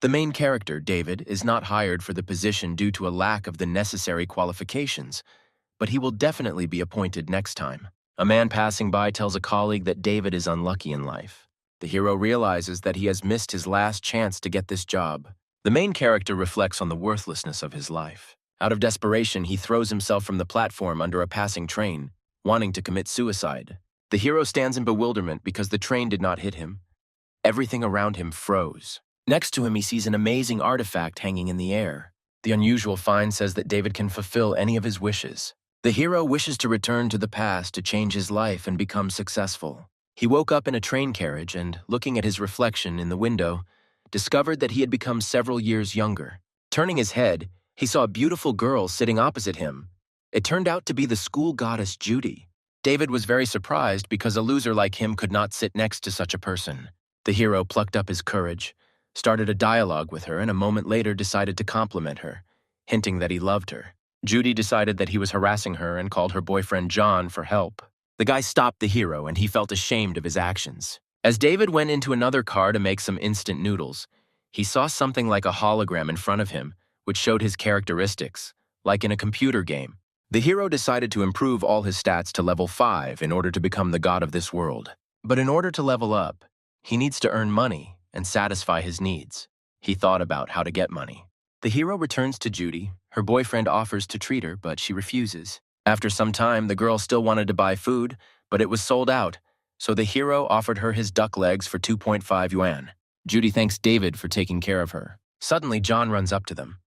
The main character, David, is not hired for the position due to a lack of the necessary qualifications, but he will definitely be appointed next time. A man passing by tells a colleague that David is unlucky in life. The hero realizes that he has missed his last chance to get this job. The main character reflects on the worthlessness of his life. Out of desperation, he throws himself from the platform under a passing train, wanting to commit suicide. The hero stands in bewilderment because the train did not hit him. Everything around him froze. Next to him, he sees an amazing artifact hanging in the air. The unusual find says that David can fulfill any of his wishes. The hero wishes to return to the past to change his life and become successful. He woke up in a train carriage and, looking at his reflection in the window, discovered that he had become several years younger. Turning his head, he saw a beautiful girl sitting opposite him. It turned out to be the school goddess Judy. David was very surprised because a loser like him could not sit next to such a person. The hero plucked up his courage, started a dialogue with her, and a moment later decided to compliment her, hinting that he loved her. Judy decided that he was harassing her and called her boyfriend John for help. The guy stopped the hero and he felt ashamed of his actions. As David went into another car to make some instant noodles, he saw something like a hologram in front of him, which showed his characteristics, like in a computer game. The hero decided to improve all his stats to level 5 in order to become the god of this world. But in order to level up, he needs to earn money and satisfy his needs. He thought about how to get money. The hero returns to Judy. Her boyfriend offers to treat her, but she refuses. After some time, the girl still wanted to buy food, but it was sold out, so the hero offered her his duck legs for 2.5 yuan. Judy thanks David for taking care of her. Suddenly, John runs up to them.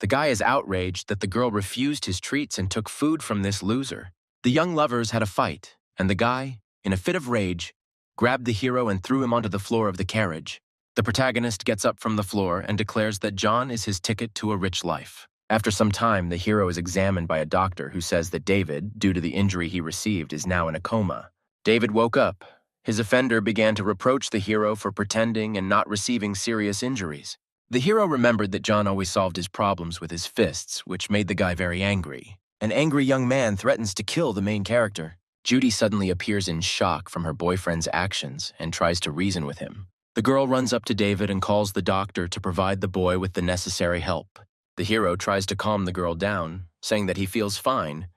The guy is outraged that the girl refused his treats and took food from this loser. The young lovers had a fight, and the guy, in a fit of rage, grabbed the hero and threw him onto the floor of the carriage. The protagonist gets up from the floor and declares that John is his ticket to a rich life. After some time, the hero is examined by a doctor who says that David, due to the injury he received, is now in a coma. David woke up. His offender began to reproach the hero for pretending and not receiving serious injuries. The hero remembered that John always solved his problems with his fists, which made the guy very angry. An angry young man threatens to kill the main character. Judy suddenly appears in shock from her boyfriend's actions and tries to reason with him. The girl runs up to David and calls the doctor to provide the boy with the necessary help. The hero tries to calm the girl down, saying that he feels fine,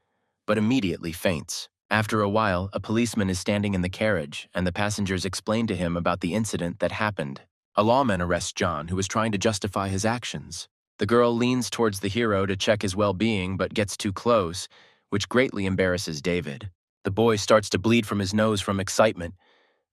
but immediately faints. After a while, a policeman is standing in the carriage, and the passengers explain to him about the incident that happened. A lawman arrests John, who is trying to justify his actions. The girl leans towards the hero to check his well-being, but gets too close, which greatly embarrasses David. The boy starts to bleed from his nose from excitement,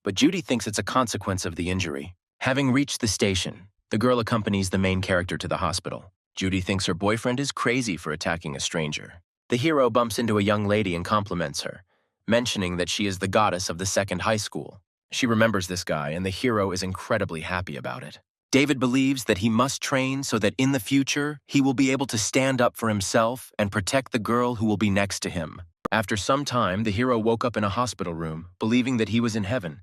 but Judy thinks it's a consequence of the injury. Having reached the station, the girl accompanies the main character to the hospital. Judy thinks her boyfriend is crazy for attacking a stranger. The hero bumps into a young lady and compliments her, mentioning that she is the goddess of the second high school. She remembers this guy, and the hero is incredibly happy about it. David believes that he must train so that in the future, he will be able to stand up for himself and protect the girl who will be next to him. After some time, the hero woke up in a hospital room, believing that he was in heaven,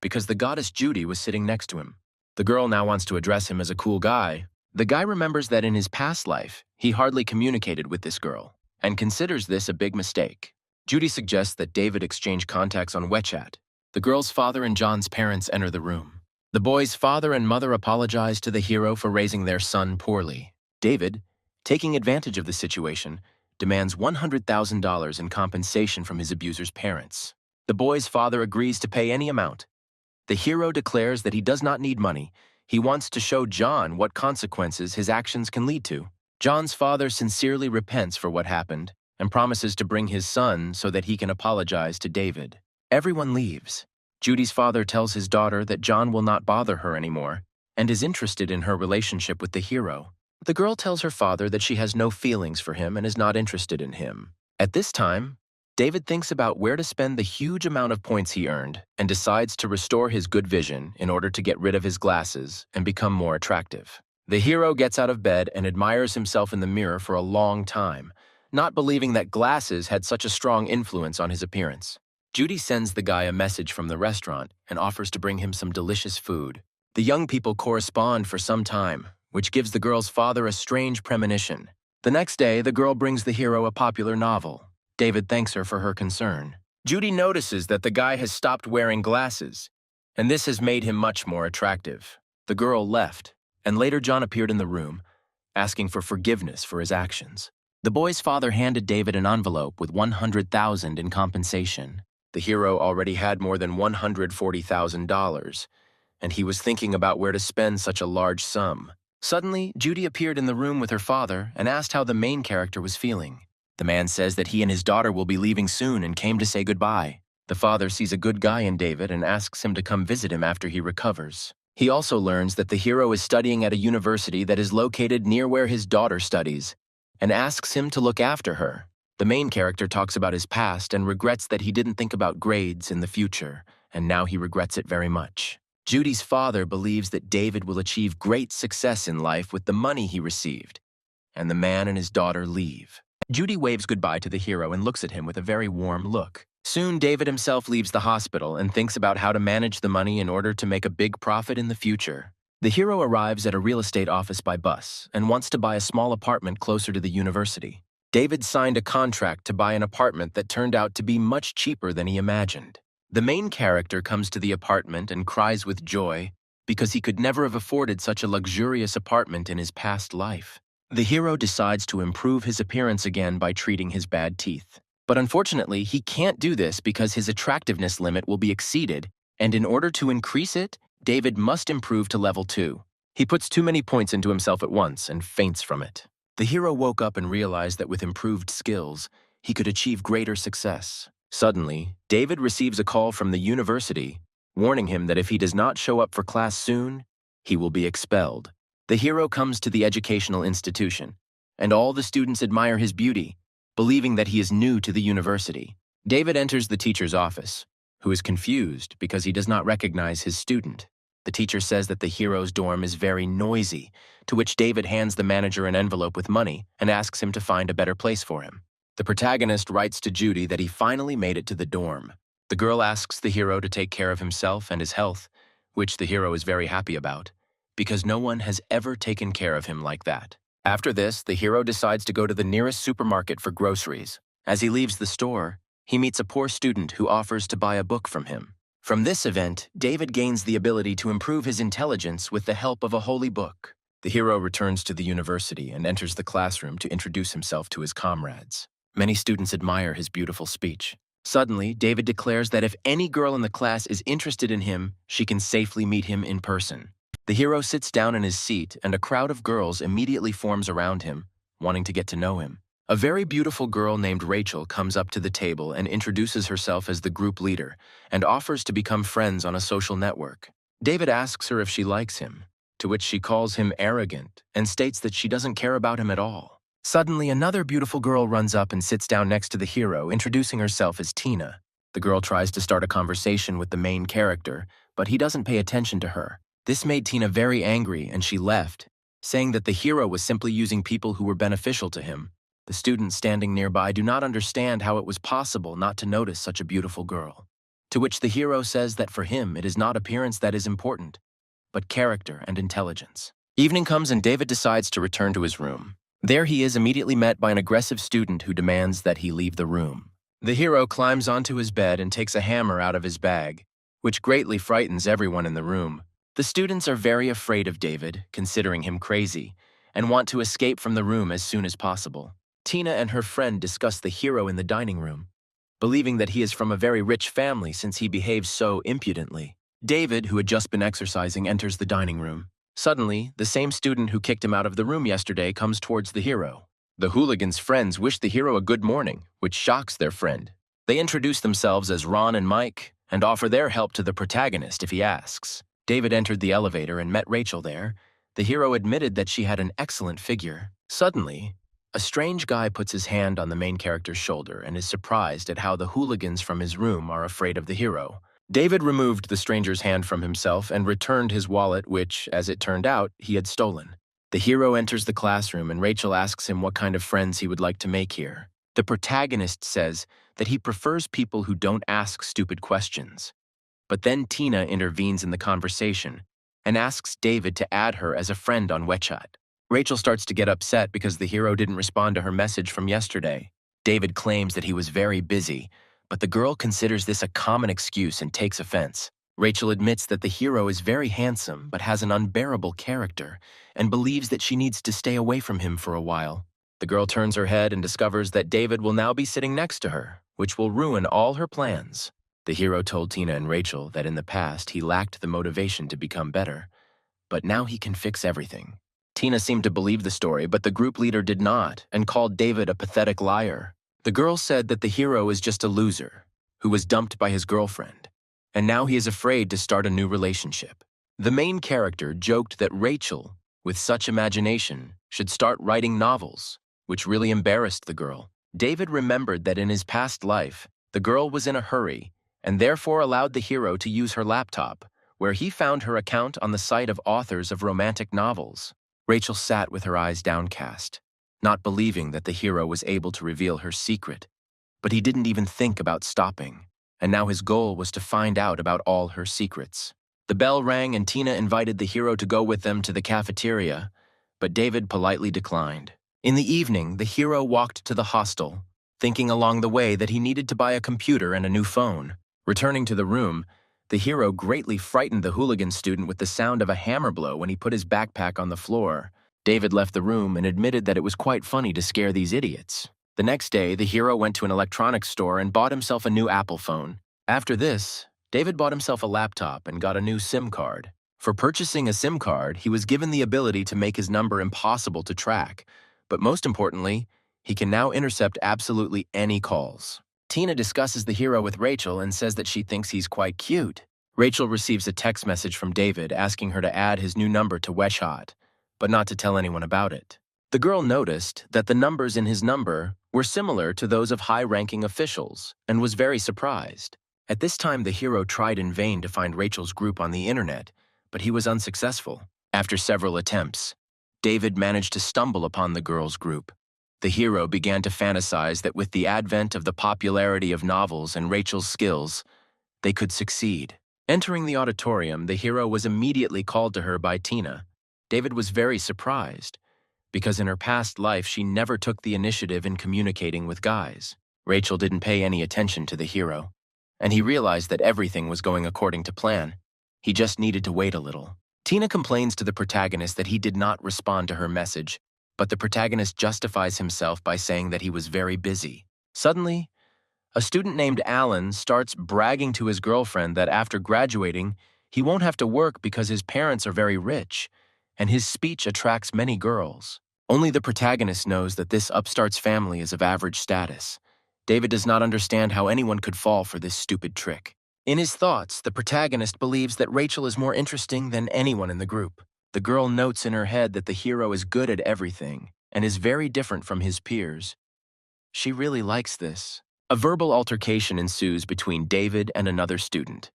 because the goddess Judy was sitting next to him. The girl now wants to address him as a cool guy. The guy remembers that in his past life, he hardly communicated with this girl, and considers this a big mistake. Judy suggests that David exchange contacts on WeChat. The girl's father and John's parents enter the room. The boy's father and mother apologize to the hero for raising their son poorly. David, taking advantage of the situation, demands $100,000 in compensation from his abuser's parents. The boy's father agrees to pay any amount. The hero declares that he does not need money. He wants to show John what consequences his actions can lead to. John's father sincerely repents for what happened and promises to bring his son so that he can apologize to David. Everyone leaves. Judy's father tells his daughter that John will not bother her anymore and is interested in her relationship with the hero. The girl tells her father that she has no feelings for him and is not interested in him. At this time, David thinks about where to spend the huge amount of points he earned and decides to restore his good vision in order to get rid of his glasses and become more attractive. The hero gets out of bed and admires himself in the mirror for a long time, not believing that glasses had such a strong influence on his appearance. Judy sends the guy a message from the restaurant and offers to bring him some delicious food. The young people correspond for some time, which gives the girl's father a strange premonition. The next day, the girl brings the hero a popular novel. David thanks her for her concern. Judy notices that the guy has stopped wearing glasses, and this has made him much more attractive. The girl left, and later John appeared in the room, asking for forgiveness for his actions. The boy's father handed David an envelope with $100,000 in compensation. The hero already had more than $140,000, and he was thinking about where to spend such a large sum. Suddenly, Judy appeared in the room with her father and asked how the main character was feeling. The man says that he and his daughter will be leaving soon and came to say goodbye. The father sees a good guy in David and asks him to come visit him after he recovers. He also learns that the hero is studying at a university that is located near where his daughter studies, and asks him to look after her. The main character talks about his past and regrets that he didn't think about grades in the future, and now he regrets it very much. Judy's father believes that David will achieve great success in life with the money he received, and the man and his daughter leave. Judy waves goodbye to the hero and looks at him with a very warm look. Soon, David himself leaves the hospital and thinks about how to manage the money in order to make a big profit in the future. The hero arrives at a real estate office by bus and wants to buy a small apartment closer to the university. David signed a contract to buy an apartment that turned out to be much cheaper than he imagined. The main character comes to the apartment and cries with joy because he could never have afforded such a luxurious apartment in his past life. The hero decides to improve his appearance again by treating his bad teeth. But unfortunately, he can't do this because his attractiveness limit will be exceeded, and in order to increase it, David must improve to level 2. He puts too many points into himself at once and faints from it. The hero woke up and realized that with improved skills, he could achieve greater success. Suddenly, David receives a call from the university, warning him that if he does not show up for class soon, he will be expelled. The hero comes to the educational institution, and all the students admire his beauty, believing that he is new to the university. David enters the teacher's office, who is confused because he does not recognize his student. The teacher says that the hero's dorm is very noisy, to which David hands the manager an envelope with money and asks him to find a better place for him. The protagonist writes to Judy that he finally made it to the dorm. The girl asks the hero to take care of himself and his health, which the hero is very happy about, because no one has ever taken care of him like that. After this, the hero decides to go to the nearest supermarket for groceries. As he leaves the store, he meets a poor student who offers to buy a book from him. From this event, David gains the ability to improve his intelligence with the help of a holy book. The hero returns to the university and enters the classroom to introduce himself to his comrades. Many students admire his beautiful speech. Suddenly, David declares that if any girl in the class is interested in him, she can safely meet him in person. The hero sits down in his seat, and a crowd of girls immediately forms around him, wanting to get to know him. A very beautiful girl named Rachel comes up to the table and introduces herself as the group leader and offers to become friends on a social network. David asks her if she likes him, to which she calls him arrogant and states that she doesn't care about him at all. Suddenly, another beautiful girl runs up and sits down next to the hero, introducing herself as Tina. The girl tries to start a conversation with the main character, but he doesn't pay attention to her. This made Tina very angry, and she left, saying that the hero was simply using people who were beneficial to him. The students standing nearby do not understand how it was possible not to notice such a beautiful girl. To which the hero says that for him it is not appearance that is important, but character and intelligence. Evening comes and David decides to return to his room. There he is immediately met by an aggressive student who demands that he leave the room. The hero climbs onto his bed and takes a hammer out of his bag, which greatly frightens everyone in the room. The students are very afraid of David, considering him crazy, and want to escape from the room as soon as possible. Tina and her friend discuss the hero in the dining room, believing that he is from a very rich family since he behaves so impudently. David, who had just been exercising, enters the dining room. Suddenly, the same student who kicked him out of the room yesterday comes towards the hero. The hooligan's friends wish the hero a good morning, which shocks their friend. They introduce themselves as Ron and Mike and offer their help to the protagonist if he asks. David entered the elevator and met Rachel there. The hero admitted that she had an excellent figure. Suddenly, a strange guy puts his hand on the main character's shoulder and is surprised at how the hooligans from his room are afraid of the hero. David removed the stranger's hand from himself and returned his wallet, which, as it turned out, he had stolen. The hero enters the classroom and Rachel asks him what kind of friends he would like to make here. The protagonist says that he prefers people who don't ask stupid questions. But then Tina intervenes in the conversation and asks David to add her as a friend on WeChat. Rachel starts to get upset because the hero didn't respond to her message from yesterday. David claims that he was very busy, but the girl considers this a common excuse and takes offense. Rachel admits that the hero is very handsome but has an unbearable character and believes that she needs to stay away from him for a while. The girl turns her head and discovers that David will now be sitting next to her, which will ruin all her plans. The hero told Tina and Rachel that in the past he lacked the motivation to become better, but now he can fix everything. Tina seemed to believe the story, but the group leader did not and called David a pathetic liar. The girl said that the hero is just a loser who was dumped by his girlfriend, and now he is afraid to start a new relationship. The main character joked that Rachel, with such imagination, should start writing novels, which really embarrassed the girl. David remembered that in his past life, the girl was in a hurry and therefore allowed the hero to use her laptop, where he found her account on the site of authors of romantic novels. Rachel sat with her eyes downcast, not believing that the hero was able to reveal her secret. But he didn't even think about stopping, and now his goal was to find out about all her secrets. The bell rang and Tina invited the hero to go with them to the cafeteria, but David politely declined. In the evening, the hero walked to the hostel, thinking along the way that he needed to buy a computer and a new phone. Returning to the room, the hero greatly frightened the hooligan student with the sound of a hammer blow when he put his backpack on the floor. David left the room and admitted that it was quite funny to scare these idiots. The next day, the hero went to an electronics store and bought himself a new Apple phone. After this, David bought himself a laptop and got a new SIM card. For purchasing a SIM card, he was given the ability to make his number impossible to track, but most importantly, he can now intercept absolutely any calls. Tina discusses the hero with Rachel and says that she thinks he's quite cute. Rachel receives a text message from David asking her to add his new number to Weshot, but not to tell anyone about it. The girl noticed that the numbers in his number were similar to those of high-ranking officials and was very surprised. At this time, the hero tried in vain to find Rachel's group on the internet, but he was unsuccessful. After several attempts, David managed to stumble upon the girl's group. The hero began to fantasize that with the advent of the popularity of novels and Rachel's skills, they could succeed. Entering the auditorium, the hero was immediately called to her by Tina. David was very surprised, because in her past life she never took the initiative in communicating with guys. Rachel didn't pay any attention to the hero, and he realized that everything was going according to plan. He just needed to wait a little. Tina complains to the protagonist that he did not respond to her message, but the protagonist justifies himself by saying that he was very busy. Suddenly, a student named Alan starts bragging to his girlfriend that after graduating, he won't have to work because his parents are very rich, and his speech attracts many girls. Only the protagonist knows that this upstart's family is of average status. David does not understand how anyone could fall for this stupid trick. In his thoughts, the protagonist believes that Rachel is more interesting than anyone in the group. The girl notes in her head that the hero is good at everything and is very different from his peers. She really likes this. A verbal altercation ensues between David and another student,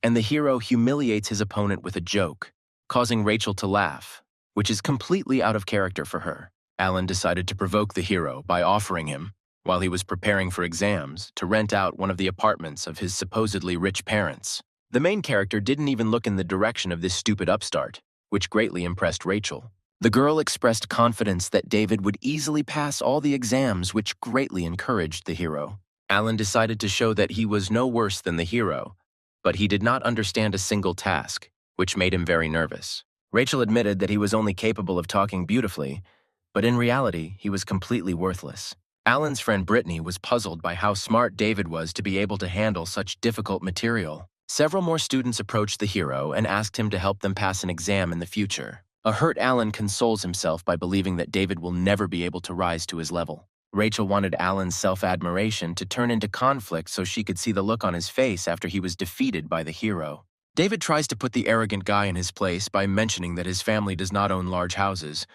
and the hero humiliates his opponent with a joke, causing Rachel to laugh, which is completely out of character for her. Alan decided to provoke the hero by offering him, while he was preparing for exams, to rent out one of the apartments of his supposedly rich parents. The main character didn't even look in the direction of this stupid upstart, which greatly impressed Rachel. The girl expressed confidence that David would easily pass all the exams, which greatly encouraged the hero. Alan decided to show that he was no worse than the hero, but he did not understand a single task, which made him very nervous. Rachel admitted that he was only capable of talking beautifully, but in reality, he was completely worthless. Alan's friend Brittany was puzzled by how smart David was to be able to handle such difficult material. Several more students approached the hero and asked him to help them pass an exam in the future. A hurt Alan consoles himself by believing that David will never be able to rise to his level. Rachel wanted Alan's self-admiration to turn into conflict so she could see the look on his face after he was defeated by the hero. David tries to put the arrogant guy in his place by mentioning that his family does not own large houses,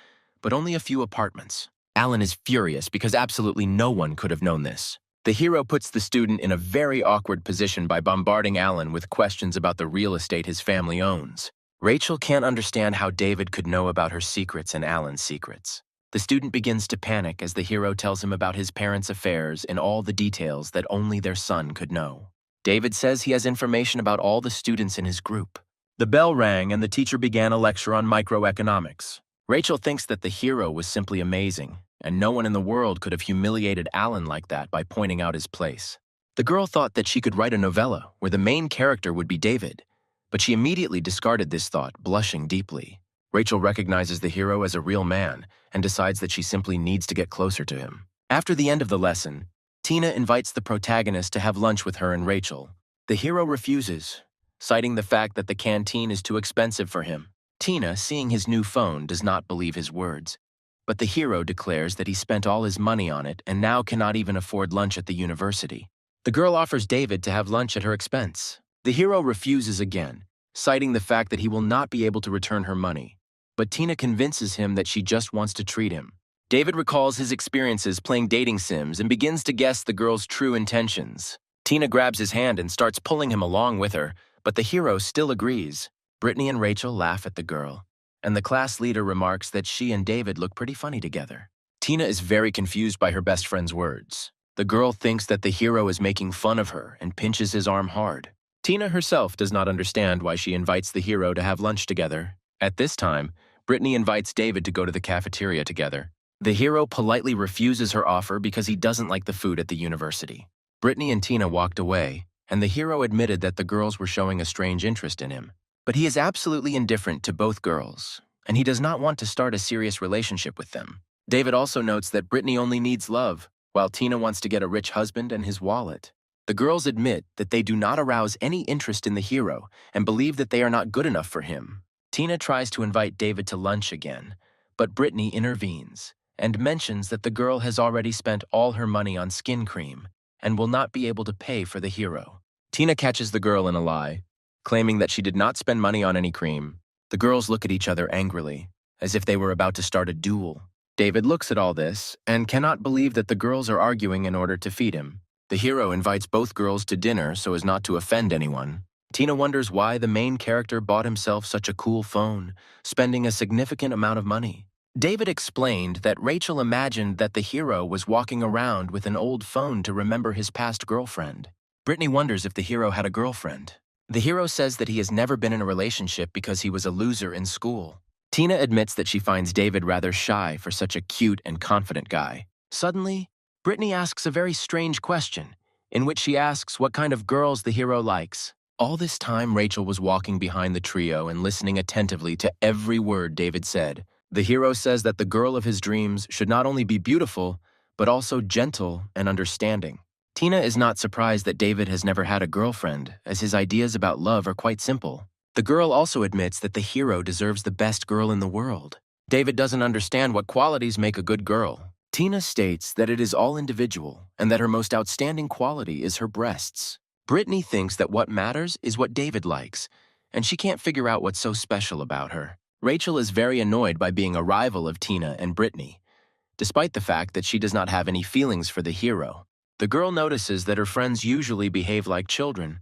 but only a few apartments. Alan is furious because absolutely no one could have known this. The hero puts the student in a very awkward position by bombarding Alan with questions about the real estate his family owns. Rachel can't understand how David could know about her secrets and Alan's secrets. The student begins to panic as the hero tells him about his parents' affairs in all the details that only their son could know. David says he has information about all the students in his group. The bell rang and the teacher began a lecture on microeconomics. Rachel thinks that the hero was simply amazing, and no one in the world could have humiliated Alan like that by pointing out his place. The girl thought that she could write a novella where the main character would be David, But she immediately discarded this thought, blushing deeply. Rachel recognizes the hero as a real man and decides that she simply needs to get closer to him. After the end of the lesson, Tina invites the protagonist to have lunch with her and Rachel. The hero refuses, citing the fact that the canteen is too expensive for him. Tina, seeing his new phone, does not believe his words, but the hero declares that he spent all his money on it and now cannot even afford lunch at the university. The girl offers David to have lunch at her expense. The hero refuses again, citing the fact that he will not be able to return her money, but Tina convinces him that she just wants to treat him. David recalls his experiences playing dating sims and begins to guess the girl's true intentions. Tina grabs his hand and starts pulling him along with her, but the hero still agrees. Brittany and Rachel laugh at the girl, and the class leader remarks that she and David look pretty funny together. Tina is very confused by her best friend's words. The girl thinks that the hero is making fun of her and pinches his arm hard. Tina herself does not understand why she invites the hero to have lunch together. At this time, Brittany invites David to go to the cafeteria together. The hero politely refuses her offer because he doesn't like the food at the university. Brittany and Tina walked away, and the hero admitted that the girls were showing a strange interest in him. But he is absolutely indifferent to both girls, and he does not want to start a serious relationship with them. David also notes that Brittany only needs love, while Tina wants to get a rich husband and his wallet. The girls admit that they do not arouse any interest in the hero and believe that they are not good enough for him. Tina tries to invite David to lunch again, but Brittany intervenes and mentions that the girl has already spent all her money on skin cream and will not be able to pay for the hero. Tina catches the girl in a lie, claiming that she did not spend money on any cream. The girls look at each other angrily, as if they were about to start a duel. David looks at all this and cannot believe that the girls are arguing in order to feed him. The hero invites both girls to dinner so as not to offend anyone. Tina wonders why the main character bought himself such a cool phone, spending a significant amount of money. David explained that Rachel imagined that the hero was walking around with an old phone to remember his past girlfriend. Brittany wonders if the hero had a girlfriend. The hero says that he has never been in a relationship because he was a loser in school. Tina admits that she finds David rather shy for such a cute and confident guy. Suddenly, Brittany asks a very strange question, in which she asks what kind of girls the hero likes. All this time, Rachel was walking behind the trio and listening attentively to every word David said. The hero says that the girl of his dreams should not only be beautiful, but also gentle and understanding. Tina is not surprised that David has never had a girlfriend, as his ideas about love are quite simple. The girl also admits that the hero deserves the best girl in the world. David doesn't understand what qualities make a good girl. Tina states that it is all individual and that her most outstanding quality is her breasts. Brittany thinks that what matters is what David likes, and she can't figure out what's so special about her. Rachel is very annoyed by being a rival of Tina and Brittany, despite the fact that she does not have any feelings for the hero. The girl notices that her friends usually behave like children,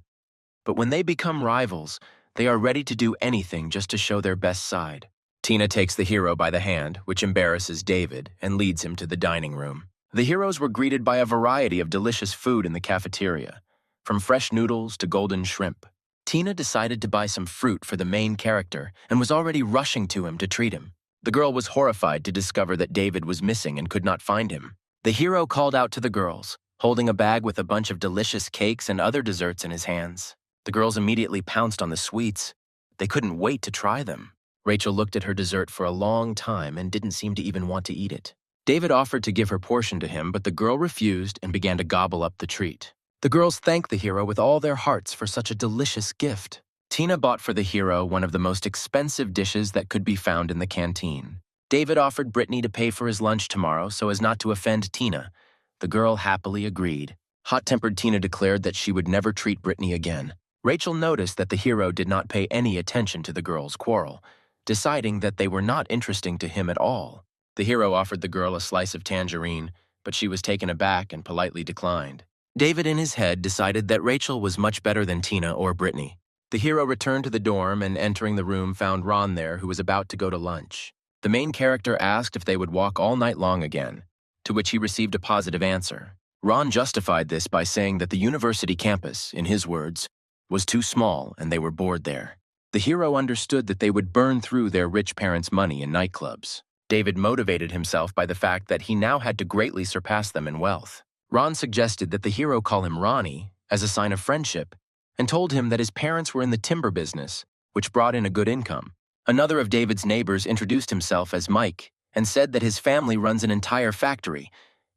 but when they become rivals, they are ready to do anything just to show their best side. Tina takes the hero by the hand, which embarrasses David, and leads him to the dining room. The heroes were greeted by a variety of delicious food in the cafeteria, from fresh noodles to golden shrimp. Tina decided to buy some fruit for the main character and was already rushing to him to treat him. The girl was horrified to discover that David was missing and could not find him. The hero called out to the girls, holding a bag with a bunch of delicious cakes and other desserts in his hands. The girls immediately pounced on the sweets. They couldn't wait to try them. Rachel looked at her dessert for a long time and didn't seem to even want to eat it. David offered to give her portion to him, but the girl refused and began to gobble up the treat. The girls thanked the hero with all their hearts for such a delicious gift. Tina bought for the hero one of the most expensive dishes that could be found in the canteen. David offered Brittany to pay for his lunch tomorrow so as not to offend Tina. The girl happily agreed. Hot-tempered Tina declared that she would never treat Brittany again. Rachel noticed that the hero did not pay any attention to the girls' quarrel, deciding that they were not interesting to him at all. The hero offered the girl a slice of tangerine, but she was taken aback and politely declined. David in his head decided that Rachel was much better than Tina or Brittany. The hero returned to the dorm and entering the room found Ron there who was about to go to lunch. The main character asked if they would walk all night long again, to which he received a positive answer. Ron justified this by saying that the university campus, in his words, was too small and they were bored there. The hero understood that they would burn through their rich parents' money in nightclubs. David motivated himself by the fact that he now had to greatly surpass them in wealth. Ron suggested that the hero call him Ronnie as a sign of friendship, and told him that his parents were in the timber business, which brought in a good income. Another of David's neighbors introduced himself as Mike and said that his family runs an entire factory,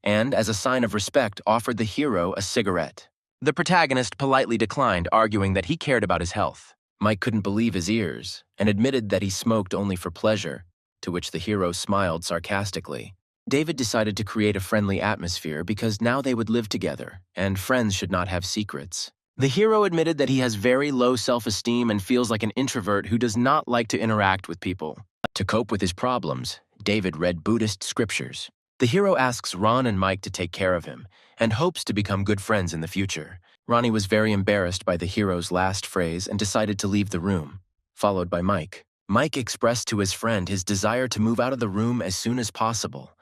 and, as a sign of respect, offered the hero a cigarette. The protagonist politely declined, arguing that he cared about his health. Mike couldn't believe his ears and admitted that he smoked only for pleasure, to which the hero smiled sarcastically. David decided to create a friendly atmosphere because now they would live together, and friends should not have secrets. The hero admitted that he has very low self-esteem and feels like an introvert who does not like to interact with people. To cope with his problems, David read Buddhist scriptures. The hero asks Ron and Mike to take care of him and hopes to become good friends in the future. Ronnie was very embarrassed by the hero's last phrase and decided to leave the room, followed by Mike. Mike expressed to his friend his desire to move out of the room as soon as possible.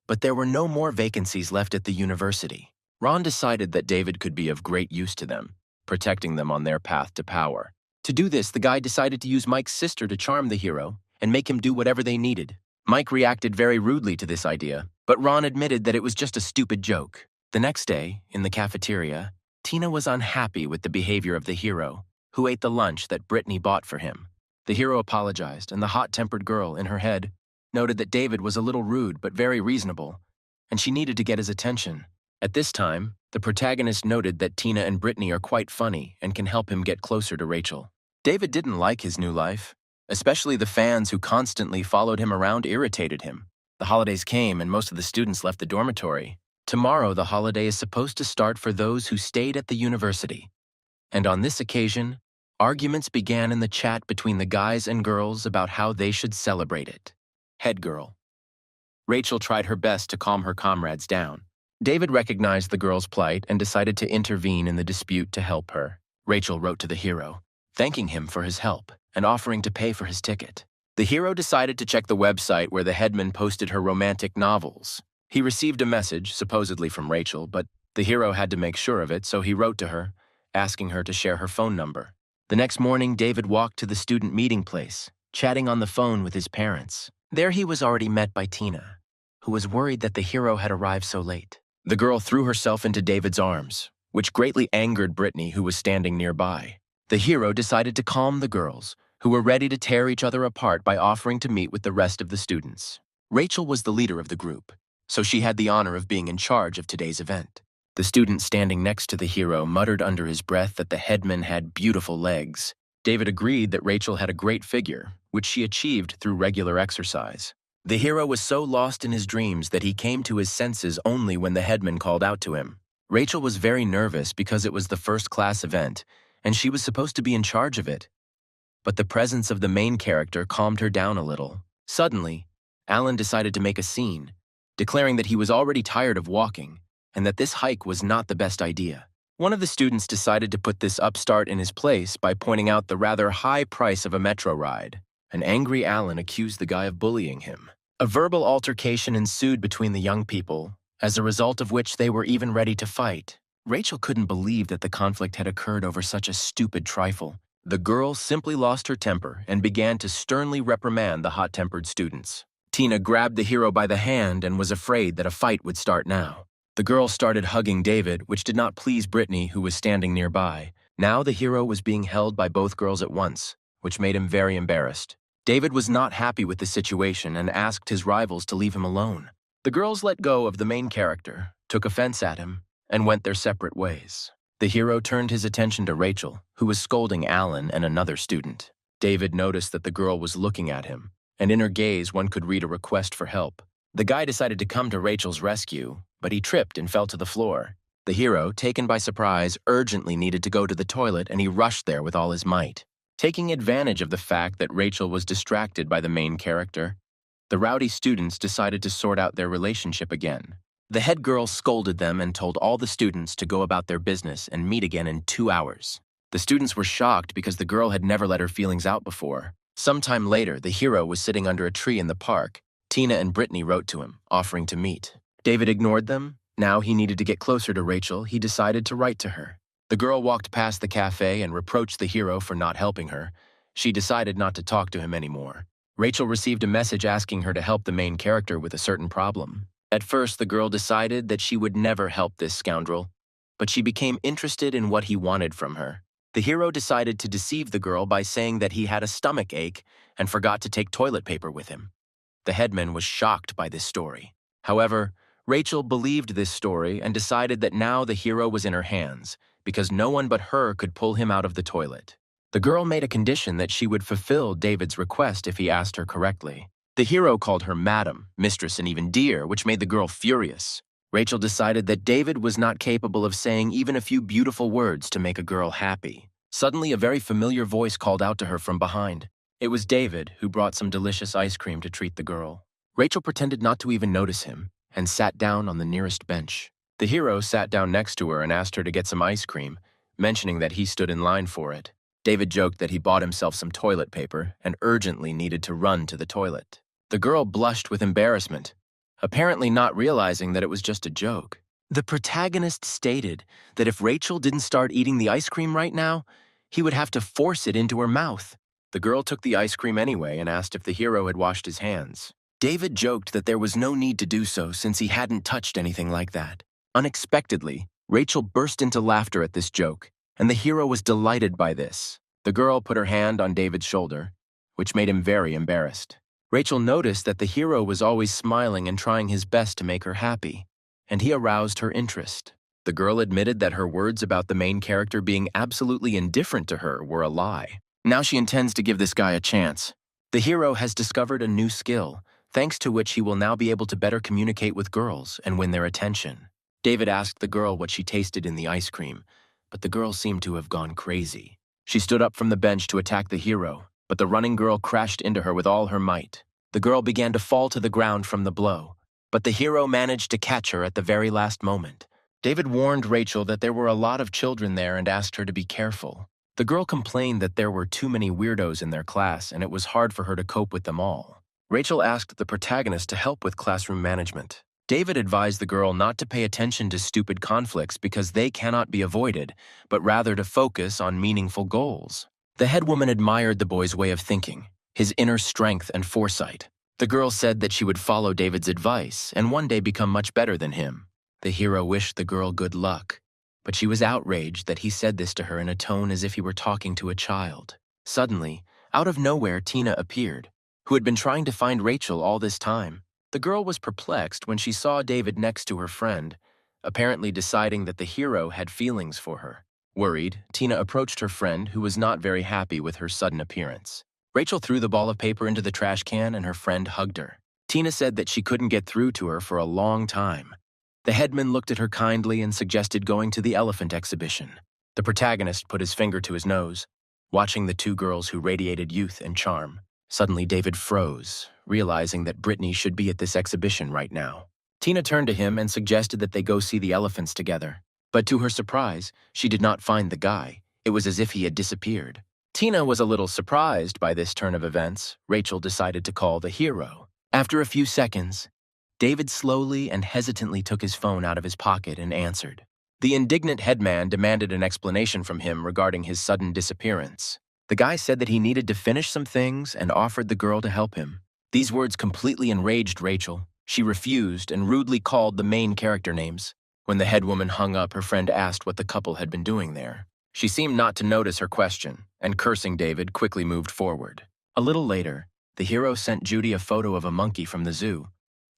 But there were no more vacancies left at the university. Ron decided that David could be of great use to them, protecting them on their path to power. To do this, the guy decided to use Mike's sister to charm the hero and make him do whatever they needed. Mike reacted very rudely to this idea, but Ron admitted that it was just a stupid joke. The next day, in the cafeteria, Tina was unhappy with the behavior of the hero, who ate the lunch that Brittany bought for him. The hero apologized, and the hot-tempered girl, in her head, noted that David was a little rude but very reasonable, and she needed to get his attention. At this time, the protagonist noted that Tina and Brittany are quite funny and can help him get closer to Rachel. David didn't like his new life. Especially the fans who constantly followed him around irritated him. The holidays came and most of the students left the dormitory. Tomorrow, the holiday is supposed to start for those who stayed at the university. And on this occasion, arguments began in the chat between the guys and girls about how they should celebrate it. Head girl. Rachel tried her best to calm her comrades down. David recognized the girl's plight and decided to intervene in the dispute to help her. Rachel wrote to the hero, thanking him for his help and offering to pay for his ticket. The hero decided to check the website where the headman posted her romantic novels. He received a message, supposedly from Rachel, but the hero had to make sure of it, so he wrote to her, asking her to share her phone number. The next morning, David walked to the student meeting place, chatting on the phone with his parents. There he was already met by Tina, who was worried that the hero had arrived so late. The girl threw herself into David's arms, which greatly angered Brittany, who was standing nearby. The hero decided to calm the girls, who were ready to tear each other apart by offering to meet with the rest of the students. Rachel was the leader of the group, so she had the honor of being in charge of today's event. The student standing next to the hero muttered under his breath that the headman had beautiful legs. David agreed that Rachel had a great figure, which she achieved through regular exercise. The hero was so lost in his dreams that he came to his senses only when the headman called out to him. Rachel was very nervous because it was the first-class event, and she was supposed to be in charge of it. But the presence of the main character calmed her down a little. Suddenly, Alan decided to make a scene, declaring that he was already tired of walking and that this hike was not the best idea. One of the students decided to put this upstart in his place by pointing out the rather high price of a metro ride. An angry Alan accused the guy of bullying him. A verbal altercation ensued between the young people, as a result of which they were even ready to fight. Rachel couldn't believe that the conflict had occurred over such a stupid trifle. The girl simply lost her temper and began to sternly reprimand the hot-tempered students. Tina grabbed the hero by the hand and was afraid that a fight would start now. The girl started hugging David, which did not please Brittany, who was standing nearby. Now the hero was being held by both girls at once, which made him very embarrassed. David was not happy with the situation and asked his rivals to leave him alone. The girls let go of the main character, took offense at him, and went their separate ways. The hero turned his attention to Rachel, who was scolding Alan and another student. David noticed that the girl was looking at him, and in her gaze one could read a request for help. The guy decided to come to Rachel's rescue, but he tripped and fell to the floor. The hero, taken by surprise, urgently needed to go to the toilet, and he rushed there with all his might. Taking advantage of the fact that Rachel was distracted by the main character, the rowdy students decided to sort out their relationship again. The head girl scolded them and told all the students to go about their business and meet again in 2 hours. The students were shocked because the girl had never let her feelings out before. Sometime later, the hero was sitting under a tree in the park. Tina and Brittany wrote to him, offering to meet. David ignored them. Now he needed to get closer to Rachel. He decided to write to her. The girl walked past the cafe and reproached the hero for not helping her. She decided not to talk to him anymore. Rachel received a message asking her to help the main character with a certain problem. At first, the girl decided that she would never help this scoundrel, but she became interested in what he wanted from her. The hero decided to deceive the girl by saying that he had a stomach ache and forgot to take toilet paper with him. The headman was shocked by this story. However, Rachel believed this story and decided that now the hero was in her hands, because no one but her could pull him out of the toilet. The girl made a condition that she would fulfill David's request if he asked her correctly. The hero called her madam, mistress, and even dear, which made the girl furious. Rachel decided that David was not capable of saying even a few beautiful words to make a girl happy. Suddenly, a very familiar voice called out to her from behind. It was David, who brought some delicious ice cream to treat the girl. Rachel pretended not to even notice him and sat down on the nearest bench. The hero sat down next to her and asked her to get some ice cream, mentioning that he stood in line for it. David joked that he bought himself some toilet paper and urgently needed to run to the toilet. The girl blushed with embarrassment, apparently not realizing that it was just a joke. The protagonist stated that if Rachel didn't start eating the ice cream right now, he would have to force it into her mouth. The girl took the ice cream anyway and asked if the hero had washed his hands. David joked that there was no need to do so since he hadn't touched anything like that. Unexpectedly, Rachel burst into laughter at this joke, and the hero was delighted by this. The girl put her hand on David's shoulder, which made him very embarrassed. Rachel noticed that the hero was always smiling and trying his best to make her happy, and he aroused her interest. The girl admitted that her words about the main character being absolutely indifferent to her were a lie. Now she intends to give this guy a chance. The hero has discovered a new skill, thanks to which he will now be able to better communicate with girls and win their attention. David asked the girl what she tasted in the ice cream, but the girl seemed to have gone crazy. She stood up from the bench to attack the hero, but the running girl crashed into her with all her might. The girl began to fall to the ground from the blow, but the hero managed to catch her at the very last moment. David warned Rachel that there were a lot of children there and asked her to be careful. The girl complained that there were too many weirdos in their class and it was hard for her to cope with them all. Rachel asked the protagonist to help with classroom management. David advised the girl not to pay attention to stupid conflicts because they cannot be avoided, but rather to focus on meaningful goals. The head woman admired the boy's way of thinking, his inner strength and foresight. The girl said that she would follow David's advice and one day become much better than him. The hero wished the girl good luck, but she was outraged that he said this to her in a tone as if he were talking to a child. Suddenly, out of nowhere, Tina appeared, who had been trying to find Rachel all this time. The girl was perplexed when she saw David next to her friend, apparently deciding that the hero had feelings for her. Worried, Tina approached her friend, who was not very happy with her sudden appearance. Rachel threw the ball of paper into the trash can and her friend hugged her. Tina said that she couldn't get through to her for a long time. The headman looked at her kindly and suggested going to the elephant exhibition. The protagonist put his finger to his nose, watching the two girls who radiated youth and charm. Suddenly, David froze, realizing that Brittany should be at this exhibition right now. Tina turned to him and suggested that they go see the elephants together. But to her surprise, she did not find the guy. It was as if he had disappeared. Tina was a little surprised by this turn of events. Rachel decided to call the hero. After a few seconds, David slowly and hesitantly took his phone out of his pocket and answered. The indignant headman demanded an explanation from him regarding his sudden disappearance. The guy said that he needed to finish some things and offered the girl to help him. These words completely enraged Rachel. She refused and rudely called the main character names. When the head woman hung up, her friend asked what the couple had been doing there. She seemed not to notice her question, and cursing David, quickly moved forward. A little later, the hero sent Judy a photo of a monkey from the zoo.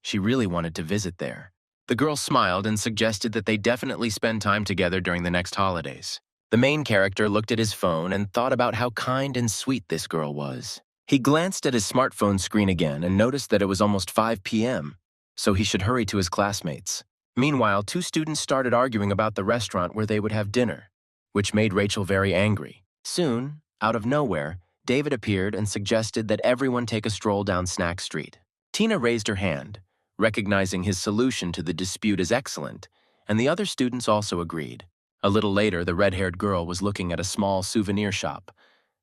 She really wanted to visit there. The girl smiled and suggested that they definitely spend time together during the next holidays. The main character looked at his phone and thought about how kind and sweet this girl was. He glanced at his smartphone screen again and noticed that it was almost 5 p.m., so he should hurry to his classmates. Meanwhile, two students started arguing about the restaurant where they would have dinner, which made Rachel very angry. Soon, out of nowhere, David appeared and suggested that everyone take a stroll down Snack Street. Tina raised her hand, recognizing his solution to the dispute as excellent, and the other students also agreed. A little later, the red-haired girl was looking at a small souvenir shop.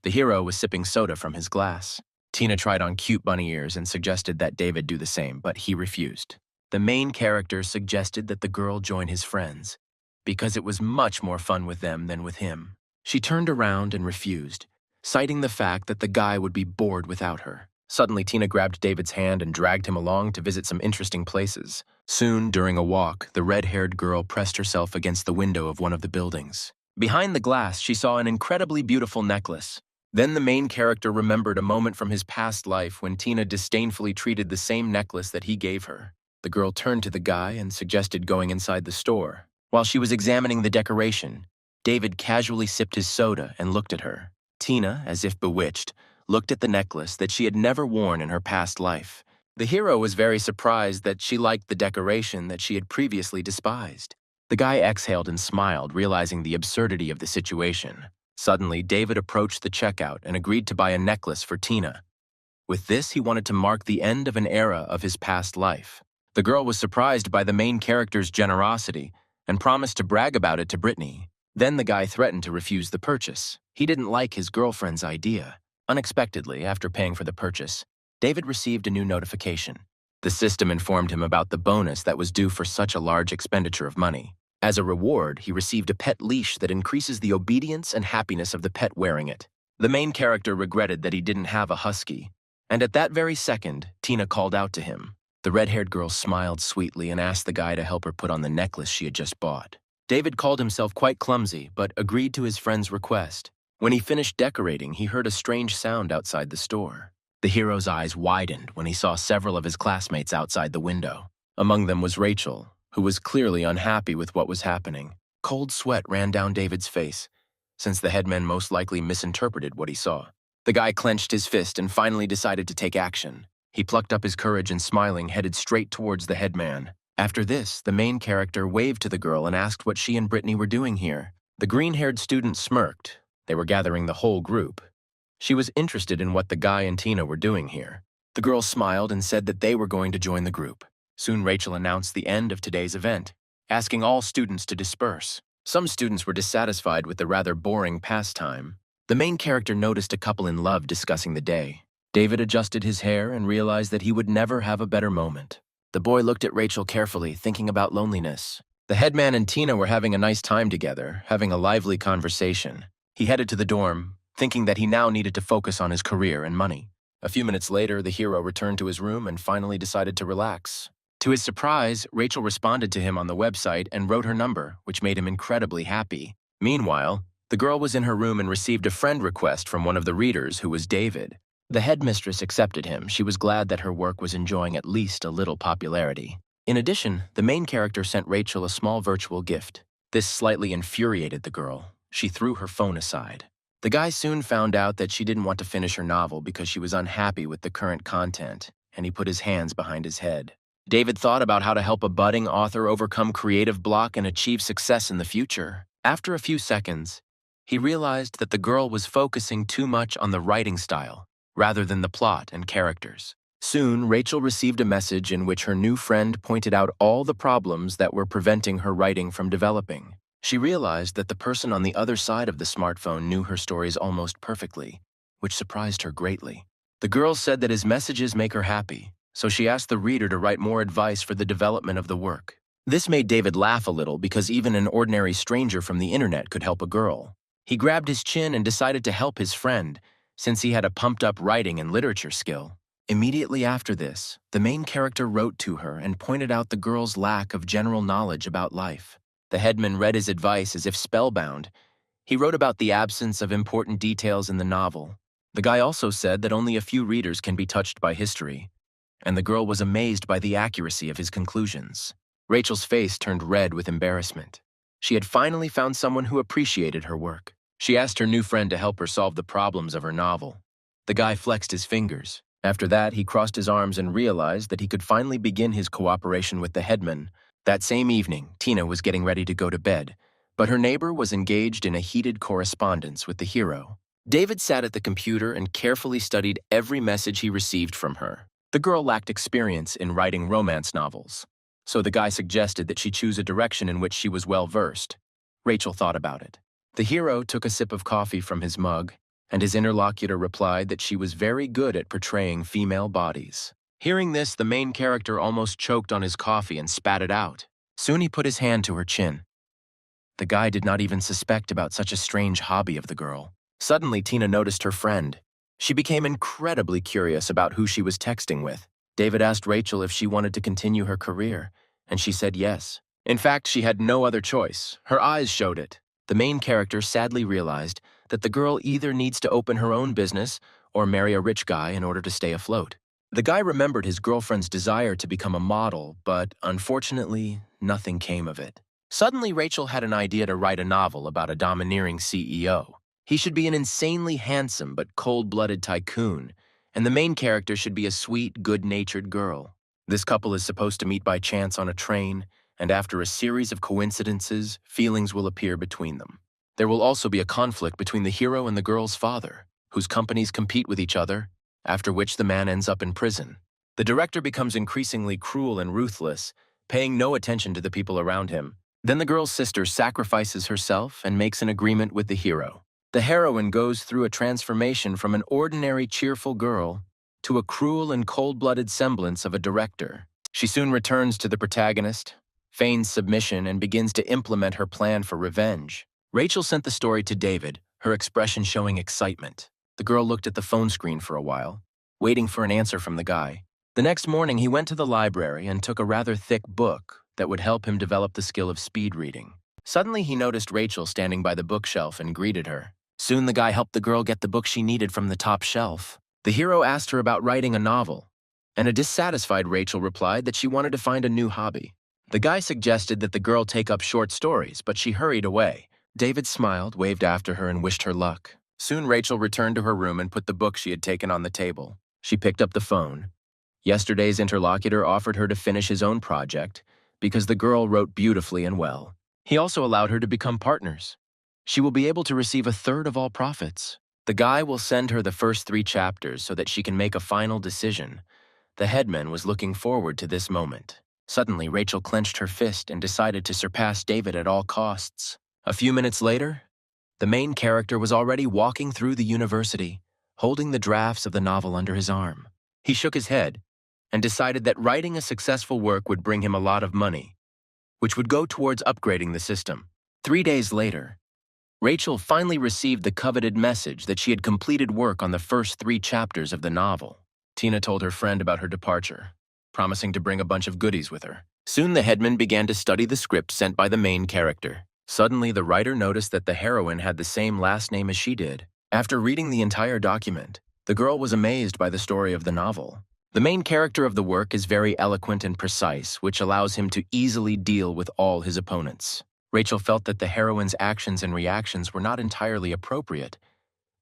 The hero was sipping soda from his glass. Tina tried on cute bunny ears and suggested that David do the same, but he refused. The main character suggested that the girl join his friends, because it was much more fun with them than with him. She turned around and refused, citing the fact that the guy would be bored without her. Suddenly, Tina grabbed David's hand and dragged him along to visit some interesting places. Soon, during a walk, the red-haired girl pressed herself against the window of one of the buildings. Behind the glass, she saw an incredibly beautiful necklace. Then the main character remembered a moment from his past life when Tina disdainfully treated the same necklace that he gave her. The girl turned to the guy and suggested going inside the store. While she was examining the decoration, David casually sipped his soda and looked at her. Tina, as if bewitched, looked at the necklace that she had never worn in her past life. The hero was very surprised that she liked the decoration that she had previously despised. The guy exhaled and smiled, realizing the absurdity of the situation. Suddenly, David approached the checkout and agreed to buy a necklace for Tina. With this, he wanted to mark the end of an era of his past life. The girl was surprised by the main character's generosity and promised to brag about it to Brittany. Then the guy threatened to refuse the purchase. He didn't like his girlfriend's idea. Unexpectedly, after paying for the purchase, David received a new notification. The system informed him about the bonus that was due for such a large expenditure of money. As a reward, he received a pet leash that increases the obedience and happiness of the pet wearing it. The main character regretted that he didn't have a husky, and at that very second, Tina called out to him. The red-haired girl smiled sweetly and asked the guy to help her put on the necklace she had just bought. David called himself quite clumsy, but agreed to his friend's request. When he finished decorating, he heard a strange sound outside the store. The hero's eyes widened when he saw several of his classmates outside the window. Among them was Rachel, who was clearly unhappy with what was happening. Cold sweat ran down David's face, since the headman most likely misinterpreted what he saw. The guy clenched his fist and finally decided to take action. He plucked up his courage and smiling, headed straight towards the headman. After this, the main character waved to the girl and asked what she and Brittany were doing here. The green-haired student smirked. They were gathering the whole group. She was interested in what the guy and Tina were doing here. The girl smiled and said that they were going to join the group. Soon Rachel announced the end of today's event, asking all students to disperse. Some students were dissatisfied with the rather boring pastime. The main character noticed a couple in love discussing the day. David adjusted his hair and realized that he would never have a better moment. The boy looked at Rachel carefully, thinking about loneliness. The headman and Tina were having a nice time together, having a lively conversation. He headed to the dorm, thinking that he now needed to focus on his career and money. A few minutes later, the hero returned to his room and finally decided to relax. To his surprise, Rachel responded to him on the website and wrote her number, which made him incredibly happy. Meanwhile, the girl was in her room and received a friend request from one of the readers, who was David. The headmistress accepted him. She was glad that her work was enjoying at least a little popularity. In addition, the main character sent Rachel a small virtual gift. This slightly infuriated the girl. She threw her phone aside. The guy soon found out that she didn't want to finish her novel because she was unhappy with the current content, and he put his hands behind his head. David thought about how to help a budding author overcome creative block and achieve success in the future. After a few seconds, he realized that the girl was focusing too much on the writing style, rather than the plot and characters. Soon, Rachel received a message in which her new friend pointed out all the problems that were preventing her writing from developing. She realized that the person on the other side of the smartphone knew her stories almost perfectly, which surprised her greatly. The girl said that his messages make her happy, so she asked the reader to write more advice for the development of the work. This made David laugh a little because even an ordinary stranger from the internet could help a girl. He grabbed his chin and decided to help his friend, since he had a pumped-up writing and literature skill. Immediately after this, the main character wrote to her and pointed out the girl's lack of general knowledge about life. The headman read his advice as if spellbound. He wrote about the absence of important details in the novel. The guy also said that only a few readers can be touched by history, and the girl was amazed by the accuracy of his conclusions. Rachel's face turned red with embarrassment. She had finally found someone who appreciated her work. She asked her new friend to help her solve the problems of her novel. The guy flexed his fingers. After that, he crossed his arms and realized that he could finally begin his cooperation with the headman. That same evening, Tina was getting ready to go to bed, but her neighbor was engaged in a heated correspondence with the hero. David sat at the computer and carefully studied every message he received from her. The girl lacked experience in writing romance novels, so the guy suggested that she choose a direction in which she was well-versed. Rachel thought about it. The hero took a sip of coffee from his mug, and his interlocutor replied that she was very good at portraying female bodies. Hearing this, the main character almost choked on his coffee and spat it out. Soon he put his hand to her chin. The guy did not even suspect about such a strange hobby of the girl. Suddenly, Tina noticed her friend. She became incredibly curious about who she was texting with. David asked Rachel if she wanted to continue her career, and she said yes. In fact, she had no other choice. Her eyes showed it. The main character sadly realized that the girl either needs to open her own business or marry a rich guy in order to stay afloat. The guy remembered his girlfriend's desire to become a model, but unfortunately, nothing came of it. Suddenly, Rachel had an idea to write a novel about a domineering CEO. He should be an insanely handsome but cold-blooded tycoon, and the main character should be a sweet, good-natured girl. This couple is supposed to meet by chance on a train, and after a series of coincidences, feelings will appear between them. There will also be a conflict between the hero and the girl's father, whose companies compete with each other, after which the man ends up in prison. The director becomes increasingly cruel and ruthless, paying no attention to the people around him. Then the girl's sister sacrifices herself and makes an agreement with the hero. The heroine goes through a transformation from an ordinary, cheerful girl to a cruel and cold-blooded semblance of a director. She soon returns to the protagonist, feigns submission, and begins to implement her plan for revenge. Rachel sent the story to David, her expression showing excitement. The girl looked at the phone screen for a while, waiting for an answer from the guy. The next morning, he went to the library and took a rather thick book that would help him develop the skill of speed reading. Suddenly, he noticed Rachel standing by the bookshelf and greeted her. Soon, the guy helped the girl get the book she needed from the top shelf. The hero asked her about writing a novel, and a dissatisfied Rachel replied that she wanted to find a new hobby. The guy suggested that the girl take up short stories, but she hurried away. David smiled, waved after her, and wished her luck. Soon, Rachel returned to her room and put the book she had taken on the table. She picked up the phone. Yesterday's interlocutor offered her to finish his own project because the girl wrote beautifully and well. He also allowed her to become partners. She will be able to receive a third of all profits. The guy will send her the first 3 chapters so that she can make a final decision. The headman was looking forward to this moment. Suddenly, Rachel clenched her fist and decided to surpass David at all costs. A few minutes later, the main character was already walking through the university, holding the drafts of the novel under his arm. He shook his head and decided that writing a successful work would bring him a lot of money, which would go towards upgrading the system. 3 days later, Rachel finally received the coveted message that she had completed work on the first 3 chapters of the novel. Tina told her friend about her departure, promising to bring a bunch of goodies with her. Soon the headman began to study the script sent by the main character. Suddenly, the writer noticed that the heroine had the same last name as she did. After reading the entire document, the girl was amazed by the story of the novel. The main character of the work is very eloquent and precise, which allows him to easily deal with all his opponents. Rachel felt that the heroine's actions and reactions were not entirely appropriate,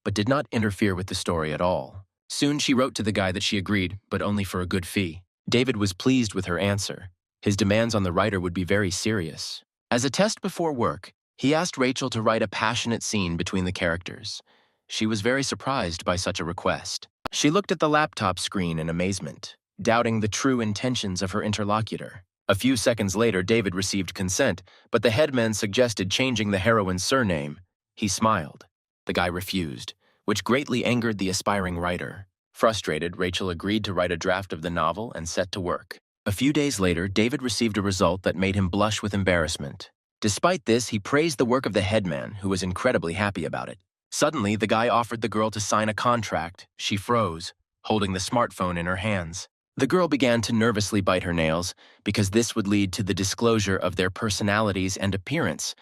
but did not interfere with the story at all. Soon she wrote to the guy that she agreed, but only for a good fee. David was pleased with her answer. His demands on the writer would be very serious. As a test before work, he asked Rachel to write a passionate scene between the characters. She was very surprised by such a request. She looked at the laptop screen in amazement, doubting the true intentions of her interlocutor. A few seconds later, David received consent, but the headman suggested changing the heroine's surname. He smiled. The guy refused, which greatly angered the aspiring writer. Frustrated, Rachel agreed to write a draft of the novel and set to work. A few days later, David received a result that made him blush with embarrassment. Despite this, he praised the work of the headman, who was incredibly happy about it. Suddenly, the guy offered the girl to sign a contract. She froze, holding the smartphone in her hands. The girl began to nervously bite her nails, because this would lead to the disclosure of their personalities and appearance.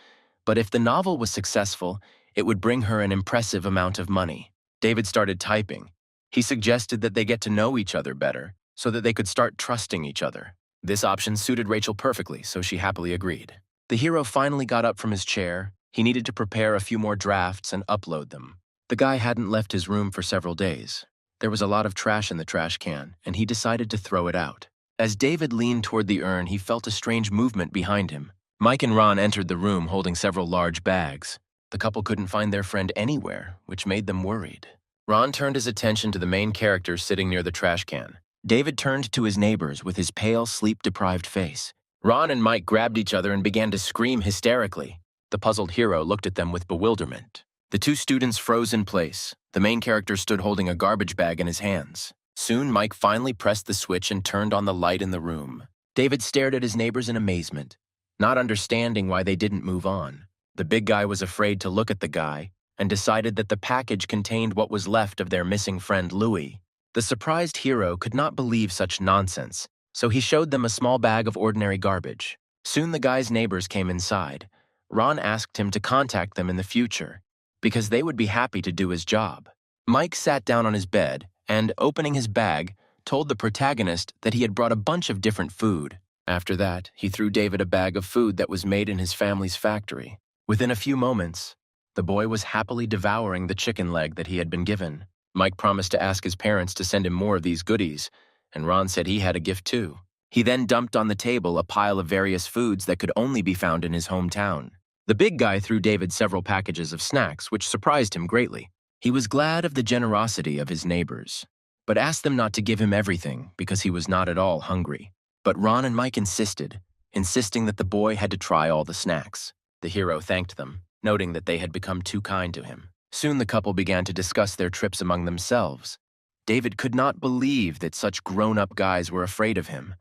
But if the novel was successful, it would bring her an impressive amount of money. David started typing. He suggested that they get to know each other better, so that they could start trusting each other. This option suited Rachel perfectly, so she happily agreed. The hero finally got up from his chair. He needed to prepare a few more drafts and upload them. The guy hadn't left his room for several days. There was a lot of trash in the trash can, and he decided to throw it out. As David leaned toward the urn, he felt a strange movement behind him. Mike and Ron entered the room holding several large bags. The couple couldn't find their friend anywhere, which made them worried. Ron turned his attention to the main character sitting near the trash can. David turned to his neighbors with his pale, sleep-deprived face. Ron and Mike grabbed each other and began to scream hysterically. The puzzled hero looked at them with bewilderment. The 2 students froze in place. The main character stood holding a garbage bag in his hands. Soon, Mike finally pressed the switch and turned on the light in the room. David stared at his neighbors in amazement, not understanding why they didn't move on. The big guy was afraid to look at the guy and decided that the package contained what was left of their missing friend Louis. The surprised hero could not believe such nonsense, so he showed them a small bag of ordinary garbage. Soon the guy's neighbors came inside. Ron asked him to contact them in the future, because they would be happy to do his job. Mike sat down on his bed and, opening his bag, told the protagonist that he had brought a bunch of different food. After that, he threw David a bag of food that was made in his family's factory. Within a few moments, the boy was happily devouring the chicken leg that he had been given. Mike promised to ask his parents to send him more of these goodies, and Ron said he had a gift too. He then dumped on the table a pile of various foods that could only be found in his hometown. The big guy threw David several packages of snacks, which surprised him greatly. He was glad of the generosity of his neighbors, but asked them not to give him everything because he was not at all hungry. But Ron and Mike insisting that the boy had to try all the snacks. The hero thanked them, noting that they had become too kind to him. Soon the couple began to discuss their trips among themselves. David could not believe that such grown-up guys were afraid of him,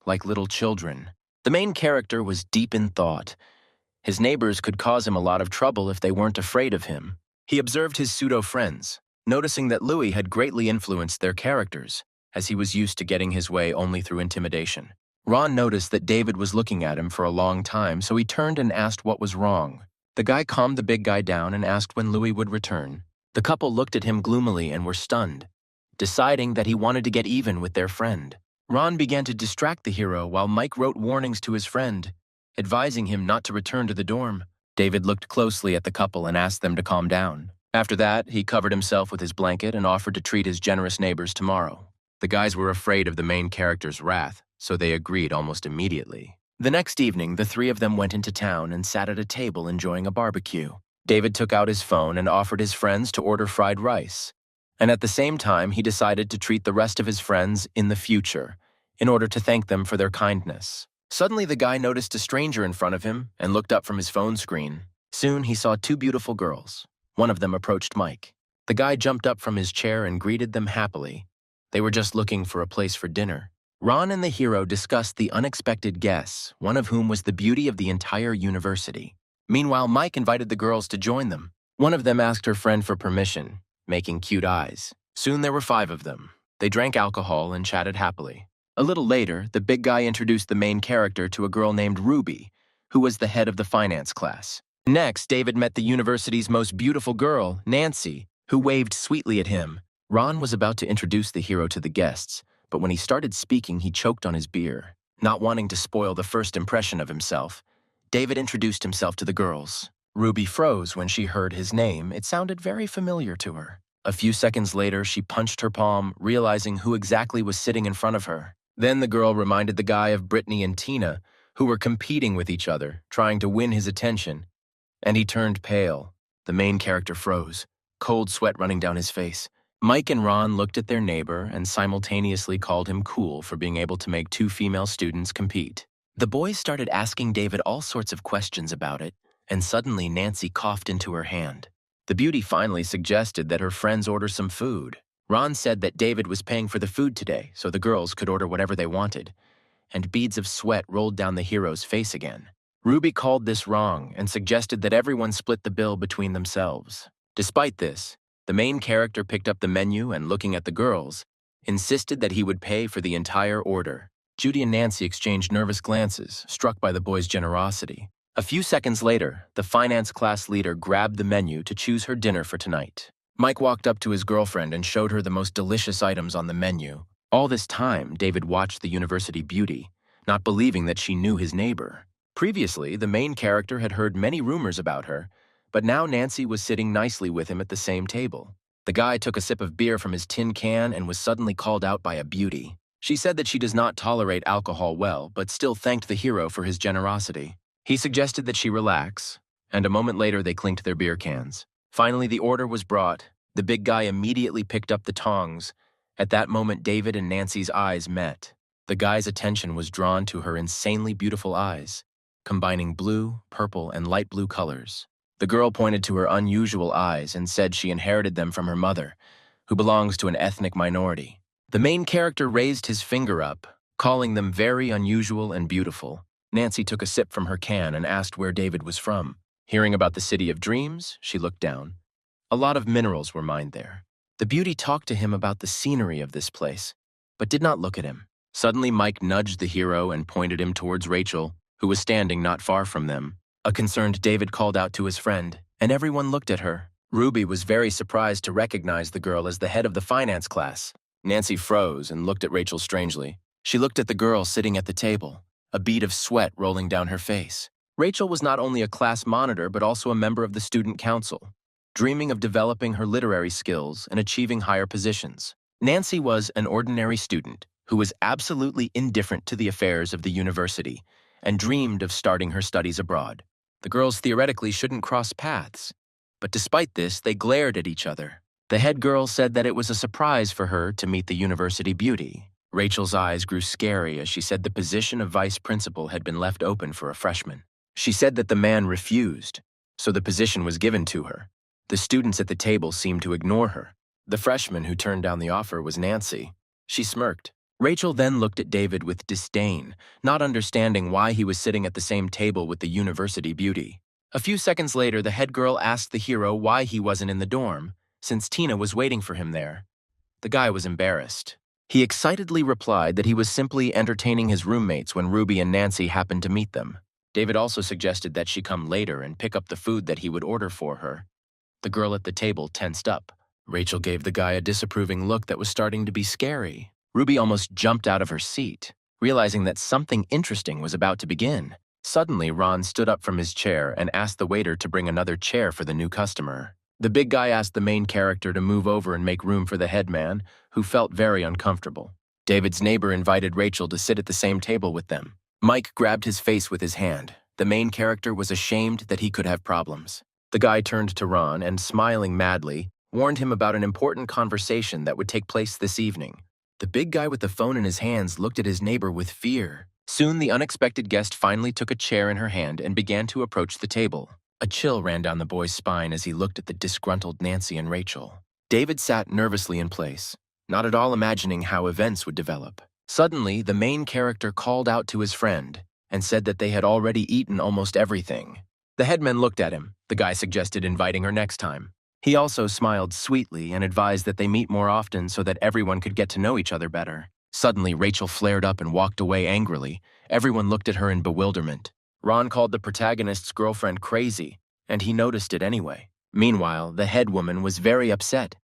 like little children. The main character was deep in thought. His neighbors could cause him a lot of trouble if they weren't afraid of him. He observed his pseudo-friends, noticing that Louis had greatly influenced their characters, as he was used to getting his way only through intimidation. Ron noticed that David was looking at him for a long time, so he turned and asked what was wrong. The guy calmed the big guy down and asked when Louis would return. The couple looked at him gloomily and were stunned, deciding that he wanted to get even with their friend. Ron began to distract the hero while Mike wrote warnings to his friend, advising him not to return to the dorm. David looked closely at the couple and asked them to calm down. After that, he covered himself with his blanket and offered to treat his generous neighbors tomorrow. The guys were afraid of the main character's wrath, so they agreed almost immediately. The next evening, the three of them went into town and sat at a table enjoying a barbecue. David took out his phone and offered his friends to order fried rice. And at the same time, he decided to treat the rest of his friends in the future, in order to thank them for their kindness. Suddenly, the guy noticed a stranger in front of him and looked up from his phone screen. Soon, he saw two beautiful girls. One of them approached Mike. The guy jumped up from his chair and greeted them happily. They were just looking for a place for dinner. Ron and the hero discussed the unexpected guests, one of whom was the beauty of the entire university. Meanwhile, Mike invited the girls to join them. One of them asked her friend for permission, making cute eyes. Soon there were 5 of them. They drank alcohol and chatted happily. A little later, the big guy introduced the main character to a girl named Ruby, who was the head of the finance class. Next, David met the university's most beautiful girl, Nancy, who waved sweetly at him. Ron was about to introduce the hero to the guests, but when he started speaking, he choked on his beer. Not wanting to spoil the first impression of himself, David introduced himself to the girls. Ruby froze when she heard his name. It sounded very familiar to her. A few seconds later, she punched her palm, realizing who exactly was sitting in front of her. Then the girl reminded the guy of Brittany and Tina, who were competing with each other, trying to win his attention. And he turned pale. The main character froze, cold sweat running down his face. Mike and Ron looked at their neighbor and simultaneously called him cool for being able to make 2 female students compete. The boys started asking David all sorts of questions about it, and suddenly Nancy coughed into her hand. The beauty finally suggested that her friends order some food. Ron said that David was paying for the food today, so the girls could order whatever they wanted, and beads of sweat rolled down the hero's face again. Ruby called this wrong and suggested that everyone split the bill between themselves. Despite this, the main character picked up the menu and, looking at the girls, insisted that he would pay for the entire order. Judy and Nancy exchanged nervous glances, struck by the boy's generosity. A few seconds later, the finance class leader grabbed the menu to choose her dinner for tonight. Mike walked up to his girlfriend and showed her the most delicious items on the menu. All this time, David watched the university beauty, not believing that she knew his neighbor. Previously, the main character had heard many rumors about her, but now Nancy was sitting nicely with him at the same table. The guy took a sip of beer from his tin can and was suddenly called out by a beauty. She said that she does not tolerate alcohol well, but still thanked the hero for his generosity. He suggested that she relax, and a moment later they clinked their beer cans. Finally, the order was brought. The big guy immediately picked up the tongs. At that moment, David and Nancy's eyes met. The guy's attention was drawn to her insanely beautiful eyes, combining blue, purple, and light blue colors. The girl pointed to her unusual eyes and said she inherited them from her mother, who belongs to an ethnic minority. The main character raised his finger up, calling them very unusual and beautiful. Nancy took a sip from her can and asked where David was from. Hearing about the City of Dreams, she looked down. A lot of minerals were mined there. The beauty talked to him about the scenery of this place, but did not look at him. Suddenly, Mike nudged the hero and pointed him towards Rachel, who was standing not far from them. A concerned David called out to his friend, and everyone looked at her. Ruby was very surprised to recognize the girl as the head of the finance class. Nancy froze and looked at Rachel strangely. She looked at the girl sitting at the table, a bead of sweat rolling down her face. Rachel was not only a class monitor but also a member of the student council, dreaming of developing her literary skills and achieving higher positions. Nancy was an ordinary student who was absolutely indifferent to the affairs of the university and dreamed of starting her studies abroad. The girls theoretically shouldn't cross paths, but despite this, they glared at each other. The head girl said that it was a surprise for her to meet the university beauty. Rachel's eyes grew scary as she said the position of vice principal had been left open for a freshman. She said that the man refused, so the position was given to her. The students at the table seemed to ignore her. The freshman who turned down the offer was Nancy. She smirked. Rachel then looked at David with disdain, not understanding why he was sitting at the same table with the university beauty. A few seconds later, the head girl asked the hero why he wasn't in the dorm, since Tina was waiting for him there. The guy was embarrassed. He excitedly replied that he was simply entertaining his roommates when Ruby and Nancy happened to meet them. David also suggested that she come later and pick up the food that he would order for her. The girl at the table tensed up. Rachel gave the guy a disapproving look that was starting to be scary. Ruby almost jumped out of her seat, realizing that something interesting was about to begin. Suddenly, Ron stood up from his chair and asked the waiter to bring another chair for the new customer. The big guy asked the main character to move over and make room for the head man, who felt very uncomfortable. David's neighbor invited Rachel to sit at the same table with them. Mike grabbed his face with his hand. The main character was ashamed that he could have problems. The guy turned to Ron and, smiling madly, warned him about an important conversation that would take place this evening. The big guy with the phone in his hands looked at his neighbor with fear. Soon, the unexpected guest finally took a chair in her hand and began to approach the table. A chill ran down the boy's spine as he looked at the disgruntled Nancy and Rachel. David sat nervously in place, not at all imagining how events would develop. Suddenly, the main character called out to his friend and said that they had already eaten almost everything. The headman looked at him. The guy suggested inviting her next time. He also smiled sweetly and advised that they meet more often so that everyone could get to know each other better. Suddenly, Rachel flared up and walked away angrily. Everyone looked at her in bewilderment. Ron called the protagonist's girlfriend crazy, and he noticed it anyway. Meanwhile, the head woman was very upset,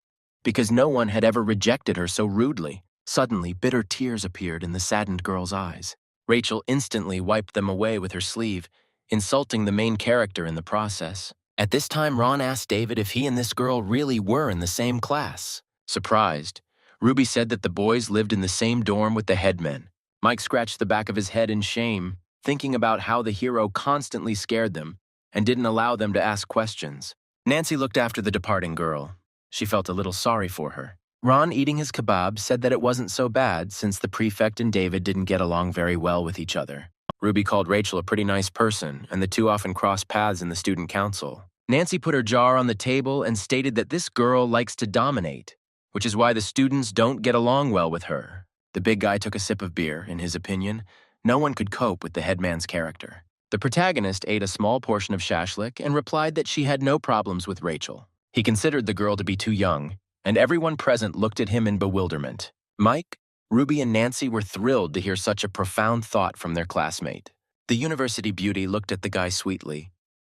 because no one had ever rejected her so rudely. Suddenly, bitter tears appeared in the saddened girl's eyes. Rachel instantly wiped them away with her sleeve, insulting the main character in the process. At this time, Ron asked David if he and this girl really were in the same class. Surprised, Ruby said that the boys lived in the same dorm with the headmen. Mike scratched the back of his head in shame, thinking about how the hero constantly scared them and didn't allow them to ask questions. Nancy looked after the departing girl. She felt a little sorry for her. Ron, eating his kebab, said that it wasn't so bad since the prefect and David didn't get along very well with each other. Ruby called Rachel a pretty nice person, and the two often crossed paths in the student council. Nancy put her jar on the table and stated that this girl likes to dominate, which is why the students don't get along well with her. The big guy took a sip of beer. In his opinion, no one could cope with the headman's character. The protagonist ate a small portion of shashlik and replied that she had no problems with Rachel. He considered the girl to be too young, and everyone present looked at him in bewilderment. Mike, Ruby, and Nancy were thrilled to hear such a profound thought from their classmate. The university beauty looked at the guy sweetly.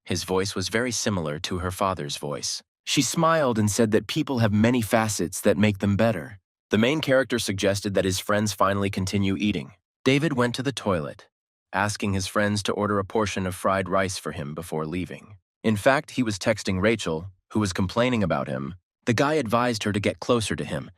His voice was very similar to her father's voice. She smiled and said that people have many facets that make them better. The main character suggested that his friends finally continue eating. David went to the toilet, asking his friends to order a portion of fried rice for him before leaving. In fact, he was texting Rachel, who was complaining about him. The guy advised her to get closer to him,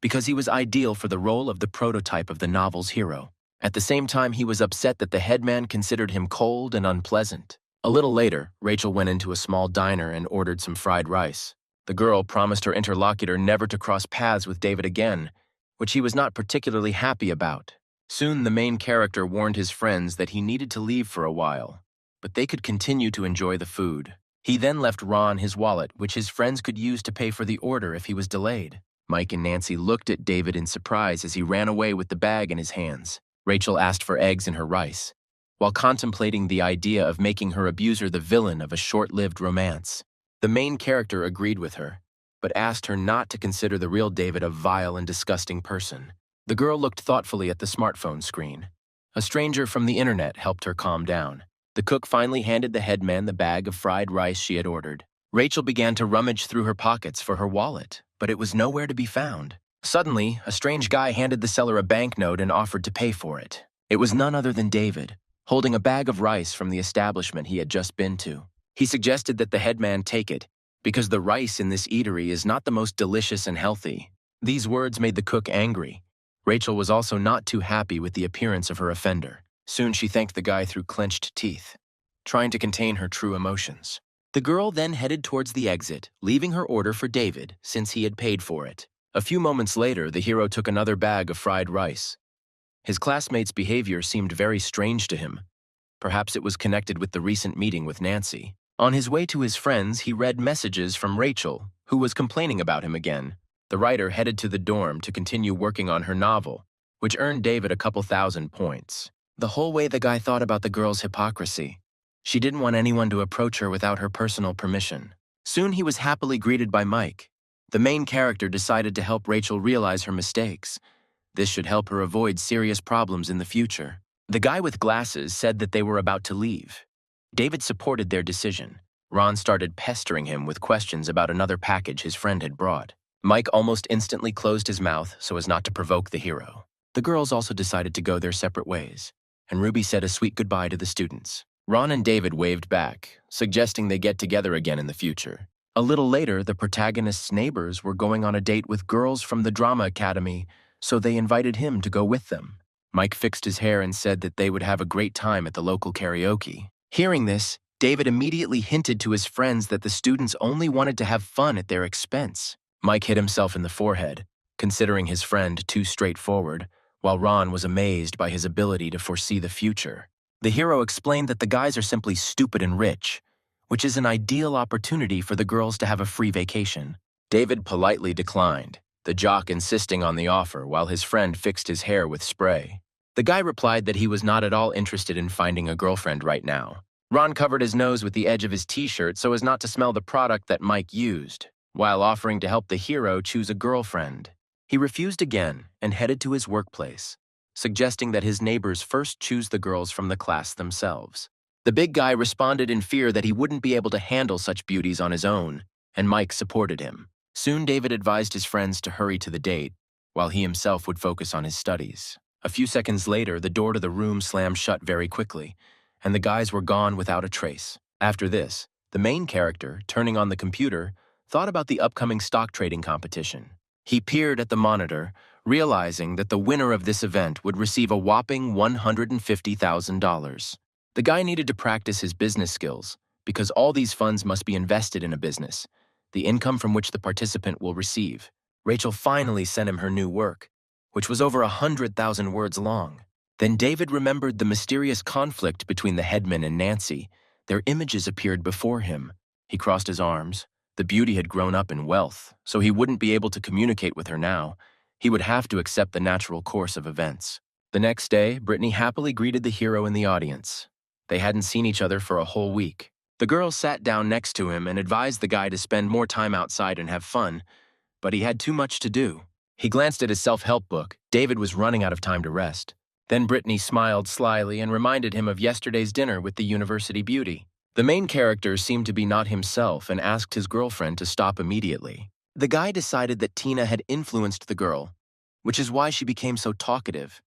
because he was ideal for the role of the prototype of the novel's hero. At the same time, he was upset that the headman considered him cold and unpleasant. A little later, Rachel went into a small diner and ordered some fried rice. The girl promised her interlocutor never to cross paths with David again, which he was not particularly happy about. Soon, the main character warned his friends that he needed to leave for a while, but they could continue to enjoy the food. He then left Ron his wallet, which his friends could use to pay for the order if he was delayed. Mike and Nancy looked at David in surprise as he ran away with the bag in his hands. Rachel asked for eggs in her rice, while contemplating the idea of making her abuser the villain of a short-lived romance. The main character agreed with her, but asked her not to consider the real David a vile and disgusting person. The girl looked thoughtfully at the smartphone screen. A stranger from the internet helped her calm down. The cook finally handed the headman the bag of fried rice she had ordered. Rachel began to rummage through her pockets for her wallet, but it was nowhere to be found. Suddenly, a strange guy handed the seller a banknote and offered to pay for it. It was none other than David, holding a bag of rice from the establishment he had just been to. He suggested that the headman take it, because the rice in this eatery is not the most delicious and healthy. These words made the cook angry. Rachel was also not too happy with the appearance of her offender. Soon she thanked the guy through clenched teeth, trying to contain her true emotions. The girl then headed towards the exit, leaving her order for David since he had paid for it. A few moments later, the hero took another bag of fried rice. His classmate's behavior seemed very strange to him. Perhaps it was connected with the recent meeting with Nancy. On his way to his friends, he read messages from Rachel, who was complaining about him again. The writer headed to the dorm to continue working on her novel, which earned David a couple thousand points. The whole way the guy thought about the girl's hypocrisy. She didn't want anyone to approach her without her personal permission. Soon he was happily greeted by Mike. The main character decided to help Rachel realize her mistakes. This should help her avoid serious problems in the future. The guy with glasses said that they were about to leave. David supported their decision. Ron started pestering him with questions about another package his friend had brought. Mike almost instantly closed his mouth so as not to provoke the hero. The girls also decided to go their separate ways, and Ruby said a sweet goodbye to the students. Ron and David waved back, suggesting they get together again in the future. A little later, the protagonist's neighbors were going on a date with girls from the drama academy, so they invited him to go with them. Mike fixed his hair and said that they would have a great time at the local karaoke. Hearing this, David immediately hinted to his friends that the students only wanted to have fun at their expense. Mike hit himself in the forehead, considering his friend too straightforward, while Ron was amazed by his ability to foresee the future. The hero explained that the guys are simply stupid and rich, which is an ideal opportunity for the girls to have a free vacation. David politely declined, the jock insisting on the offer while his friend fixed his hair with spray. The guy replied that he was not at all interested in finding a girlfriend right now. Ron covered his nose with the edge of his t-shirt so as not to smell the product that Mike used, while offering to help the hero choose a girlfriend. He refused again and headed to his workplace, suggesting that his neighbors first choose the girls from the class themselves. The big guy responded in fear that he wouldn't be able to handle such beauties on his own, and Mike supported him. Soon David advised his friends to hurry to the date, while he himself would focus on his studies. A few seconds later, the door to the room slammed shut very quickly, and the guys were gone without a trace. After this, the main character, turning on the computer, thought about the upcoming stock trading competition. He peered at the monitor, realizing that the winner of this event would receive a whopping $150,000. The guy needed to practice his business skills, because all these funds must be invested in a business, the income from which the participant will receive. Rachel finally sent him her new work, which was over 100,000 words long. Then David remembered the mysterious conflict between the headman and Nancy. Their images appeared before him. He crossed his arms. The beauty had grown up in wealth, so he wouldn't be able to communicate with her now. He would have to accept the natural course of events. The next day, Brittany happily greeted the hero in the audience. They hadn't seen each other for a whole week. The girl sat down next to him and advised the guy to spend more time outside and have fun, but he had too much to do. He glanced at his self-help book. David was running out of time to rest. Then Brittany smiled slyly and reminded him of yesterday's dinner with the university beauty. The main character seemed to be not himself and asked his girlfriend to stop immediately. The guy decided that Tina had influenced the girl, which is why she became so talkative,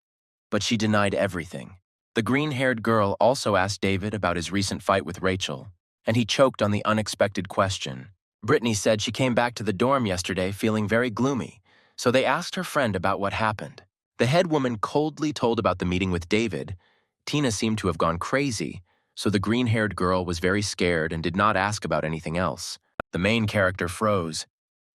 but she denied everything. The green-haired girl also asked David about his recent fight with Rachel, and he choked on the unexpected question. Brittany said she came back to the dorm yesterday feeling very gloomy, so they asked her friend about what happened. The head woman coldly told about the meeting with David. Tina seemed to have gone crazy, so the green-haired girl was very scared and did not ask about anything else. The main character froze.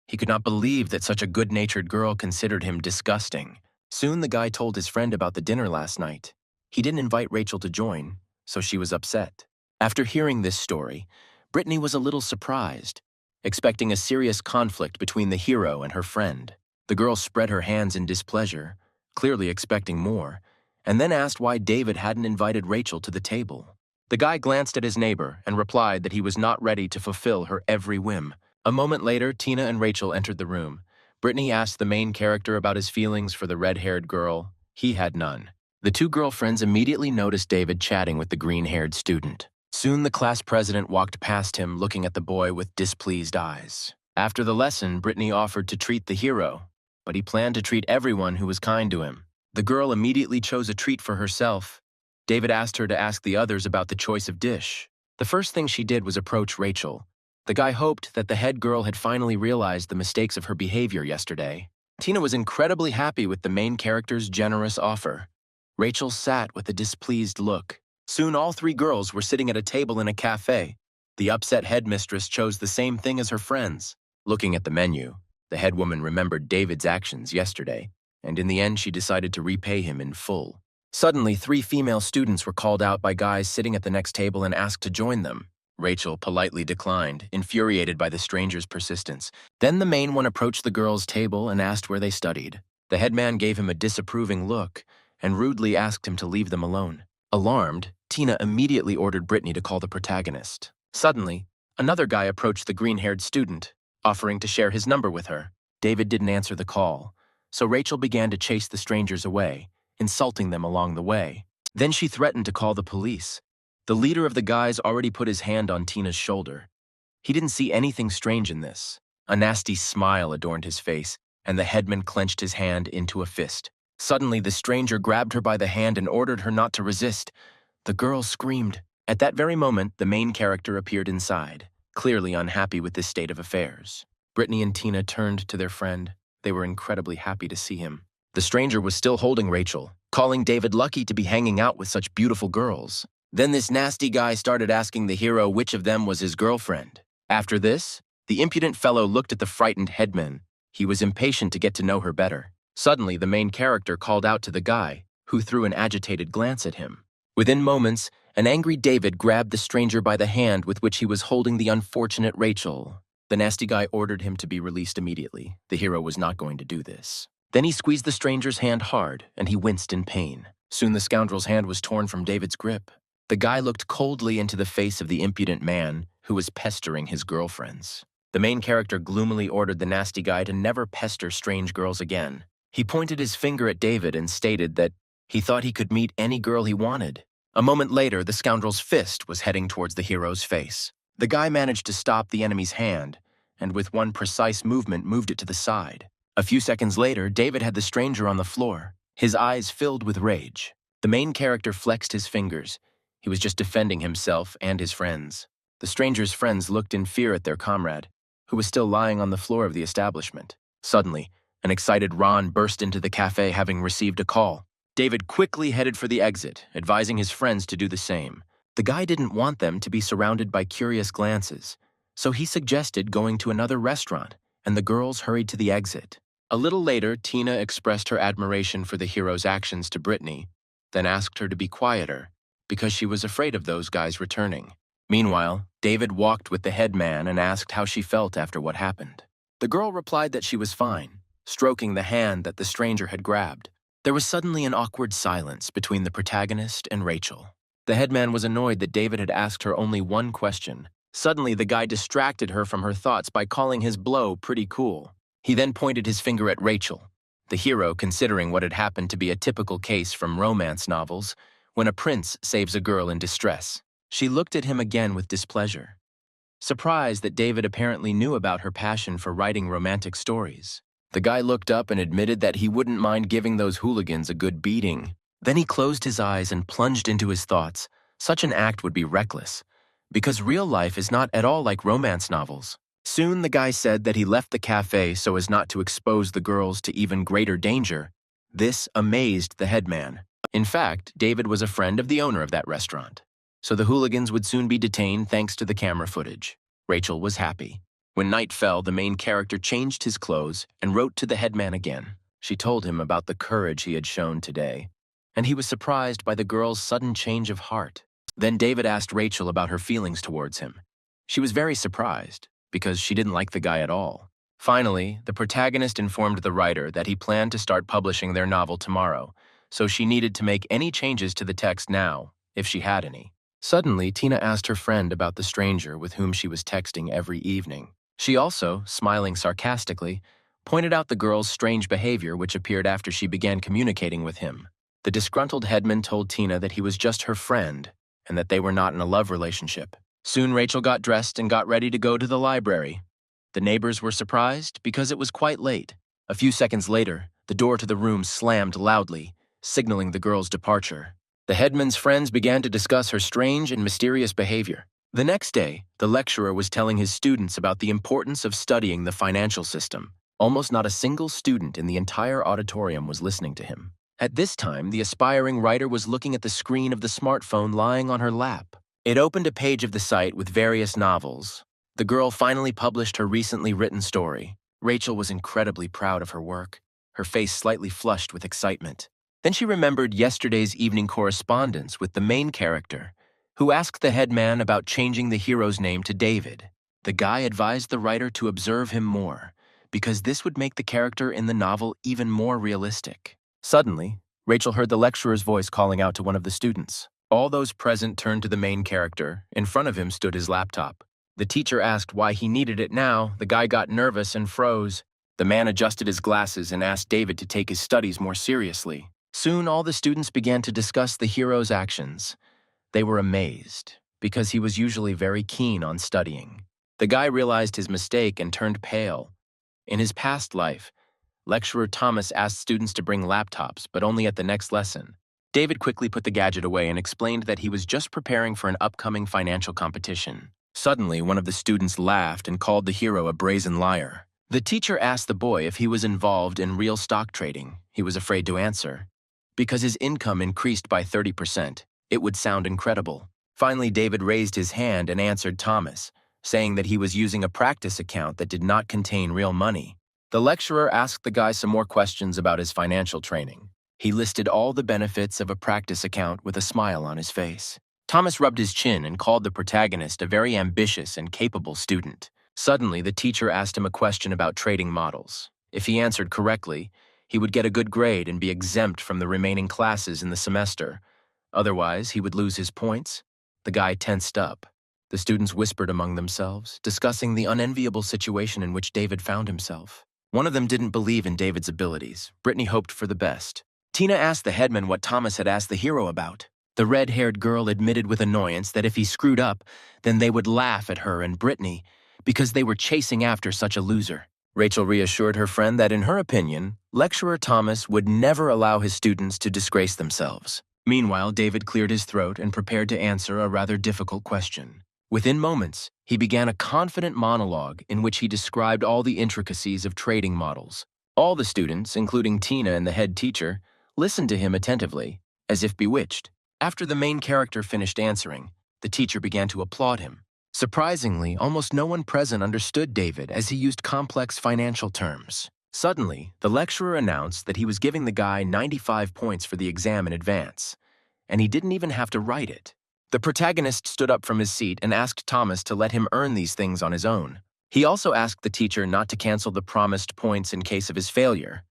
He could not believe that such a good-natured girl considered him disgusting. Soon the guy told his friend about the dinner last night. He didn't invite Rachel to join, so she was upset. After hearing this story, Brittany was a little surprised, expecting a serious conflict between the hero and her friend. The girl spread her hands in displeasure, clearly expecting more, and then asked why David hadn't invited Rachel to the table. The guy glanced at his neighbor and replied that he was not ready to fulfill her every whim. A moment later, Tina and Rachel entered the room. Brittany asked the main character about his feelings for the red-haired girl. He had none. The two girlfriends immediately noticed David chatting with the green-haired student. Soon the class president walked past him, looking at the boy with displeased eyes. After the lesson, Brittany offered to treat the hero, but he planned to treat everyone who was kind to him. The girl immediately chose a treat for herself. David asked her to ask the others about the choice of dish. The first thing she did was approach Rachel. The guy hoped that the head girl had finally realized the mistakes of her behavior yesterday. Tina was incredibly happy with the main character's generous offer. Rachel sat with a displeased look. Soon all three girls were sitting at a table in a cafe. The upset headmistress chose the same thing as her friends. Looking at the menu, the head woman remembered David's actions yesterday, and in the end she decided to repay him in full. Suddenly, three female students were called out by guys sitting at the next table and asked to join them. Rachel politely declined, infuriated by the stranger's persistence. Then the main one approached the girls' table and asked where they studied. The headman gave him a disapproving look and rudely asked him to leave them alone. Alarmed, Tina immediately ordered Brittany to call the protagonist. Suddenly, another guy approached the green-haired student, offering to share his number with her. David didn't answer the call, so Rachel began to chase the strangers away, insulting them along the way. Then she threatened to call the police. The leader of the guys already put his hand on Tina's shoulder. He didn't see anything strange in this. A nasty smile adorned his face, and the headman clenched his hand into a fist. Suddenly, the stranger grabbed her by the hand and ordered her not to resist. The girl screamed. At that very moment, the main character appeared inside, clearly unhappy with this state of affairs. Brittany and Tina turned to their friend. They were incredibly happy to see him. The stranger was still holding Rachel, calling David lucky to be hanging out with such beautiful girls. Then this nasty guy started asking the hero which of them was his girlfriend. After this, the impudent fellow looked at the frightened headman. He was impatient to get to know her better. Suddenly, the main character called out to the guy, who threw an agitated glance at him. Within moments, an angry David grabbed the stranger by the hand with which he was holding the unfortunate Rachel. The nasty guy ordered him to be released immediately. The hero was not going to do this. Then he squeezed the stranger's hand hard, and he winced in pain. Soon the scoundrel's hand was torn from David's grip. The guy looked coldly into the face of the impudent man who was pestering his girlfriends. The main character gloomily ordered the nasty guy to never pester strange girls again. He pointed his finger at David and stated that he thought he could meet any girl he wanted. A moment later, the scoundrel's fist was heading towards the hero's face. The guy managed to stop the enemy's hand, and with one precise movement moved it to the side. A few seconds later, David had the stranger on the floor, his eyes filled with rage. The main character flexed his fingers. He was just defending himself and his friends. The stranger's friends looked in fear at their comrade, who was still lying on the floor of the establishment. Suddenly, an excited Ron burst into the cafe having received a call. David quickly headed for the exit, advising his friends to do the same. The guy didn't want them to be surrounded by curious glances, so he suggested going to another restaurant, and the girls hurried to the exit. A little later, Tina expressed her admiration for the hero's actions to Brittany, then asked her to be quieter, because she was afraid of those guys returning. Meanwhile, David walked with the head man and asked how she felt after what happened. The girl replied that she was fine, stroking the hand that the stranger had grabbed. There was suddenly an awkward silence between the protagonist and Rachel. The headman was annoyed that David had asked her only one question. Suddenly, the guy distracted her from her thoughts by calling his blow pretty cool. He then pointed his finger at Rachel, the hero considering what had happened to be a typical case from romance novels when a prince saves a girl in distress. She looked at him again with displeasure, surprised that David apparently knew about her passion for writing romantic stories. The guy looked up and admitted that he wouldn't mind giving those hooligans a good beating. Then he closed his eyes and plunged into his thoughts. Such an act would be reckless, because real life is not at all like romance novels. Soon the guy said that he left the cafe so as not to expose the girls to even greater danger. This amazed the headman. In fact, David was a friend of the owner of that restaurant, so the hooligans would soon be detained thanks to the camera footage. Rachel was happy. When night fell, the main character changed his clothes and wrote to the headman again. She told him about the courage he had shown today, and he was surprised by the girl's sudden change of heart. Then David asked Rachel about her feelings towards him. She was very surprised, because she didn't like the guy at all. Finally, the protagonist informed the writer that he planned to start publishing their novel tomorrow, so she needed to make any changes to the text now, if she had any. Suddenly, Tina asked her friend about the stranger with whom she was texting every evening. She also, smiling sarcastically, pointed out the girl's strange behavior which appeared after she began communicating with him. The disgruntled headman told Tina that he was just her friend and that they were not in a love relationship. Soon Rachel got dressed and got ready to go to the library. The neighbors were surprised because it was quite late. A few seconds later, the door to the room slammed loudly, signaling the girl's departure. The headman's friends began to discuss her strange and mysterious behavior. The next day, the lecturer was telling his students about the importance of studying the financial system. Almost not a single student in the entire auditorium was listening to him. At this time, the aspiring writer was looking at the screen of the smartphone lying on her lap. It opened a page of the site with various novels. The girl finally published her recently written story. Rachel was incredibly proud of her work, her face slightly flushed with excitement. Then she remembered yesterday's evening correspondence with the main character, who asked the headman about changing the hero's name to David. The guy advised the writer to observe him more, because this would make the character in the novel even more realistic. Suddenly, Rachel heard the lecturer's voice calling out to one of the students. All those present turned to the main character. In front of him stood his laptop. The teacher asked why he needed it now. The guy got nervous and froze. The man adjusted his glasses and asked David to take his studies more seriously. Soon, all the students began to discuss the hero's actions. They were amazed, because he was usually very keen on studying. The guy realized his mistake and turned pale. In his past life, Lecturer Thomas asked students to bring laptops, but only at the next lesson. David quickly put the gadget away and explained that he was just preparing for an upcoming financial competition. Suddenly, one of the students laughed and called the hero a brazen liar. The teacher asked the boy if he was involved in real stock trading. He was afraid to answer. Because his income increased by 30%, it would sound incredible. Finally, David raised his hand and answered Thomas, saying that he was using a practice account that did not contain real money. The lecturer asked the guy some more questions about his financial training. He listed all the benefits of a practice account with a smile on his face. Thomas rubbed his chin and called the protagonist a very ambitious and capable student. Suddenly, the teacher asked him a question about trading models. If he answered correctly, he would get a good grade and be exempt from the remaining classes in the semester. Otherwise, he would lose his points. The guy tensed up. The students whispered among themselves, discussing the unenviable situation in which David found himself. One of them didn't believe in David's abilities. Brittany hoped for the best. Tina asked the headman what Thomas had asked the hero about. The red-haired girl admitted with annoyance that if he screwed up, then they would laugh at her and Brittany because they were chasing after such a loser. Rachel reassured her friend that in her opinion, Lecturer Thomas would never allow his students to disgrace themselves. Meanwhile, David cleared his throat and prepared to answer a rather difficult question. Within moments, he began a confident monologue in which he described all the intricacies of trading models. All the students, including Tina and the head teacher, listened to him attentively, as if bewitched. After the main character finished answering, the teacher began to applaud him. Surprisingly, almost no one present understood David as he used complex financial terms. Suddenly, the lecturer announced that he was giving the guy 95 points for the exam in advance, and he didn't even have to write it. The protagonist stood up from his seat and asked Thomas to let him earn these things on his own. He also asked the teacher not to cancel the promised points in case of his failure.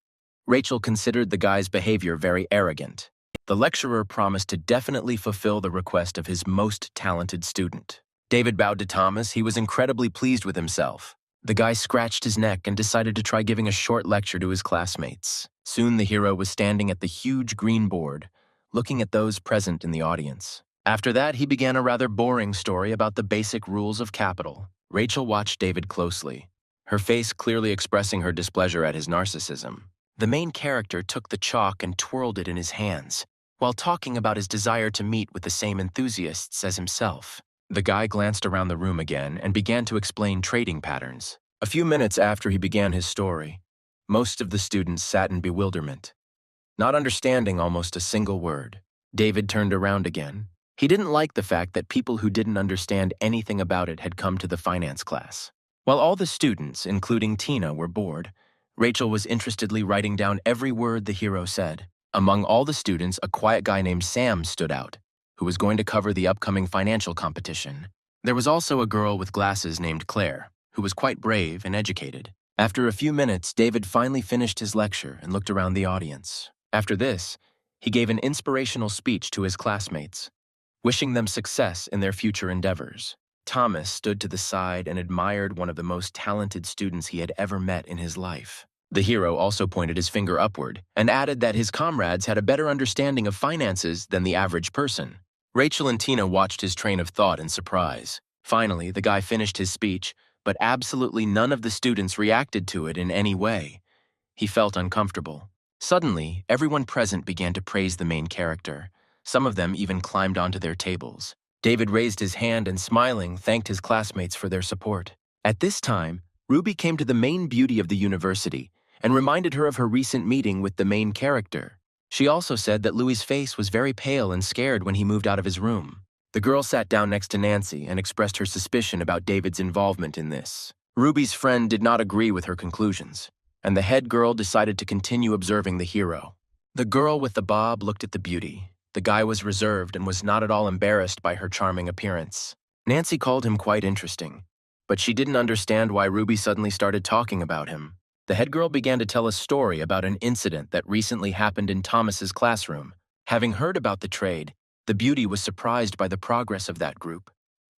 Rachel considered the guy's behavior very arrogant. The lecturer promised to definitely fulfill the request of his most talented student. David bowed to Thomas. He was incredibly pleased with himself. The guy scratched his neck and decided to try giving a short lecture to his classmates. Soon the hero was standing at the huge green board, looking at those present in the audience. After that, he began a rather boring story about the basic rules of capital. Rachel watched David closely, her face clearly expressing her displeasure at his narcissism. The main character took the chalk and twirled it in his hands, while talking about his desire to meet with the same enthusiasts as himself. The guy glanced around the room again and began to explain trading patterns. A few minutes after he began his story, most of the students sat in bewilderment, not understanding almost a single word. David turned around again. He didn't like the fact that people who didn't understand anything about it had come to the finance class. While all the students, including Tina, were bored, Rachel was interestedly writing down every word the hero said. Among all the students, a quiet guy named Sam stood out, who was going to cover the upcoming financial competition. There was also a girl with glasses named Claire, who was quite brave and educated. After a few minutes, David finally finished his lecture and looked around the audience. After this, he gave an inspirational speech to his classmates, wishing them success in their future endeavors. Thomas stood to the side and admired one of the most talented students he had ever met in his life. The hero also pointed his finger upward and added that his comrades had a better understanding of finances than the average person. Rachel and Tina watched his train of thought in surprise. Finally, the guy finished his speech, but absolutely none of the students reacted to it in any way. He felt uncomfortable. Suddenly, everyone present began to praise the main character. Some of them even climbed onto their tables. David raised his hand and, smiling, thanked his classmates for their support. At this time, Ruby came to the main beauty of the university and reminded her of her recent meeting with the main character. She also said that Louis's face was very pale and scared when he moved out of his room. The girl sat down next to Nancy and expressed her suspicion about David's involvement in this. Ruby's friend did not agree with her conclusions, and the head girl decided to continue observing the hero. The girl with the bob looked at the beauty. The guy was reserved and was not at all embarrassed by her charming appearance. Nancy called him quite interesting, but she didn't understand why Ruby suddenly started talking about him. The head girl began to tell a story about an incident that recently happened in Thomas's classroom. Having heard about the trade, the beauty was surprised by the progress of that group.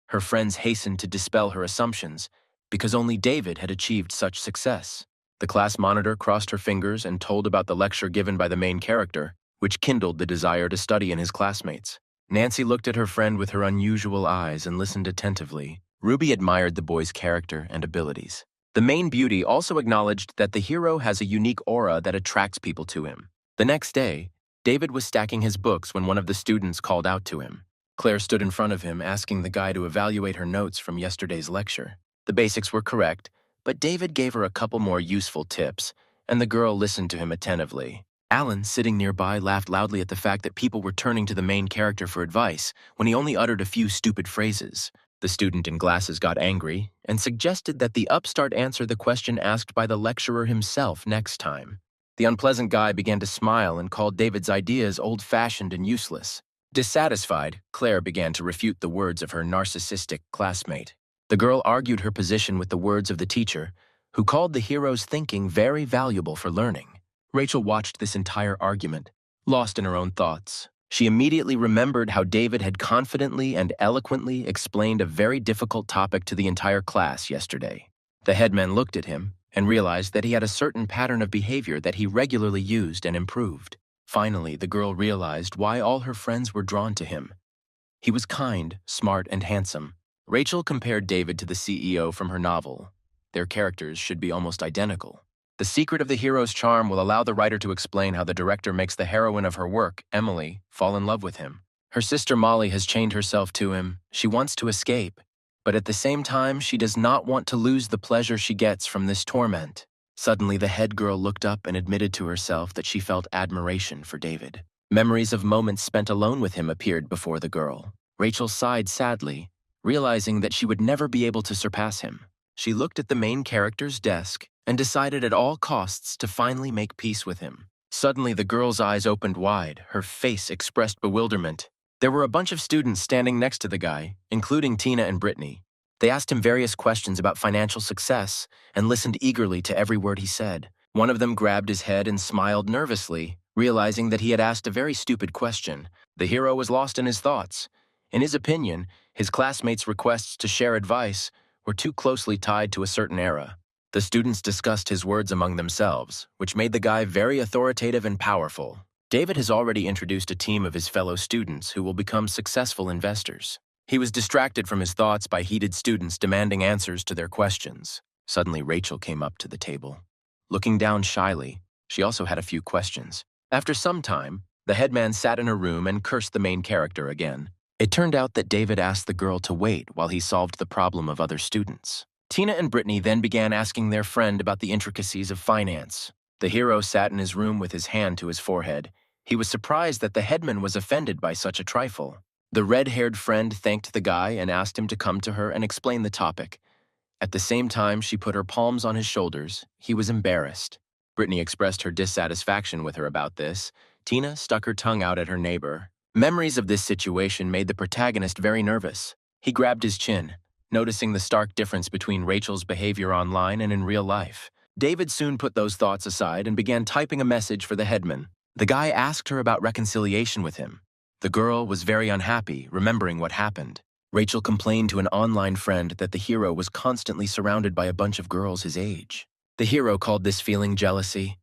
Her friends hastened to dispel her assumptions, because only David had achieved such success. The class monitor crossed her fingers and told about the lecture given by the main character, which kindled the desire to study in his classmates. Nancy looked at her friend with her unusual eyes and listened attentively. Ruby admired the boy's character and abilities. The main beauty also acknowledged that the hero has a unique aura that attracts people to him. The next day, David was stacking his books when one of the students called out to him. Claire stood in front of him, asking the guy to evaluate her notes from yesterday's lecture. The basics were correct, but David gave her a couple more useful tips, and the girl listened to him attentively. Alan, sitting nearby, laughed loudly at the fact that people were turning to the main character for advice when he only uttered a few stupid phrases. The student in glasses got angry and suggested that the upstart answer the question asked by the lecturer himself next time. The unpleasant guy began to smile and called David's ideas old-fashioned and useless. Dissatisfied, Claire began to refute the words of her narcissistic classmate. The girl argued her position with the words of the teacher, who called the hero's thinking very valuable for learning. Rachel watched this entire argument, lost in her own thoughts. She immediately remembered how David had confidently and eloquently explained a very difficult topic to the entire class yesterday. The headman looked at him and realized that he had a certain pattern of behavior that he regularly used and improved. Finally, the girl realized why all her friends were drawn to him. He was kind, smart, and handsome. Rachel compared David to the CEO from her novel. Their characters should be almost identical. The secret of the hero's charm will allow the writer to explain how the director makes the heroine of her work, Emily, fall in love with him. Her sister Molly has chained herself to him. She wants to escape, but at the same time, she does not want to lose the pleasure she gets from this torment. Suddenly, the head girl looked up and admitted to herself that she felt admiration for David. Memories of moments spent alone with him appeared before the girl. Rachel sighed sadly, realizing that she would never be able to surpass him. She looked at the main character's desk and decided at all costs to finally make peace with him. Suddenly, the girl's eyes opened wide. Her face expressed bewilderment. There were a bunch of students standing next to the guy, including Tina and Brittany. They asked him various questions about financial success and listened eagerly to every word he said. One of them grabbed his head and smiled nervously, realizing that he had asked a very stupid question. The hero was lost in his thoughts. In his opinion, his classmates' requests to share advice were too closely tied to a certain era. The students discussed his words among themselves, which made the guy very authoritative and powerful. David has already introduced a team of his fellow students who will become successful investors. He was distracted from his thoughts by heated students demanding answers to their questions. Suddenly, Rachel came up to the table. Looking down shyly, she also had a few questions. After some time, the headman sat in her room and cursed the main character again. It turned out that David asked the girl to wait while he solved the problem of other students. Tina and Brittany then began asking their friend about the intricacies of finance. The hero sat in his room with his hand to his forehead. He was surprised that the headman was offended by such a trifle. The red-haired friend thanked the guy and asked him to come to her and explain the topic. At the same time, she put her palms on his shoulders. He was embarrassed. Brittany expressed her dissatisfaction with her about this. Tina stuck her tongue out at her neighbor. Memories of this situation made the protagonist very nervous. He grabbed his chin, noticing the stark difference between Rachel's behavior online and in real life. David soon put those thoughts aside and began typing a message for the headman. The guy asked her about reconciliation with him. The girl was very unhappy, remembering what happened. Rachel complained to an online friend that the hero was constantly surrounded by a bunch of girls his age. The hero called this feeling jealousy.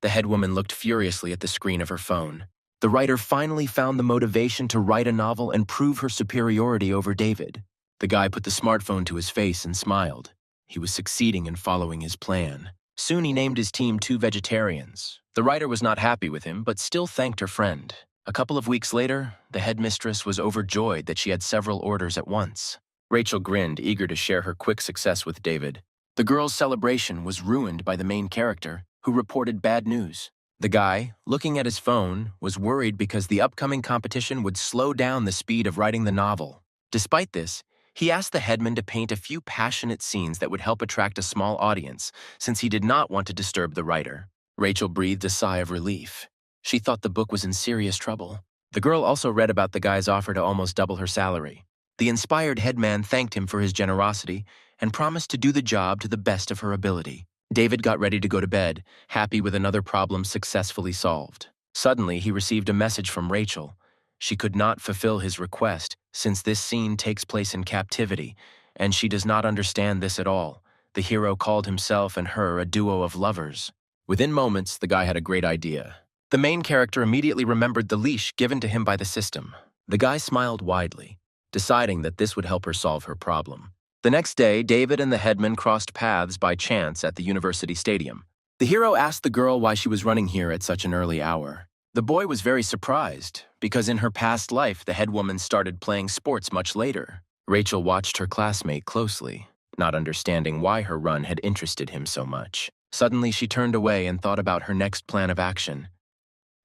The head woman looked furiously at the screen of her phone. The writer finally found the motivation to write a novel and prove her superiority over David. The guy put the smartphone to his face and smiled. He was succeeding in following his plan. Soon he named his team 2 vegetarians. The writer was not happy with him, but still thanked her friend. A couple of weeks later, the headmistress was overjoyed that she had several orders at once. Rachel grinned, eager to share her quick success with David. The girl's celebration was ruined by the main character, who reported bad news. The guy, looking at his phone, was worried because the upcoming competition would slow down the speed of writing the novel. Despite this, he asked the headman to paint a few passionate scenes that would help attract a small audience, since he did not want to disturb the writer. Rachel breathed a sigh of relief. She thought the book was in serious trouble. The girl also read about the guy's offer to almost double her salary. The inspired headman thanked him for his generosity and promised to do the job to the best of her ability. David got ready to go to bed, happy with another problem successfully solved. Suddenly, he received a message from Rachel. She could not fulfill his request, since this scene takes place in captivity, and she does not understand this at all. The hero called himself and her a duo of lovers. Within moments, the guy had a great idea. The main character immediately remembered the leash given to him by the system. The guy smiled widely, deciding that this would help her solve her problem. The next day, David and the headman crossed paths by chance at the university stadium. The hero asked the girl why she was running here at such an early hour. The boy was very surprised, because in her past life, the headwoman started playing sports much later. Rachel watched her classmate closely, not understanding why her run had interested him so much. Suddenly, she turned away and thought about her next plan of action.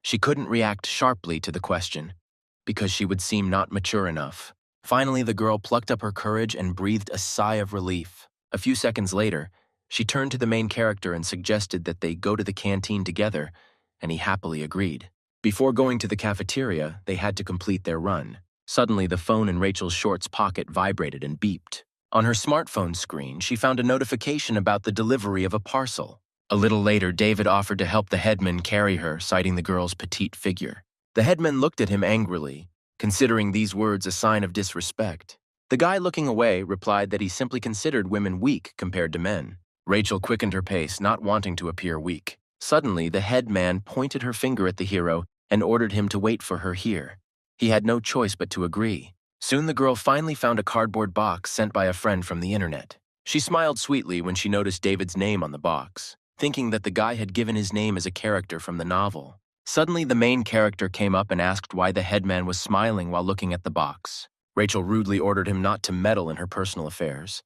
She couldn't react sharply to the question, because she would seem not mature enough. Finally, the girl plucked up her courage and breathed a sigh of relief. A few seconds later, she turned to the main character and suggested that they go to the canteen together, and he happily agreed. Before going to the cafeteria, they had to complete their run. Suddenly, the phone in Rachel's shorts pocket vibrated and beeped. On her smartphone screen, she found a notification about the delivery of a parcel. A little later, David offered to help the headman carry her, citing the girl's petite figure. The headman looked at him angrily, considering these words a sign of disrespect. The guy, looking away, replied that he simply considered women weak compared to men. Rachel quickened her pace, not wanting to appear weak. Suddenly, the headman pointed her finger at the hero and ordered him to wait for her here. He had no choice but to agree. Soon the girl finally found a cardboard box sent by a friend from the internet. She smiled sweetly when she noticed David's name on the box, thinking that the guy had given his name as a character from the novel. Suddenly, the main character came up and asked why the headman was smiling while looking at the box. Rachel rudely ordered him not to meddle in her personal affairs.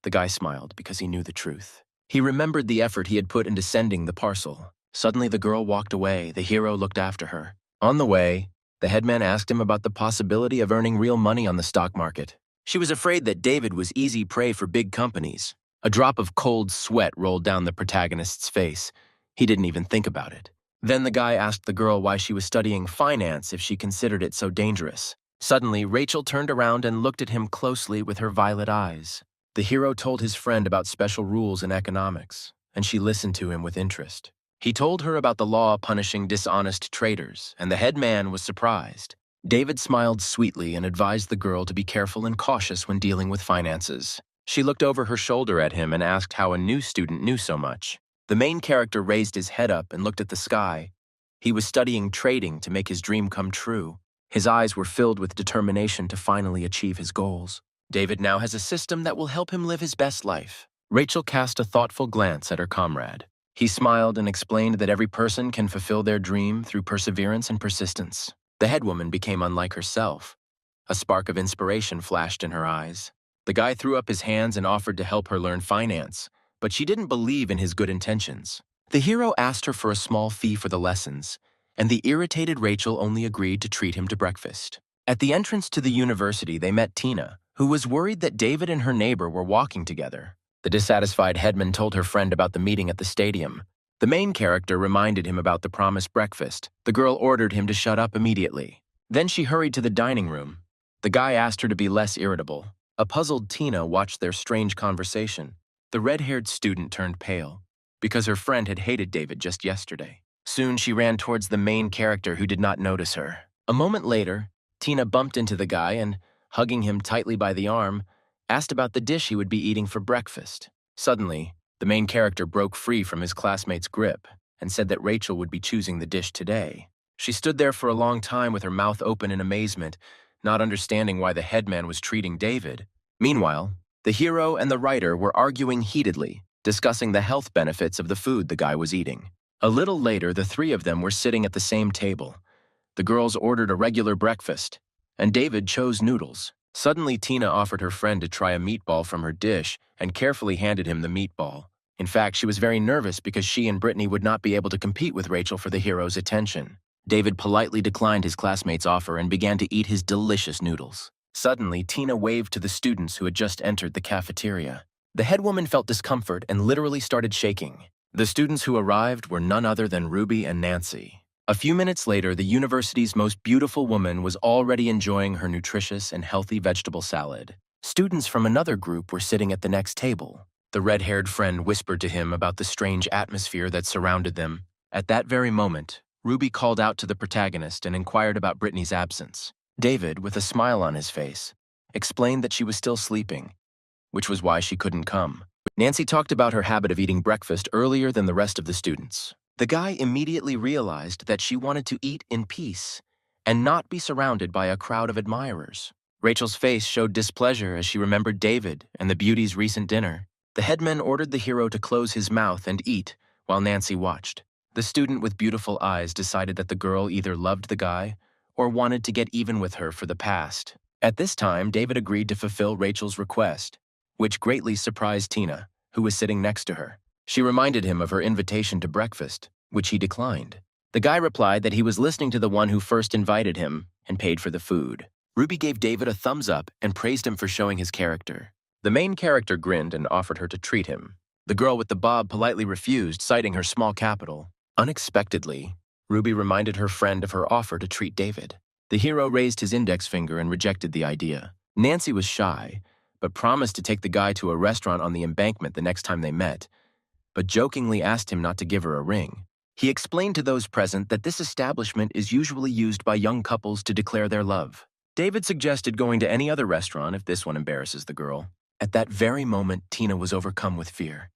The guy smiled because he knew the truth. He remembered the effort he had put into sending the parcel. Suddenly, the girl walked away. The hero looked after her. On the way, the headman asked him about the possibility of earning real money on the stock market. She was afraid that David was easy prey for big companies. A drop of cold sweat rolled down the protagonist's face. He didn't even think about it. Then the guy asked the girl why she was studying finance if she considered it so dangerous. Suddenly, Rachel turned around and looked at him closely with her violet eyes. The hero told his friend about special rules in economics, and she listened to him with interest. He told her about the law punishing dishonest traders, and the head man was surprised. David smiled sweetly and advised the girl to be careful and cautious when dealing with finances. She looked over her shoulder at him and asked how a new student knew so much. The main character raised his head up and looked at the sky. He was studying trading to make his dream come true. His eyes were filled with determination to finally achieve his goals. David now has a system that will help him live his best life. Rachel cast a thoughtful glance at her comrade. He smiled and explained that every person can fulfill their dream through perseverance and persistence. The headwoman became unlike herself. A spark of inspiration flashed in her eyes. The guy threw up his hands and offered to help her learn finance, but she didn't believe in his good intentions. The hero asked her for a small fee for the lessons, and the irritated Rachel only agreed to treat him to breakfast. At the entrance to the university, they met Tina, who was worried that David and her neighbor were walking together. The dissatisfied headman told her friend about the meeting at the stadium. The main character reminded him about the promised breakfast. The girl ordered him to shut up immediately. Then she hurried to the dining room. The guy asked her to be less irritable. A puzzled Tina watched their strange conversation. The red-haired student turned pale, because her friend had hated David just yesterday. Soon she ran towards the main character who did not notice her. A moment later, Tina bumped into the guy and, hugging him tightly by the arm, asked about the dish he would be eating for breakfast. Suddenly, The main character broke free from his classmate's grip and said that Rachel would be choosing the dish today. She stood there for a long time with her mouth open in amazement, not understanding why the headman was treating David. Meanwhile, the hero and the writer were arguing heatedly, discussing the health benefits of the food the guy was eating. A little later, the three of them were sitting at the same table. The girls ordered a regular breakfast, and David chose noodles. Suddenly, Tina offered her friend to try a meatball from her dish and carefully handed him the meatball. In fact, she was very nervous because she and Brittany would not be able to compete with Rachel for the hero's attention. David politely declined his classmate's offer and began to eat his delicious noodles. Suddenly, Tina waved to the students who had just entered the cafeteria. The head woman felt discomfort and literally started shaking. The students who arrived were none other than Ruby and Nancy. A few minutes later, the university's most beautiful woman was already enjoying her nutritious and healthy vegetable salad. Students from another group were sitting at the next table. The red-haired friend whispered to him about the strange atmosphere that surrounded them. At that very moment, Ruby called out to the protagonist and inquired about Brittany's absence. David, with a smile on his face, explained that she was still sleeping, which was why she couldn't come. Nancy talked about her habit of eating breakfast earlier than the rest of the students. The guy immediately realized that she wanted to eat in peace and not be surrounded by a crowd of admirers. Rachel's face showed displeasure as she remembered David and the beauty's recent dinner. The headman ordered the hero to close his mouth and eat while Nancy watched. The student with beautiful eyes decided that the girl either loved the guy or wanted to get even with her for the past. At this time, David agreed to fulfill Rachel's request, which greatly surprised Tina, who was sitting next to her. She reminded him of her invitation to breakfast, which he declined. The guy replied that he was listening to the one who first invited him and paid for the food. Ruby gave David a thumbs up and praised him for showing his character. The main character grinned and offered her to treat him. The girl with the bob politely refused, citing her small capital. Unexpectedly, Ruby reminded her friend of her offer to treat David. The hero raised his index finger and rejected the idea. Nancy was shy, but promised to take the guy to a restaurant on the embankment the next time they met, but jokingly asked him not to give her a ring. He explained to those present that this establishment is usually used by young couples to declare their love. David suggested going to any other restaurant if this one embarrasses the girl. At that very moment, Tina was overcome with fear.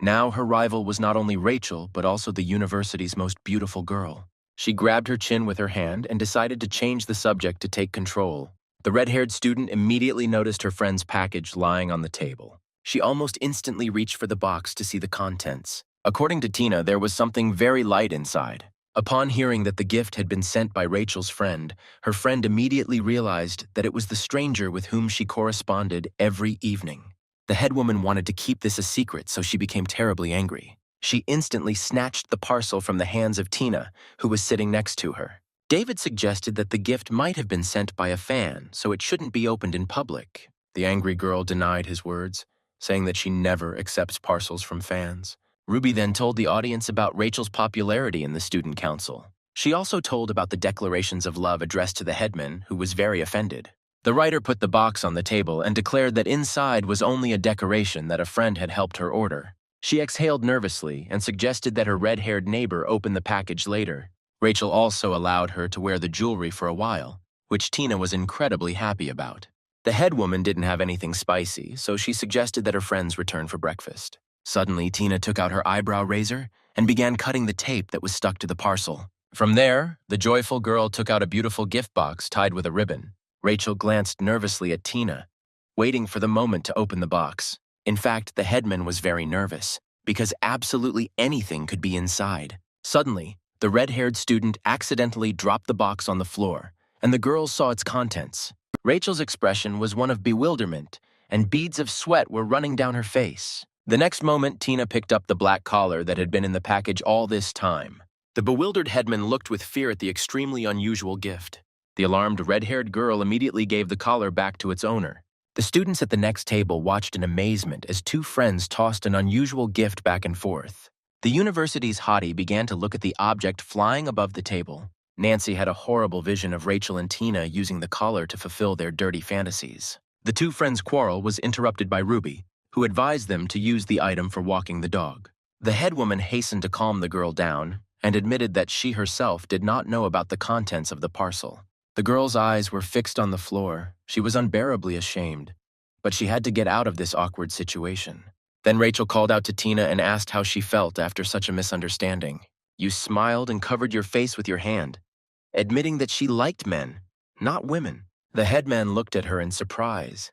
Now her rival was not only Rachel, but also the university's most beautiful girl. She grabbed her chin with her hand and decided to change the subject to take control. The red-haired student immediately noticed her friend's package lying on the table. She almost instantly reached for the box to see the contents. According to Tina, there was something very light inside. Upon hearing that the gift had been sent by Rachel's friend, her friend immediately realized that it was the stranger with whom she corresponded every evening. The head woman wanted to keep this a secret, so she became terribly angry. She instantly snatched the parcel from the hands of Tina, who was sitting next to her. David suggested that the gift might have been sent by a fan, so it shouldn't be opened in public. The angry girl denied his words, saying that she never accepts parcels from fans. Ruby then told the audience about Rachel's popularity in the student council. She also told about the declarations of love addressed to the headman, who was very offended. The writer put the box on the table and declared that inside was only a decoration that a friend had helped her order. She exhaled nervously and suggested that her red-haired neighbor open the package later. Rachel also allowed her to wear the jewelry for a while, which Tina was incredibly happy about. The head woman didn't have anything spicy, so she suggested that her friends return for breakfast. Suddenly, Tina took out her eyebrow razor and began cutting the tape that was stuck to the parcel. From there, the joyful girl took out a beautiful gift box tied with a ribbon. Rachel glanced nervously at Tina, waiting for the moment to open the box. In fact, the headman was very nervous, because absolutely anything could be inside. Suddenly, the red-haired student accidentally dropped the box on the floor, and the girls saw its contents. Rachel's expression was one of bewilderment, and beads of sweat were running down her face. The next moment, Tina picked up the black collar that had been in the package all this time. The bewildered headman looked with fear at the extremely unusual gift. The alarmed red-haired girl immediately gave the collar back to its owner. The students at the next table watched in amazement as two friends tossed an unusual gift back and forth. The university's hottie began to look at the object flying above the table. Nancy had a horrible vision of Rachel and Tina using the collar to fulfill their dirty fantasies. The two friends' quarrel was interrupted by Ruby, who advised them to use the item for walking the dog. The head woman hastened to calm the girl down and admitted that she herself did not know about the contents of the parcel. The girl's eyes were fixed on the floor. She was unbearably ashamed, but she had to get out of this awkward situation. Then Rachel called out to Tina and asked how she felt after such a misunderstanding. You smiled and covered your face with your hand, admitting that she liked men, not women. The headman looked at her in surprise,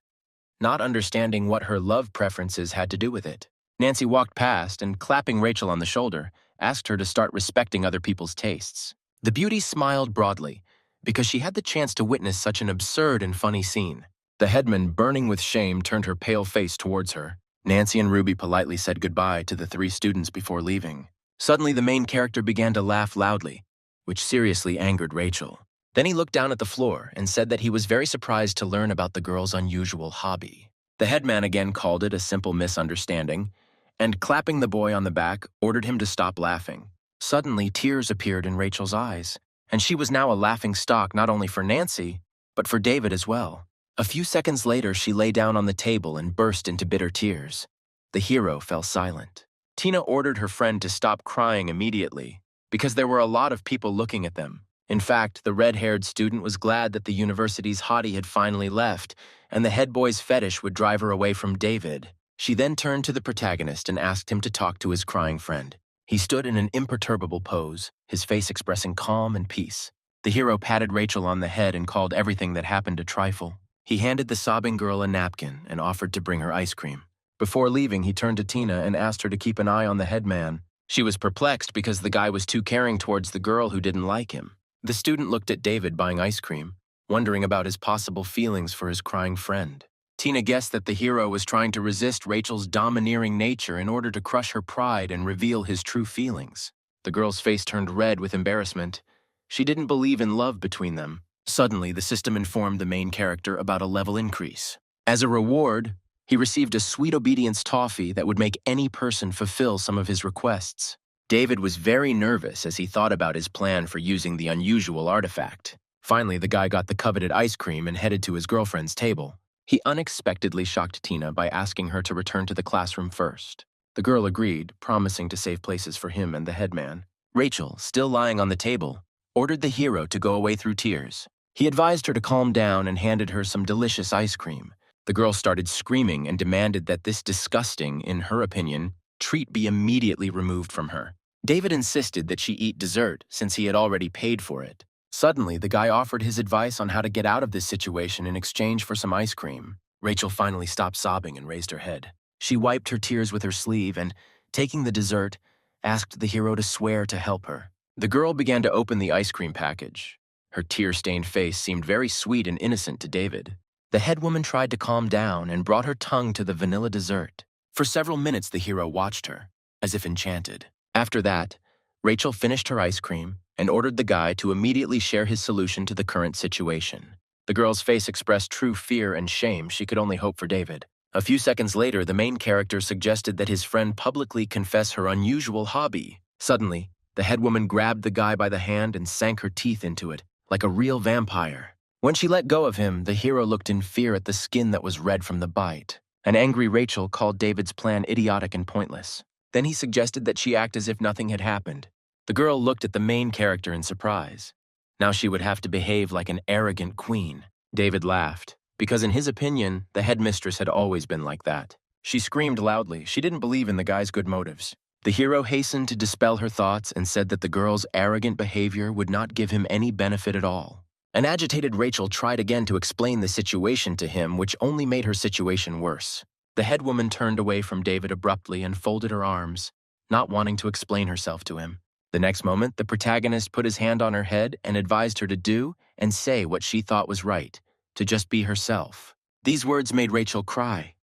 not understanding what her love preferences had to do with it. Nancy walked past and, clapping Rachel on the shoulder, asked her to start respecting other people's tastes. The beauty smiled broadly, because she had the chance to witness such an absurd and funny scene. The headman, burning with shame, turned her pale face towards her. Nancy and Ruby politely said goodbye to the 3 students before leaving. Suddenly, the main character began to laugh loudly, which seriously angered Rachel. Then he looked down at the floor and said that he was very surprised to learn about the girl's unusual hobby. The headman again called it a simple misunderstanding, and clapping the boy on the back, ordered him to stop laughing. Suddenly, tears appeared in Rachel's eyes, and she was now a laughing stock not only for Nancy, but for David as well. A few seconds later, she lay down on the table and burst into bitter tears. The hero fell silent. Tina ordered her friend to stop crying immediately, because there were a lot of people looking at them. In fact, the red-haired student was glad that the university's hottie had finally left, and the head boy's fetish would drive her away from David. She then turned to the protagonist and asked him to talk to his crying friend. He stood in an imperturbable pose, his face expressing calm and peace. The hero patted Rachel on the head and called everything that happened a trifle. He handed the sobbing girl a napkin and offered to bring her ice cream. Before leaving, he turned to Tina and asked her to keep an eye on the headman. She was perplexed because the guy was too caring towards the girl who didn't like him. The student looked at David buying ice cream, wondering about his possible feelings for his crying friend. Tina guessed that the hero was trying to resist Rachel's domineering nature in order to crush her pride and reveal his true feelings. The girl's face turned red with embarrassment. She didn't believe in love between them. Suddenly, the system informed the main character about a level increase. As a reward, he received a sweet obedience toffee that would make any person fulfill some of his requests. David was very nervous as he thought about his plan for using the unusual artifact. Finally, the guy got the coveted ice cream and headed to his girlfriend's table. He unexpectedly shocked Tina by asking her to return to the classroom first. The girl agreed, promising to save places for him and the headman. Rachel, still lying on the table, ordered the hero to go away through tears. He advised her to calm down and handed her some delicious ice cream. The girl started screaming and demanded that this disgusting, in her opinion, treat be immediately removed from her. David insisted that she eat dessert since he had already paid for it. Suddenly, the guy offered his advice on how to get out of this situation in exchange for some ice cream. Rachel finally stopped sobbing and raised her head. She wiped her tears with her sleeve and, taking the dessert, asked the hero to swear to help her. The girl began to open the ice cream package. Her tear-stained face seemed very sweet and innocent to David. The head woman tried to calm down and brought her tongue to the vanilla dessert. For several minutes, the hero watched her, as if enchanted. After that, Rachel finished her ice cream and ordered the guy to immediately share his solution to the current situation. The girl's face expressed true fear and shame. She could only hope for David. A few seconds later, the main character suggested that his friend publicly confess her unusual hobby. Suddenly, the head woman grabbed the guy by the hand and sank her teeth into it, like a real vampire. When she let go of him, the hero looked in fear at the skin that was red from the bite. An angry Rachel called David's plan idiotic and pointless. Then he suggested that she act as if nothing had happened. The girl looked at the main character in surprise. Now she would have to behave like an arrogant queen. David laughed, because in his opinion, the headmistress had always been like that. She screamed loudly. She didn't believe in the guy's good motives. The hero hastened to dispel her thoughts and said that the girl's arrogant behavior would not give him any benefit at all. An agitated Rachel tried again to explain the situation to him, which only made her situation worse. The head woman turned away from David abruptly and folded her arms, not wanting to explain herself to him. The next moment, the protagonist put his hand on her head and advised her to do and say what she thought was right, to just be herself. These words made Rachel cry.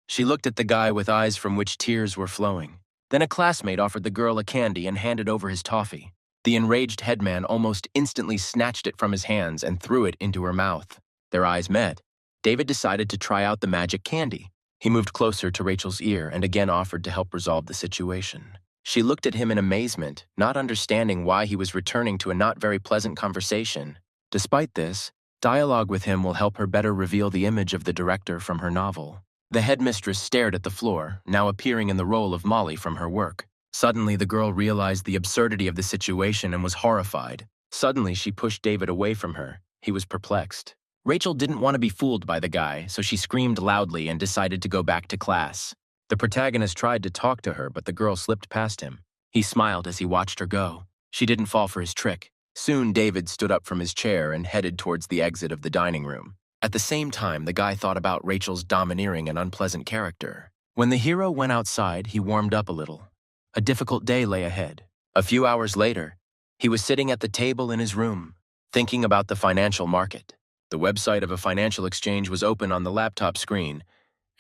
She looked at the guy with eyes from which tears were flowing. Then a classmate offered the girl a candy and handed over his toffee. The enraged headman almost instantly snatched it from his hands and threw it into her mouth. Their eyes met. David decided to try out the magic candy. He moved closer to Rachel's ear and again offered to help resolve the situation. She looked at him in amazement, not understanding why he was returning to a not very pleasant conversation. Despite this, dialogue with him will help her better reveal the image of the director from her novel. The headmistress stared at the floor, now appearing in the role of Molly from her work. Suddenly, the girl realized the absurdity of the situation and was horrified. Suddenly, she pushed David away from her. He was perplexed. Rachel didn't want to be fooled by the guy, so she screamed loudly and decided to go back to class. The protagonist tried to talk to her, but the girl slipped past him. He smiled as he watched her go. She didn't fall for his trick. Soon, David stood up from his chair and headed towards the exit of the dining room. At the same time, the guy thought about Rachel's domineering and unpleasant character. When the hero went outside, he warmed up a little. A difficult day lay ahead. A few hours later, he was sitting at the table in his room, thinking about the financial market. The website of a financial exchange was open on the laptop screen,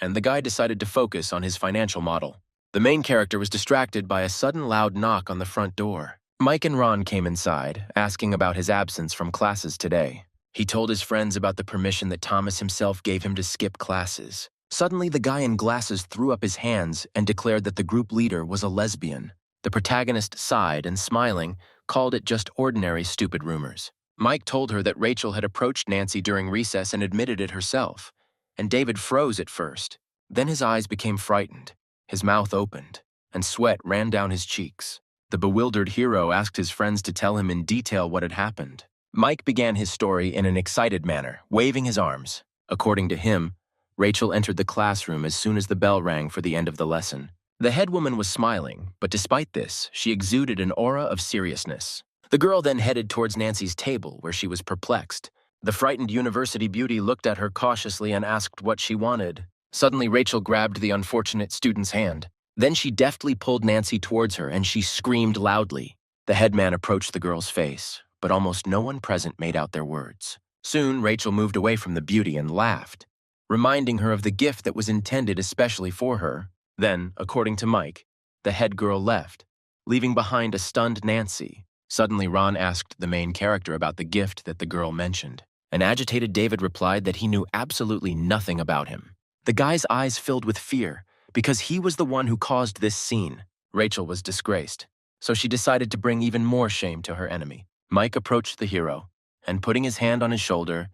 and the guy decided to focus on his financial model. The main character was distracted by a sudden loud knock on the front door. Mike and Ron came inside, asking about his absence from classes today. He told his friends about the permission that Thomas himself gave him to skip classes. Suddenly, the guy in glasses threw up his hands and declared that the group leader was a lesbian. The protagonist sighed and, smiling, called it just ordinary stupid rumors. Mike told her that Rachel had approached Nancy during recess and admitted it herself, and David froze at first. Then his eyes became frightened, his mouth opened, and sweat ran down his cheeks. The bewildered hero asked his friends to tell him in detail what had happened. Mike began his story in an excited manner, waving his arms. According to him, Rachel entered the classroom as soon as the bell rang for the end of the lesson. The head woman was smiling, but despite this, she exuded an aura of seriousness. The girl then headed towards Nancy's table, where she was perplexed. The frightened university beauty looked at her cautiously and asked what she wanted. Suddenly, Rachel grabbed the unfortunate student's hand. Then she deftly pulled Nancy towards her, and she screamed loudly. The headman approached the girl's face, but almost no one present made out their words. Soon, Rachel moved away from the beauty and laughed, reminding her of the gift that was intended especially for her. Then, according to Mike, the head girl left, leaving behind a stunned Nancy. Suddenly, Ron asked the main character about the gift that the girl mentioned. An agitated David replied that he knew absolutely nothing about him. The guy's eyes filled with fear, because he was the one who caused this scene. Rachel was disgraced, so she decided to bring even more shame to her enemy. Mike approached the hero, and putting his hand on his shoulder,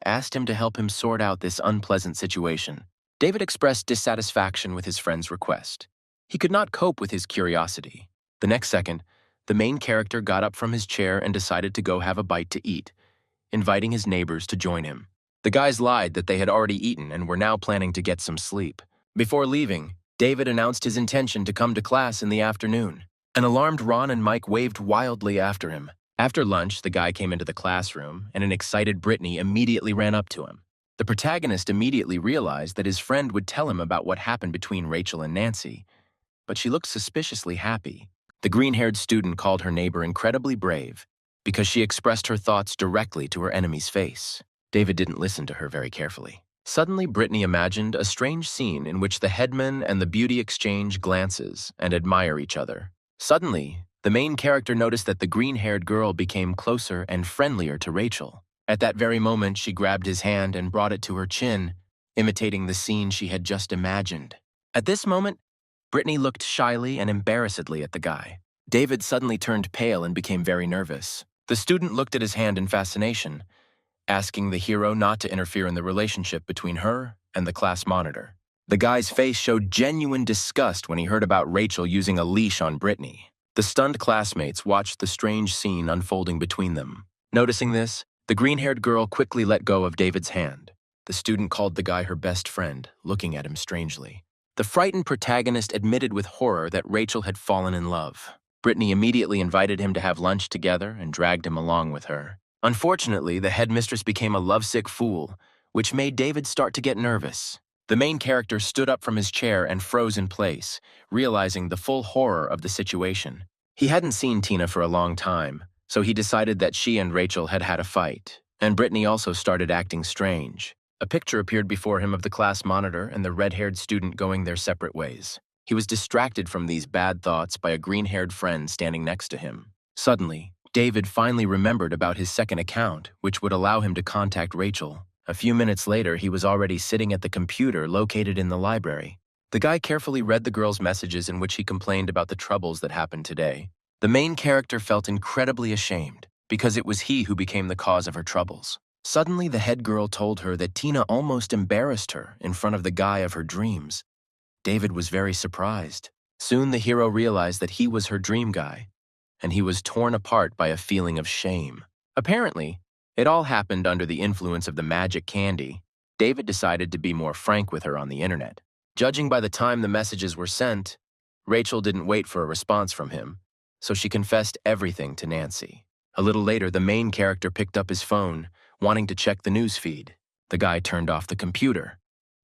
asked him to help him sort out this unpleasant situation. David expressed dissatisfaction with his friend's request. He could not cope with his curiosity. The next second, the main character got up from his chair and decided to go have a bite to eat, inviting his neighbors to join him. The guys lied that they had already eaten and were now planning to get some sleep. Before leaving, David announced his intention to come to class in the afternoon. An alarmed Ron and Mike waved wildly after him. After lunch, the guy came into the classroom, and an excited Brittany immediately ran up to him. The protagonist immediately realized that his friend would tell him about what happened between Rachel and Nancy, but she looked suspiciously happy. The green-haired student called her neighbor incredibly brave because she expressed her thoughts directly to her enemy's face. David didn't listen to her very carefully. Suddenly, Brittany imagined a strange scene in which the headman and the beauty exchange glances and admire each other. Suddenly, the main character noticed that the green-haired girl became closer and friendlier to Rachel. At that very moment, she grabbed his hand and brought it to her chin, imitating the scene she had just imagined. At this moment, Brittany looked shyly and embarrassedly at the guy. David suddenly turned pale and became very nervous. The student looked at his hand in fascination, asking the hero not to interfere in the relationship between her and the class monitor. The guy's face showed genuine disgust when he heard about Rachel using a leash on Brittany. The stunned classmates watched the strange scene unfolding between them. Noticing this, the green-haired girl quickly let go of David's hand. The student called the guy her best friend, looking at him strangely. The frightened protagonist admitted with horror that Rachel had fallen in love. Brittany immediately invited him to have lunch together and dragged him along with her. Unfortunately, the headmistress became a lovesick fool, which made David start to get nervous. The main character stood up from his chair and froze in place, realizing the full horror of the situation. He hadn't seen Tina for a long time, so he decided that she and Rachel had had a fight, and Brittany also started acting strange. A picture appeared before him of the class monitor and the red-haired student going their separate ways. He was distracted from these bad thoughts by a green-haired friend standing next to him. Suddenly, David finally remembered about his second account, which would allow him to contact Rachel. A few minutes later, he was already sitting at the computer located in the library. The guy carefully read the girl's messages in which he complained about the troubles that happened today. The main character felt incredibly ashamed, because it was he who became the cause of her troubles. Suddenly, the head girl told her that Tina almost embarrassed her in front of the guy of her dreams. David was very surprised. Soon, the hero realized that he was her dream guy, and he was torn apart by a feeling of shame. Apparently, it all happened under the influence of the magic candy. David decided to be more frank with her on the internet. Judging by the time the messages were sent, Rachel didn't wait for a response from him, so she confessed everything to Nancy. A little later, the main character picked up his phone, wanting to check the news feed. The guy turned off the computer.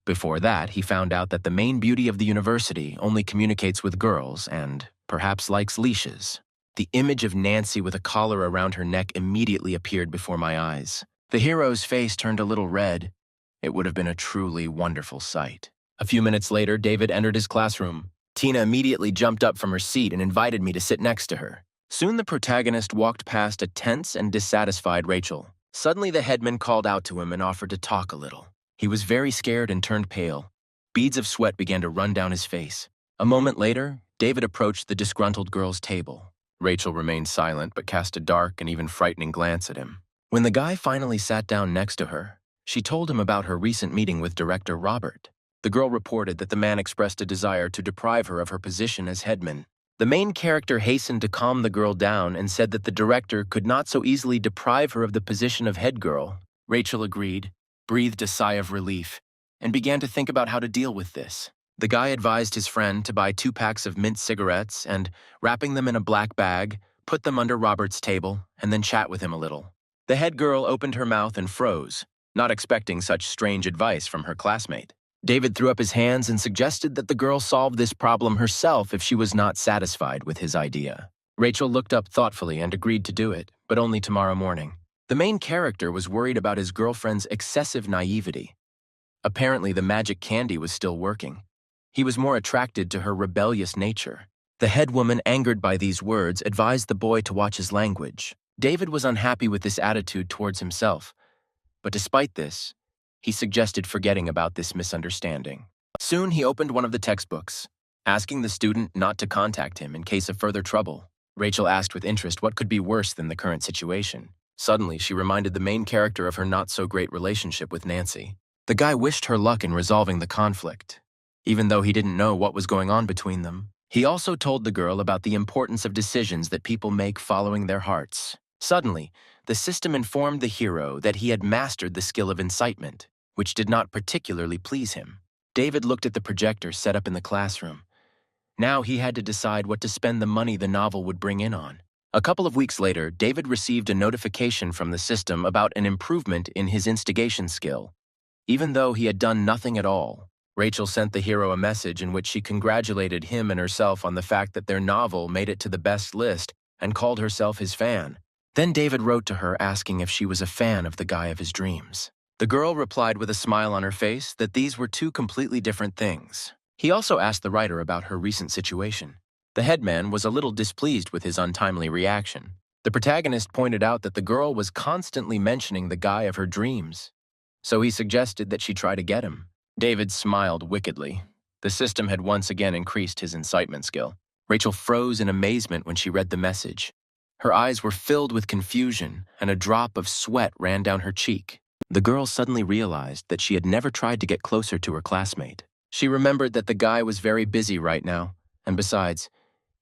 Before that, he found out that the main beauty of the university only communicates with girls and perhaps likes leashes. The image of Nancy with a collar around her neck immediately appeared before my eyes. The hero's face turned a little red. It would have been a truly wonderful sight. A few minutes later, David entered his classroom. Tina immediately jumped up from her seat and invited me to sit next to her. Soon the protagonist walked past a tense and dissatisfied Rachel. Suddenly the headman called out to him and offered to talk a little. He was very scared and turned pale. Beads of sweat began to run down his face. A moment later, David approached the disgruntled girl's table. Rachel remained silent but cast a dark and even frightening glance at him. When the guy finally sat down next to her, she told him about her recent meeting with Director Robert. The girl reported that the man expressed a desire to deprive her of her position as headman. The main character hastened to calm the girl down and said that the director could not so easily deprive her of the position of head girl. Rachel agreed, breathed a sigh of relief, and began to think about how to deal with this. The guy advised his friend to buy 2 packs of mint cigarettes and, wrapping them in a black bag, put them under Robert's table and then chat with him a little. The head girl opened her mouth and froze, not expecting such strange advice from her classmate. David threw up his hands and suggested that the girl solve this problem herself if she was not satisfied with his idea. Rachel looked up thoughtfully and agreed to do it, but only tomorrow morning. The main character was worried about his girlfriend's excessive naivety. Apparently, the magic candy was still working. He was more attracted to her rebellious nature. The head woman, angered by these words, advised the boy to watch his language. David was unhappy with this attitude towards himself, but despite this, he suggested forgetting about this misunderstanding. Soon he opened one of the textbooks, asking the student not to contact him in case of further trouble. Rachel asked with interest what could be worse than the current situation. Suddenly, she reminded the main character of her not-so-great relationship with Nancy. The guy wished her luck in resolving the conflict, even though he didn't know what was going on between them. He also told the girl about the importance of decisions that people make following their hearts. Suddenly, the system informed the hero that he had mastered the skill of incitement, which did not particularly please him. David looked at the projector set up in the classroom. Now he had to decide what to spend the money the novel would bring in on. A couple of weeks later, David received a notification from the system about an improvement in his instigation skill, even though he had done nothing at all. Rachel sent the hero a message in which she congratulated him and herself on the fact that their novel made it to the best list and called herself his fan. Then David wrote to her asking if she was a fan of the guy of his dreams. The girl replied with a smile on her face that these were 2 completely different things. He also asked the writer about her recent situation. The headman was a little displeased with his untimely reaction. The protagonist pointed out that the girl was constantly mentioning the guy of her dreams, so he suggested that she try to get him. David smiled wickedly. The system had once again increased his incitement skill. Rachel froze in amazement when she read the message. Her eyes were filled with confusion, and a drop of sweat ran down her cheek. The girl suddenly realized that she had never tried to get closer to her classmate. She remembered that the guy was very busy right now, and besides,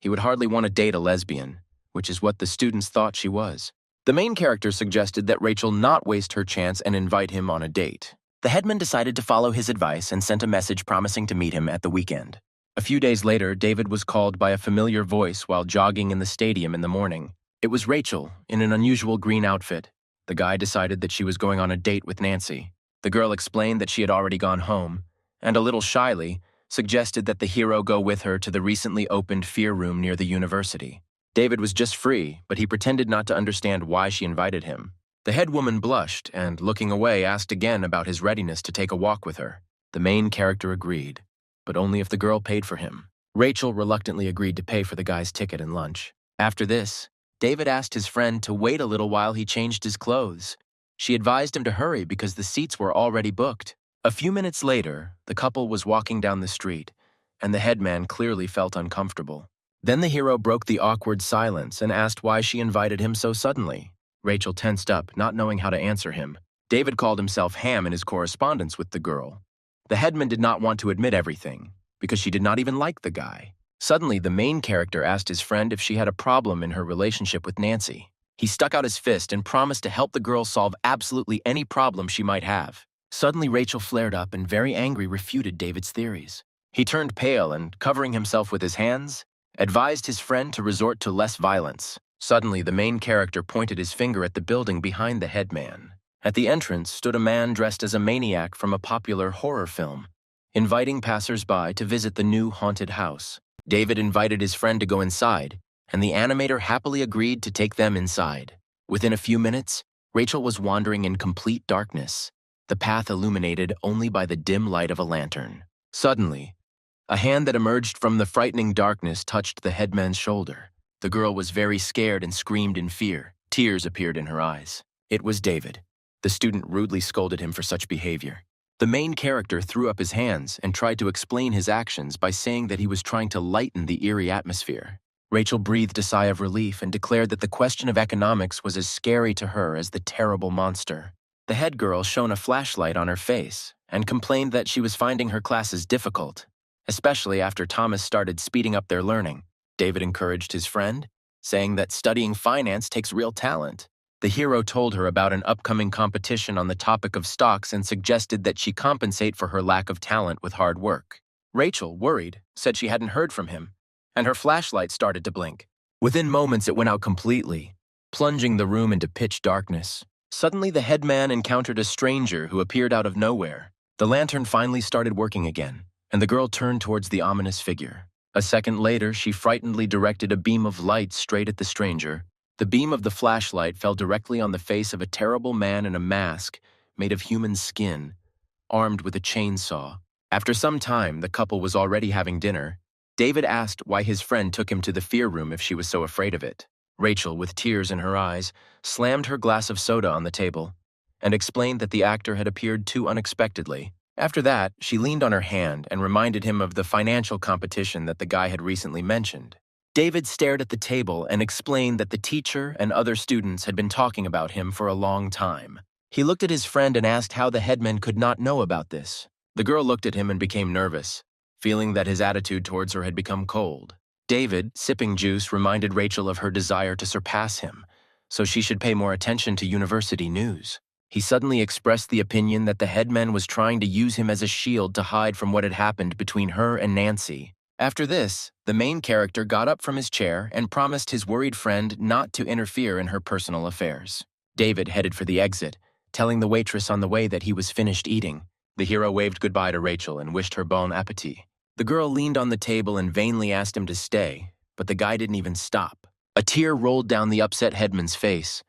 he would hardly want to date a lesbian, which is what the students thought she was. The main character suggested that Rachel not waste her chance and invite him on a date. The headman decided to follow his advice and sent a message promising to meet him at the weekend. A few days later, David was called by a familiar voice while jogging in the stadium in the morning. It was Rachel, in an unusual green outfit. The guy decided that she was going on a date with Nancy. The girl explained that she had already gone home, and a little shyly, suggested that the hero go with her to the recently opened fear room near the university. David was just free, but he pretended not to understand why she invited him. The head woman blushed and, looking away, asked again about his readiness to take a walk with her. The main character agreed, but only if the girl paid for him. Rachel reluctantly agreed to pay for the guy's ticket and lunch. After this, David asked his friend to wait a little while he changed his clothes. She advised him to hurry because the seats were already booked. A few minutes later, the couple was walking down the street, and the headman clearly felt uncomfortable. Then the hero broke the awkward silence and asked why she invited him so suddenly. Rachel tensed up, not knowing how to answer him. David called himself Ham in his correspondence with the girl. The headman did not want to admit everything, because she did not even like the guy. Suddenly, the main character asked his friend if she had a problem in her relationship with Nancy. He stuck out his fist and promised to help the girl solve absolutely any problem she might have. Suddenly, Rachel flared up and, very angry, refuted David's theories. He turned pale and, covering himself with his hands, advised his friend to resort to less violence. Suddenly, the main character pointed his finger at the building behind the headman. At the entrance stood a man dressed as a maniac from a popular horror film, inviting passers-by to visit the new haunted house. David invited his friend to go inside, and the animator happily agreed to take them inside. Within a few minutes, Rachel was wandering in complete darkness, the path illuminated only by the dim light of a lantern. Suddenly, a hand that emerged from the frightening darkness touched the headman's shoulder. The girl was very scared and screamed in fear. Tears appeared in her eyes. It was David. The student rudely scolded him for such behavior. The main character threw up his hands and tried to explain his actions by saying that he was trying to lighten the eerie atmosphere. Rachel breathed a sigh of relief and declared that the question of economics was as scary to her as the terrible monster. The head girl shone a flashlight on her face and complained that she was finding her classes difficult, especially after Thomas started speeding up their learning. David encouraged his friend, saying that studying finance takes real talent. The hero told her about an upcoming competition on the topic of stocks and suggested that she compensate for her lack of talent with hard work. Rachel, worried, said she hadn't heard from him, and her flashlight started to blink. Within moments, it went out completely, plunging the room into pitch darkness. Suddenly, the headman encountered a stranger who appeared out of nowhere. The lantern finally started working again, and the girl turned towards the ominous figure. A second later, she frightenedly directed a beam of light straight at the stranger. The beam of the flashlight fell directly on the face of a terrible man in a mask made of human skin, armed with a chainsaw. After some time, the couple was already having dinner. David asked why his friend took him to the fear room if she was so afraid of it. Rachel, with tears in her eyes, slammed her glass of soda on the table and explained that the actor had appeared too unexpectedly. After that, she leaned on her hand and reminded him of the financial competition that the guy had recently mentioned. David stared at the table and explained that the teacher and other students had been talking about him for a long time. He looked at his friend and asked how the headman could not know about this. The girl looked at him and became nervous, feeling that his attitude towards her had become cold. David, sipping juice, reminded Rachel of her desire to surpass him, so she should pay more attention to university news. He suddenly expressed the opinion that the headman was trying to use him as a shield to hide from what had happened between her and Nancy. After this, the main character got up from his chair and promised his worried friend not to interfere in her personal affairs. David headed for the exit, telling the waitress on the way that he was finished eating. The hero waved goodbye to Rachel and wished her bon appetit. The girl leaned on the table and vainly asked him to stay, but the guy didn't even stop. A tear rolled down the upset headman's face.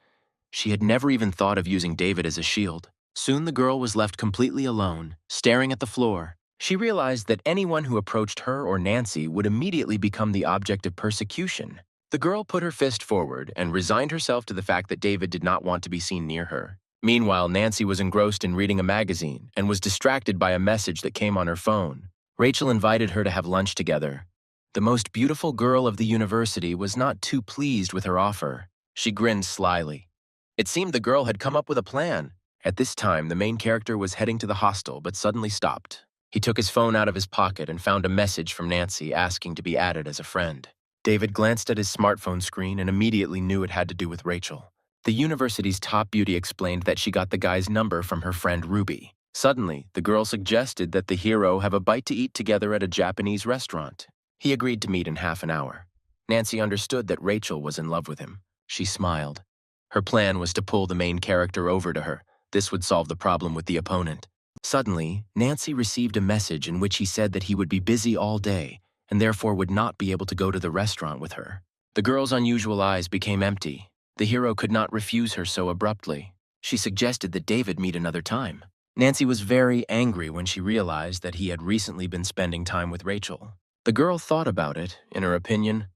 She had never even thought of using David as a shield. Soon the girl was left completely alone, staring at the floor. She realized that anyone who approached her or Nancy would immediately become the object of persecution. The girl put her fist forward and resigned herself to the fact that David did not want to be seen near her. Meanwhile, Nancy was engrossed in reading a magazine and was distracted by a message that came on her phone. Rachel invited her to have lunch together. The most beautiful girl of the university was not too pleased with her offer. She grinned slyly. It seemed the girl had come up with a plan. At this time, the main character was heading to the hostel but suddenly stopped. He took his phone out of his pocket and found a message from Nancy asking to be added as a friend. David glanced at his smartphone screen and immediately knew it had to do with Rachel. The university's top beauty explained that she got the guy's number from her friend Ruby. Suddenly, the girl suggested that the hero have a bite to eat together at a Japanese restaurant. He agreed to meet in half an hour. Nancy understood that Rachel was in love with him. She smiled. Her plan was to pull the main character over to her. This would solve the problem with the opponent. Suddenly, Nancy received a message in which he said that he would be busy all day and therefore would not be able to go to the restaurant with her. The girl's unusual eyes became empty. The hero could not refuse her so abruptly. She suggested that David meet another time. Nancy was very angry when she realized that he had recently been spending time with Rachel. The girl thought about it, in her opinion.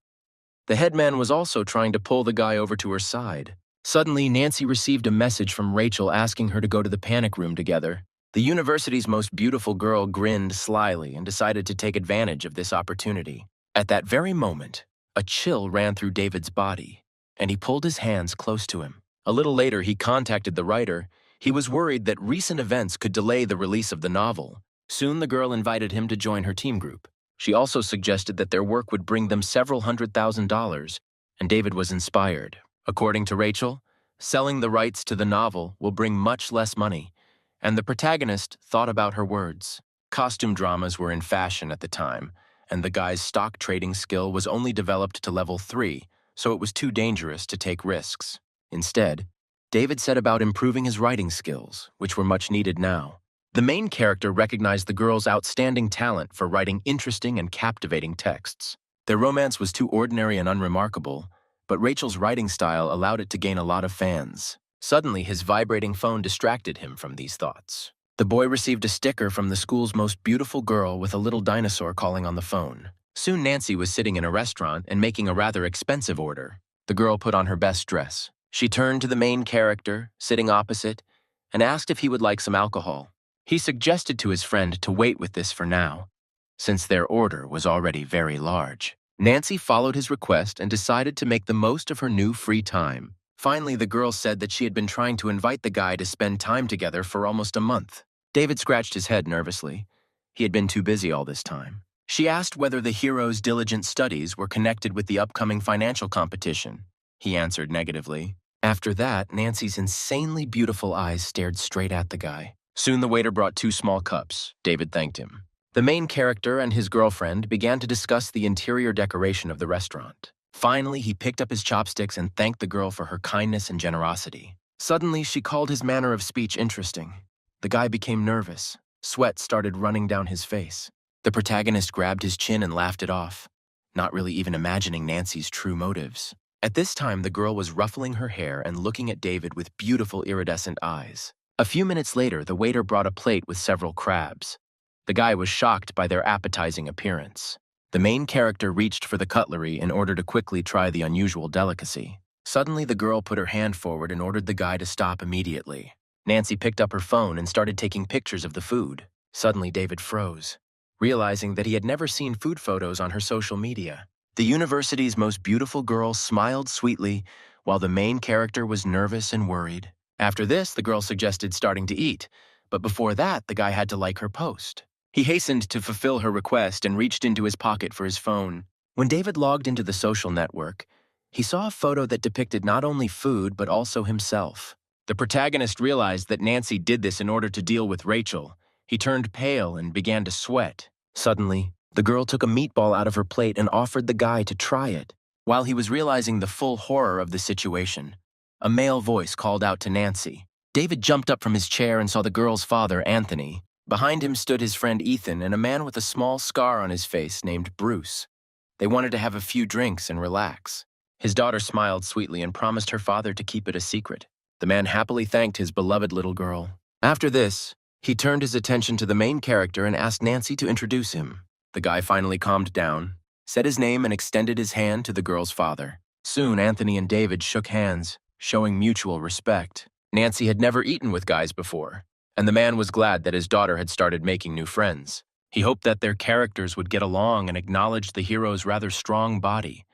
The headman was also trying to pull the guy over to her side. Suddenly, Nancy received a message from Rachel asking her to go to the panic room together. The university's most beautiful girl grinned slyly and decided to take advantage of this opportunity. At that very moment, a chill ran through David's body, and he pulled his hands close to him. A little later, he contacted the writer. He was worried that recent events could delay the release of the novel. Soon, the girl invited him to join her team group. She also suggested that their work would bring them several $100,000, and David was inspired. According to Rachel, selling the rights to the novel will bring much less money, and the protagonist thought about her words. Costume dramas were in fashion at the time, and the guy's stock trading skill was only developed to level 3, so it was too dangerous to take risks. Instead, David set about improving his writing skills, which were much needed now. The main character recognized the girl's outstanding talent for writing interesting and captivating texts. Their romance was too ordinary and unremarkable, but Rachel's writing style allowed it to gain a lot of fans. Suddenly, his vibrating phone distracted him from these thoughts. The boy received a sticker from the school's most beautiful girl with a little dinosaur calling on the phone. Soon Nancy was sitting in a restaurant and making a rather expensive order. The girl put on her best dress. She turned to the main character, sitting opposite, and asked if he would like some alcohol. He suggested to his friend to wait with this for now, since their order was already very large. Nancy followed his request and decided to make the most of her new free time. Finally, the girl said that she had been trying to invite the guy to spend time together for almost a month. David scratched his head nervously. He had been too busy all this time. She asked whether the hero's diligent studies were connected with the upcoming financial competition. He answered negatively. After that, Nancy's insanely beautiful eyes stared straight at the guy. Soon the waiter brought 2 small cups. David thanked him. The main character and his girlfriend began to discuss the interior decoration of the restaurant. Finally, he picked up his chopsticks and thanked the girl for her kindness and generosity. Suddenly, she called his manner of speech interesting. The guy became nervous. Sweat started running down his face. The protagonist grabbed his chin and laughed it off, not really even imagining Nancy's true motives. At this time, the girl was ruffling her hair and looking at David with beautiful iridescent eyes. A few minutes later, the waiter brought a plate with several crabs. The guy was shocked by their appetizing appearance. The main character reached for the cutlery in order to quickly try the unusual delicacy. Suddenly, the girl put her hand forward and ordered the guy to stop immediately. Nancy picked up her phone and started taking pictures of the food. Suddenly, David froze, realizing that he had never seen food photos on her social media. The university's most beautiful girl smiled sweetly, while the main character was nervous and worried. After this, the girl suggested starting to eat, but before that, the guy had to like her post. He hastened to fulfill her request and reached into his pocket for his phone. When David logged into the social network, he saw a photo that depicted not only food but also himself. The protagonist realized that Nancy did this in order to deal with Rachel. He turned pale and began to sweat. Suddenly, the girl took a meatball out of her plate and offered the guy to try it. While he was realizing the full horror of the situation, a male voice called out to Nancy. David jumped up from his chair and saw the girl's father, Anthony. Behind him stood his friend Ethan and a man with a small scar on his face named Bruce. They wanted to have a few drinks and relax. His daughter smiled sweetly and promised her father to keep it a secret. The man happily thanked his beloved little girl. After this, he turned his attention to the main character and asked Nancy to introduce him. The guy finally calmed down, said his name and extended his hand to the girl's father. Soon, Anthony and David shook hands, showing mutual respect. Nancy had never eaten with guys before, and the man was glad that his daughter had started making new friends. He hoped that their characters would get along and acknowledged the hero's rather strong body.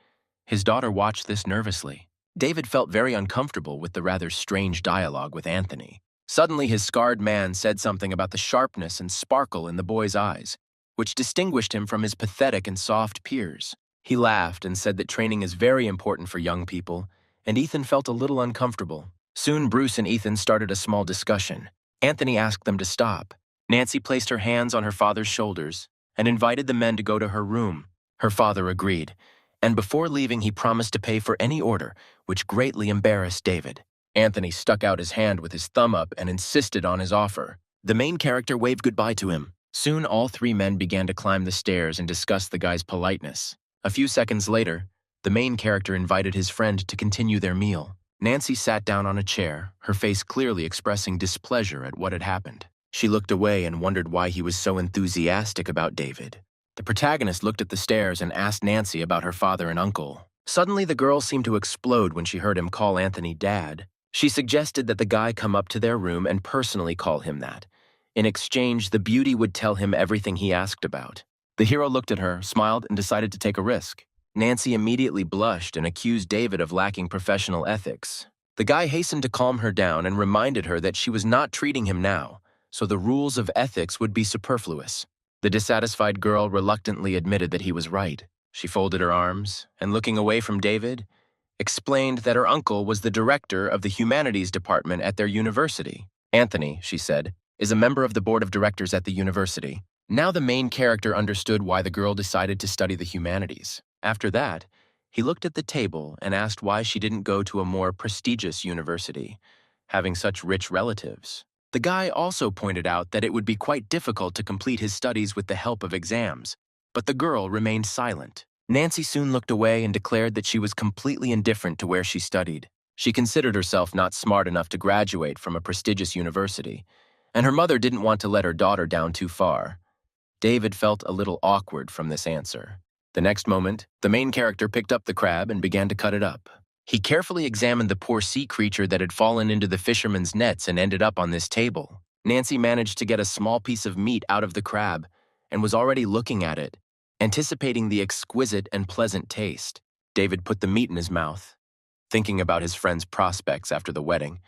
His daughter watched this nervously. David felt very uncomfortable with the rather strange dialogue with Anthony. Suddenly, his scarred man said something about the sharpness and sparkle in the boy's eyes, which distinguished him from his pathetic and soft peers. He laughed and said that training is very important for young people, and Ethan felt a little uncomfortable. Soon, Bruce and Ethan started a small discussion. Anthony asked them to stop. Nancy placed her hands on her father's shoulders and invited the men to go to her room. Her father agreed, and before leaving, he promised to pay for any order, which greatly embarrassed David. Anthony stuck out his hand with his thumb up and insisted on his offer. The main character waved goodbye to him. Soon, all 3 men began to climb the stairs and discuss the guy's politeness. A few seconds later, the main character invited his friend to continue their meal. Nancy sat down on a chair, her face clearly expressing displeasure at what had happened. She looked away and wondered why he was so enthusiastic about David. The protagonist looked at the stairs and asked Nancy about her father and uncle. Suddenly, the girl seemed to explode when she heard him call Anthony Dad. She suggested that the guy come up to their room and personally call him that. In exchange, the beauty would tell him everything he asked about. The hero looked at her, smiled, and decided to take a risk. Nancy immediately blushed and accused David of lacking professional ethics. The guy hastened to calm her down and reminded her that she was not treating him now, so the rules of ethics would be superfluous. The dissatisfied girl reluctantly admitted that he was right. She folded her arms and, looking away from David, explained that her uncle was the director of the humanities department at their university. Anthony, she said, is a member of the board of directors at the university. Now the main character understood why the girl decided to study the humanities. After that, he looked at the table and asked why she didn't go to a more prestigious university, having such rich relatives. The guy also pointed out that it would be quite difficult to complete his studies with the help of exams, but the girl remained silent. Nancy soon looked away and declared that she was completely indifferent to where she studied. She considered herself not smart enough to graduate from a prestigious university, and her mother didn't want to let her daughter down too far. David felt a little awkward from this answer. The next moment, the main character picked up the crab and began to cut it up. He carefully examined the poor sea creature that had fallen into the fisherman's nets and ended up on this table. Nancy managed to get a small piece of meat out of the crab and was already looking at it, anticipating the exquisite and pleasant taste. David put the meat in his mouth, thinking about his friend's prospects after the wedding,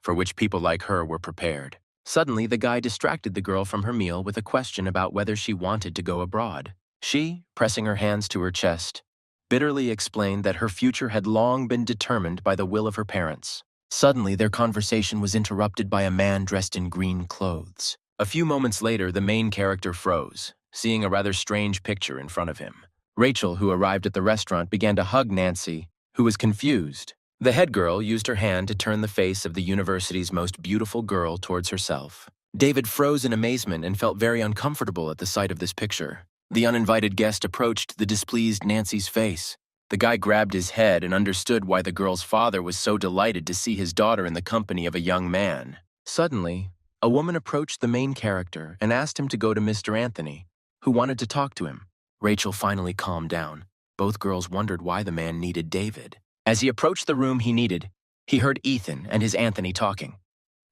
for which people like her were prepared. Suddenly, the guy distracted the girl from her meal with a question about whether she wanted to go abroad. She, pressing her hands to her chest, bitterly explained that her future had long been determined by the will of her parents. Suddenly, their conversation was interrupted by a man dressed in green clothes. A few moments later, the main character froze, seeing a rather strange picture in front of him. Rachel, who arrived at the restaurant, began to hug Nancy, who was confused. The head girl used her hand to turn the face of the university's most beautiful girl towards herself. David froze in amazement and felt very uncomfortable at the sight of this picture. The uninvited guest approached the displeased Nancy's face. The guy grabbed his head and understood why the girl's father was so delighted to see his daughter in the company of a young man. Suddenly, a woman approached the main character and asked him to go to Mr. Anthony, who wanted to talk to him. Rachel finally calmed down. Both girls wondered why the man needed David. As he approached the room he needed, he heard Ethan and his Anthony talking.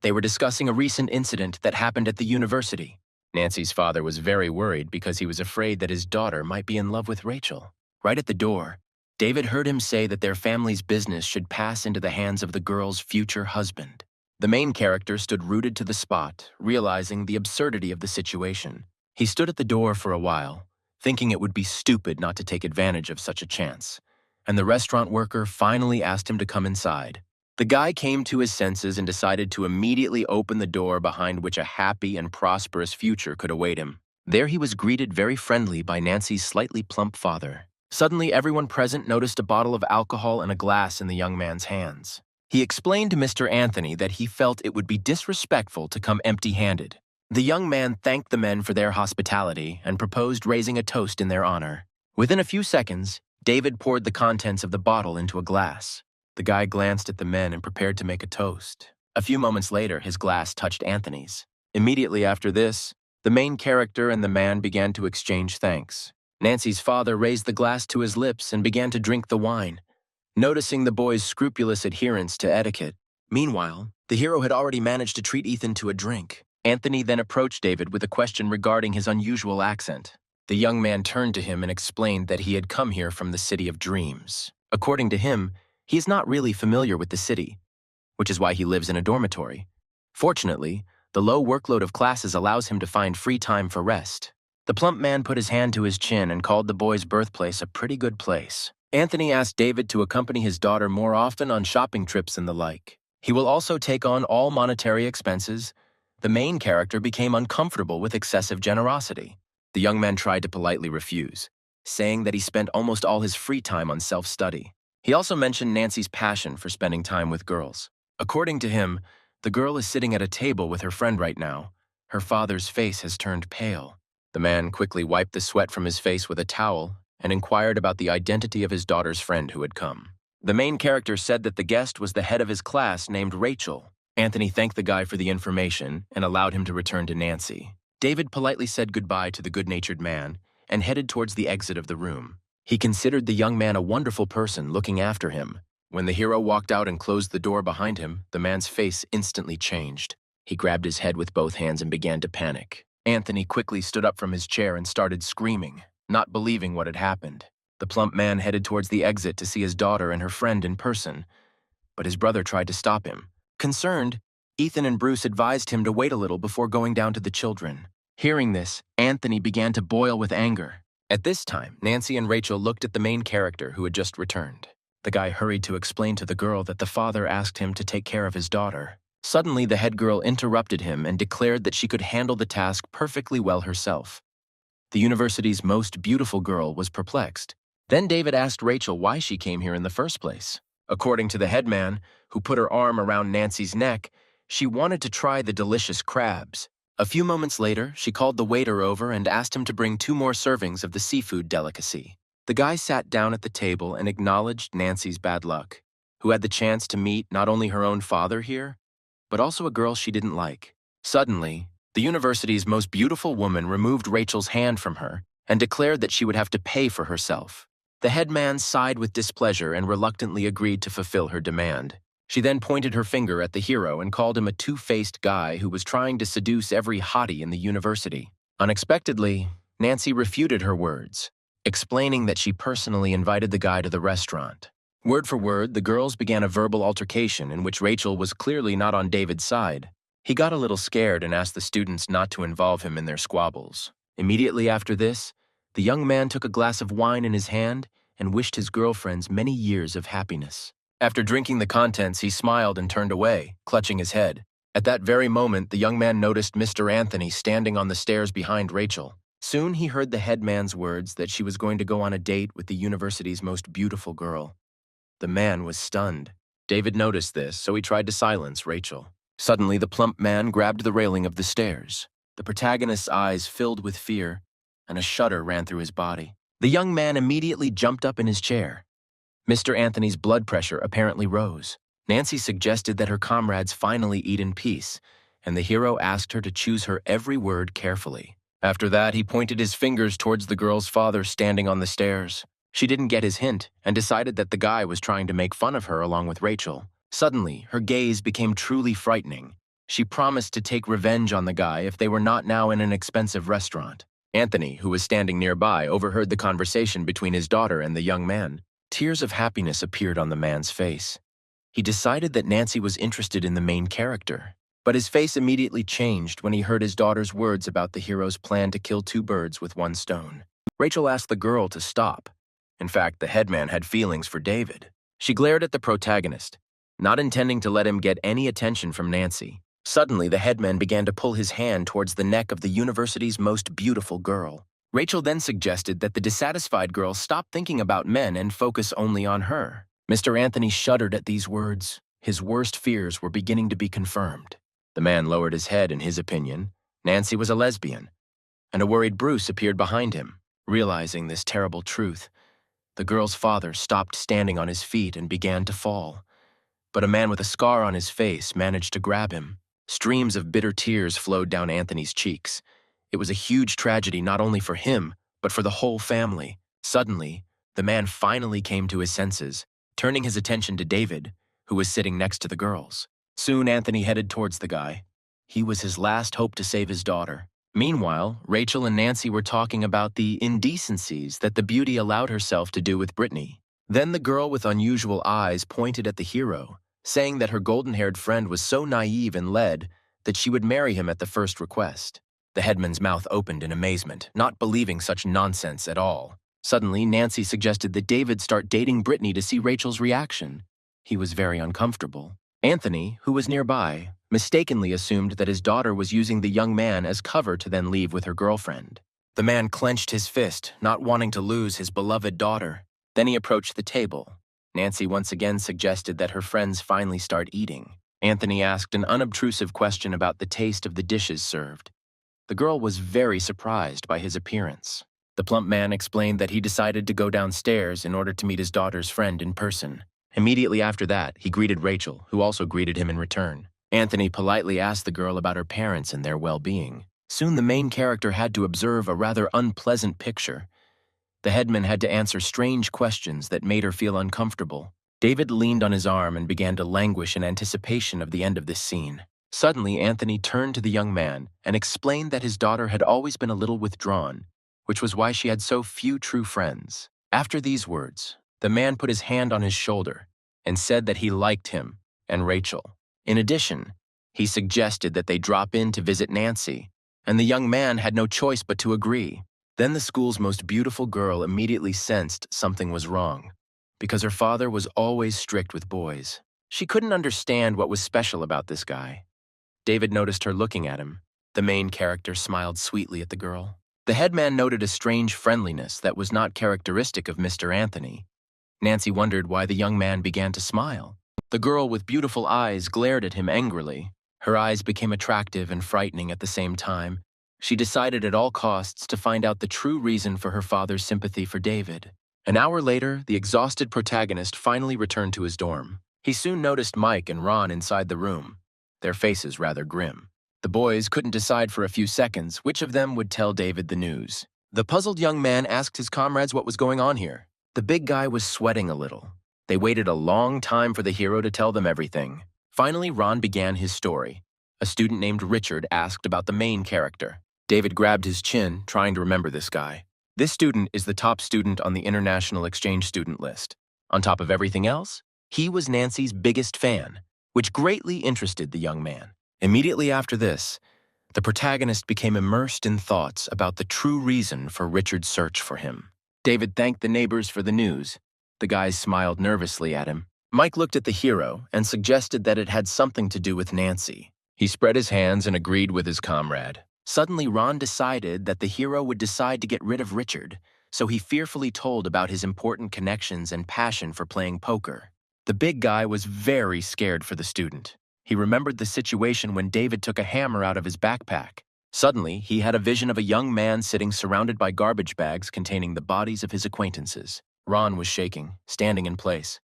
They were discussing a recent incident that happened at the university. Nancy's father was very worried because he was afraid that his daughter might be in love with Rachel. Right at the door, David heard him say that their family's business should pass into the hands of the girl's future husband. The main character stood rooted to the spot, realizing the absurdity of the situation. He stood at the door for a while, thinking it would be stupid not to take advantage of such a chance, and the restaurant worker finally asked him to come inside. The guy came to his senses and decided to immediately open the door behind which a happy and prosperous future could await him. There he was greeted very friendly by Nancy's slightly plump father. Suddenly, everyone present noticed a bottle of alcohol and a glass in the young man's hands. He explained to Mr. Anthony that he felt it would be disrespectful to come empty-handed. The young man thanked the men for their hospitality and proposed raising a toast in their honor. Within a few seconds, David poured the contents of the bottle into a glass. The guy glanced at the men and prepared to make a toast. A few moments later, his glass touched Anthony's. Immediately after this, the main character and the man began to exchange thanks. Nancy's father raised the glass to his lips and began to drink the wine, noticing the boy's scrupulous adherence to etiquette. Meanwhile, the hero had already managed to treat Ethan to a drink. Anthony then approached David with a question regarding his unusual accent. The young man turned to him and explained that he had come here from the City of Dreams. According to him, he is not really familiar with the city, which is why he lives in a dormitory. Fortunately, the low workload of classes allows him to find free time for rest. The plump man put his hand to his chin and called the boy's birthplace a pretty good place. Anthony asked David to accompany his daughter more often on shopping trips and the like. He will also take on all monetary expenses. The main character became uncomfortable with excessive generosity. The young man tried to politely refuse, saying that he spent almost all his free time on self-study. He also mentioned Nancy's passion for spending time with girls. According to him, the girl is sitting at a table with her friend right now. Her father's face has turned pale. The man quickly wiped the sweat from his face with a towel and inquired about the identity of his daughter's friend who had come. The main character said that the guest was the head of his class named Rachel. Anthony thanked the guy for the information and allowed him to return to Nancy. David politely said goodbye to the good-natured man and headed towards the exit of the room. He considered the young man a wonderful person looking after him. When the hero walked out and closed the door behind him, the man's face instantly changed. He grabbed his head with both hands and began to panic. Anthony quickly stood up from his chair and started screaming, not believing what had happened. The plump man headed towards the exit to see his daughter and her friend in person, but his brother tried to stop him. Concerned, Ethan and Bruce advised him to wait a little before going down to the children. Hearing this, Anthony began to boil with anger. At this time, Nancy and Rachel looked at the main character who had just returned. The guy hurried to explain to the girl that the father asked him to take care of his daughter. Suddenly, the head girl interrupted him and declared that she could handle the task perfectly well herself. The university's most beautiful girl was perplexed. Then David asked Rachel why she came here in the first place. According to the headman, who put her arm around Nancy's neck, she wanted to try the delicious crabs. A few moments later, she called the waiter over and asked him to bring 2 more servings of the seafood delicacy. The guy sat down at the table and acknowledged Nancy's bad luck, who had the chance to meet not only her own father here, but also a girl she didn't like. Suddenly, the university's most beautiful woman removed Rachel's hand from her and declared that she would have to pay for herself. The headman sighed with displeasure and reluctantly agreed to fulfill her demand. She then pointed her finger at the hero and called him a two-faced guy who was trying to seduce every hottie in the university. Unexpectedly, Nancy refuted her words, explaining that she personally invited the guy to the restaurant. Word for word, the girls began a verbal altercation in which Rachel was clearly not on David's side. He got a little scared and asked the students not to involve him in their squabbles. Immediately after this, the young man took a glass of wine in his hand and wished his girlfriends many years of happiness. After drinking the contents, he smiled and turned away, clutching his head. At that very moment, the young man noticed Mr. Anthony standing on the stairs behind Rachel. Soon he heard the headman's words that she was going to go on a date with the university's most beautiful girl. The man was stunned. David noticed this, so he tried to silence Rachel. Suddenly, the plump man grabbed the railing of the stairs. The protagonist's eyes filled with fear, and a shudder ran through his body. The young man immediately jumped up in his chair. Mr. Anthony's blood pressure apparently rose. Nancy suggested that her comrades finally eat in peace, and the hero asked her to choose her every word carefully. After that, he pointed his fingers towards the girl's father standing on the stairs. She didn't get his hint and decided that the guy was trying to make fun of her along with Rachel. Suddenly, her gaze became truly frightening. She promised to take revenge on the guy if they were not now in an expensive restaurant. Anthony, who was standing nearby, overheard the conversation between his daughter and the young man. Tears of happiness appeared on the man's face. He decided that Nancy was interested in the main character, but his face immediately changed when he heard his daughter's words about the hero's plan to kill 2 birds with 1 stone. Rachel asked the girl to stop. In fact, the headman had feelings for David. She glared at the protagonist, not intending to let him get any attention from Nancy. Suddenly, the headman began to pull his hand towards the neck of the university's most beautiful girl. Rachel then suggested that the dissatisfied girl stop thinking about men and focus only on her. Mr. Anthony shuddered at these words. His worst fears were beginning to be confirmed. The man lowered his head in his opinion. Nancy was a lesbian, and a worried Bruce appeared behind him. Realizing this terrible truth, the girl's father stopped standing on his feet and began to fall. But a man with a scar on his face managed to grab him. Streams of bitter tears flowed down Anthony's cheeks. It was a huge tragedy not only for him, but for the whole family. Suddenly, the man finally came to his senses, turning his attention to David, who was sitting next to the girls. Soon, Anthony headed towards the guy. He was his last hope to save his daughter. Meanwhile, Rachel and Nancy were talking about the indecencies that the beauty allowed herself to do with Brittany. Then the girl with unusual eyes pointed at the hero, saying that her golden-haired friend was so naive and led that she would marry him at the first request. The headman's mouth opened in amazement, not believing such nonsense at all. Suddenly, Nancy suggested that David start dating Brittany to see Rachel's reaction. He was very uncomfortable. Anthony, who was nearby, mistakenly assumed that his daughter was using the young man as cover to then leave with her girlfriend. The man clenched his fist, not wanting to lose his beloved daughter. Then he approached the table. Nancy once again suggested that her friends finally start eating. Anthony asked an unobtrusive question about the taste of the dishes served. The girl was very surprised by his appearance. The plump man explained that he decided to go downstairs in order to meet his daughter's friend in person. Immediately after that, he greeted Rachel, who also greeted him in return. Anthony politely asked the girl about her parents and their well-being. Soon the main character had to observe a rather unpleasant picture. The headman had to answer strange questions that made her feel uncomfortable. David leaned on his arm and began to languish in anticipation of the end of this scene. Suddenly, Anthony turned to the young man and explained that his daughter had always been a little withdrawn, which was why she had so few true friends. After these words, the man put his hand on his shoulder and said that he liked him and Rachel. In addition, he suggested that they drop in to visit Nancy, and the young man had no choice but to agree. Then the school's most beautiful girl immediately sensed something was wrong, because her father was always strict with boys. She couldn't understand what was special about this guy. David noticed her looking at him. The main character smiled sweetly at the girl. The headman noted a strange friendliness that was not characteristic of Mr. Anthony. Nancy wondered why the young man began to smile. The girl with beautiful eyes glared at him angrily. Her eyes became attractive and frightening at the same time. She decided at all costs to find out the true reason for her father's sympathy for David. An hour later, the exhausted protagonist finally returned to his dorm. He soon noticed Mike and Ron inside the room, their faces rather grim. The boys couldn't decide for a few seconds which of them would tell David the news. The puzzled young man asked his comrades what was going on here. The big guy was sweating a little. They waited a long time for the hero to tell them everything. Finally, Ron began his story. A student named Richard asked about the main character. David grabbed his chin, trying to remember this guy. This student is the top student on the International Exchange student list. On top of everything else, he was Nancy's biggest fan, which greatly interested the young man. Immediately after this, the protagonist became immersed in thoughts about the true reason for Richard's search for him. David thanked the neighbors for the news. The guys smiled nervously at him. Mike looked at the hero and suggested that it had something to do with Nancy. He spread his hands and agreed with his comrade. Suddenly, Ron decided that the hero would decide to get rid of Richard, so he fearfully told about his important connections and passion for playing poker. The big guy was very scared for the student. He remembered the situation when David took a hammer out of his backpack. Suddenly, he had a vision of a young man sitting surrounded by garbage bags containing the bodies of his acquaintances. Ron was shaking, standing in place.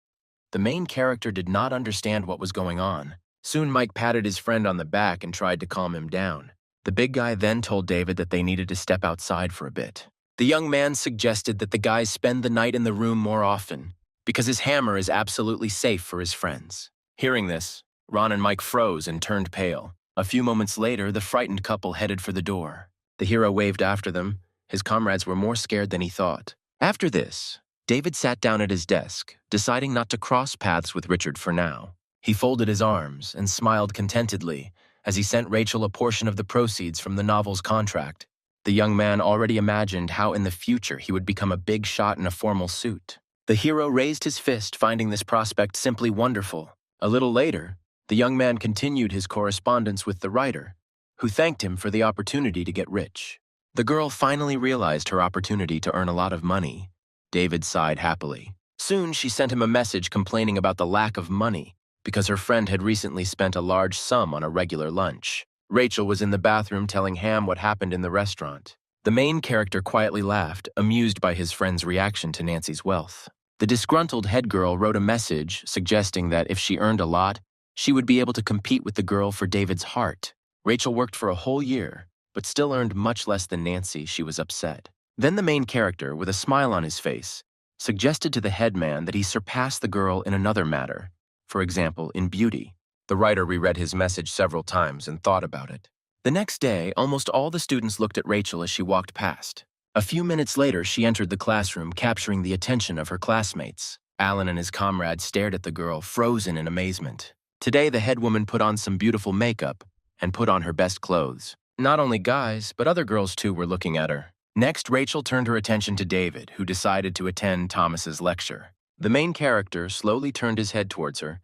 The main character did not understand what was going on. Soon Mike patted his friend on the back and tried to calm him down. The big guy then told David that they needed to step outside for a bit. The young man suggested that the guys spend the night in the room more often, because his hammer is absolutely safe for his friends. Hearing this, Ron and Mike froze and turned pale. A few moments later, the frightened couple headed for the door. The hero waved after them. His comrades were more scared than he thought. After this, David sat down at his desk, deciding not to cross paths with Richard for now. He folded his arms and smiled contentedly as he sent Rachel a portion of the proceeds from the novel's contract. The young man already imagined how in the future he would become a big shot in a formal suit. The hero raised his fist, finding this prospect simply wonderful. A little later, the young man continued his correspondence with the writer, who thanked him for the opportunity to get rich. The girl finally realized her opportunity to earn a lot of money. David sighed happily. Soon she sent him a message complaining about the lack of money, because her friend had recently spent a large sum on a regular lunch. Rachel was in the bathroom telling Ham what happened in the restaurant. The main character quietly laughed, amused by his friend's reaction to Nancy's wealth. The disgruntled head girl wrote a message suggesting that if she earned a lot, she would be able to compete with the girl for David's heart. Rachel worked for a whole year, but still earned much less than Nancy. She was upset. Then the main character, with a smile on his face, suggested to the headman that he surpass the girl in another matter. For example, in beauty. The writer reread his message several times and thought about it. The next day, almost all the students looked at Rachel as she walked past. A few minutes later, she entered the classroom, capturing the attention of her classmates. Alan and his comrades stared at the girl, frozen in amazement. Today, the head woman put on some beautiful makeup and put on her best clothes. Not only guys, but other girls too were looking at her. Next, Rachel turned her attention to David, who decided to attend Thomas's lecture. The main character slowly turned his head towards her,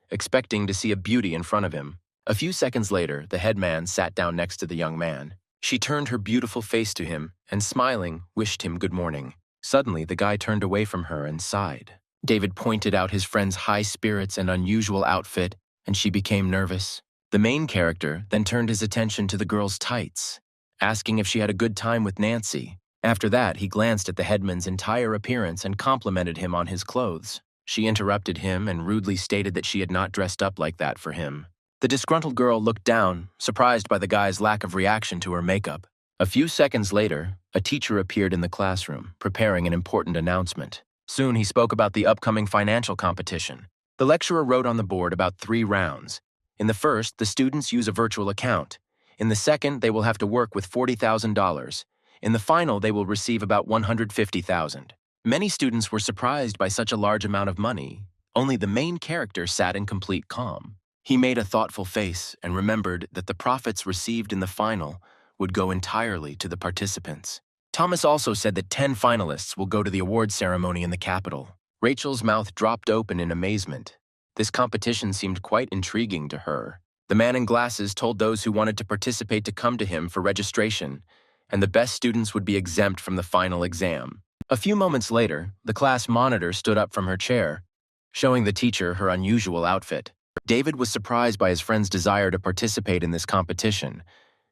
expecting to see a beauty in front of him. A few seconds later, the headman sat down next to the young man. She turned her beautiful face to him and, smiling, wished him good morning. Suddenly, the guy turned away from her and sighed. David pointed out his friend's high spirits and unusual outfit, and she became nervous. The main character then turned his attention to the girl's tights, asking if she had a good time with Nancy. After that, he glanced at the headman's entire appearance and complimented him on his clothes. She interrupted him and rudely stated that she had not dressed up like that for him. The disgruntled girl looked down, surprised by the guy's lack of reaction to her makeup. A few seconds later, a teacher appeared in the classroom, preparing an important announcement. Soon he spoke about the upcoming financial competition. The lecturer wrote on the board about 3 rounds. In the first, the students use a virtual account. In the second, they will have to work with $40,000. In the final, they will receive about $150,000. Many students were surprised by such a large amount of money. Only the main character sat in complete calm. He made a thoughtful face and remembered that the profits received in the final would go entirely to the participants. Thomas also said that 10 finalists will go to the award ceremony in the Capitol. Rachel's mouth dropped open in amazement. This competition seemed quite intriguing to her. The man in glasses told those who wanted to participate to come to him for registration, and the best students would be exempt from the final exam. A few moments later, the class monitor stood up from her chair, showing the teacher her unusual outfit. David was surprised by his friend's desire to participate in this competition.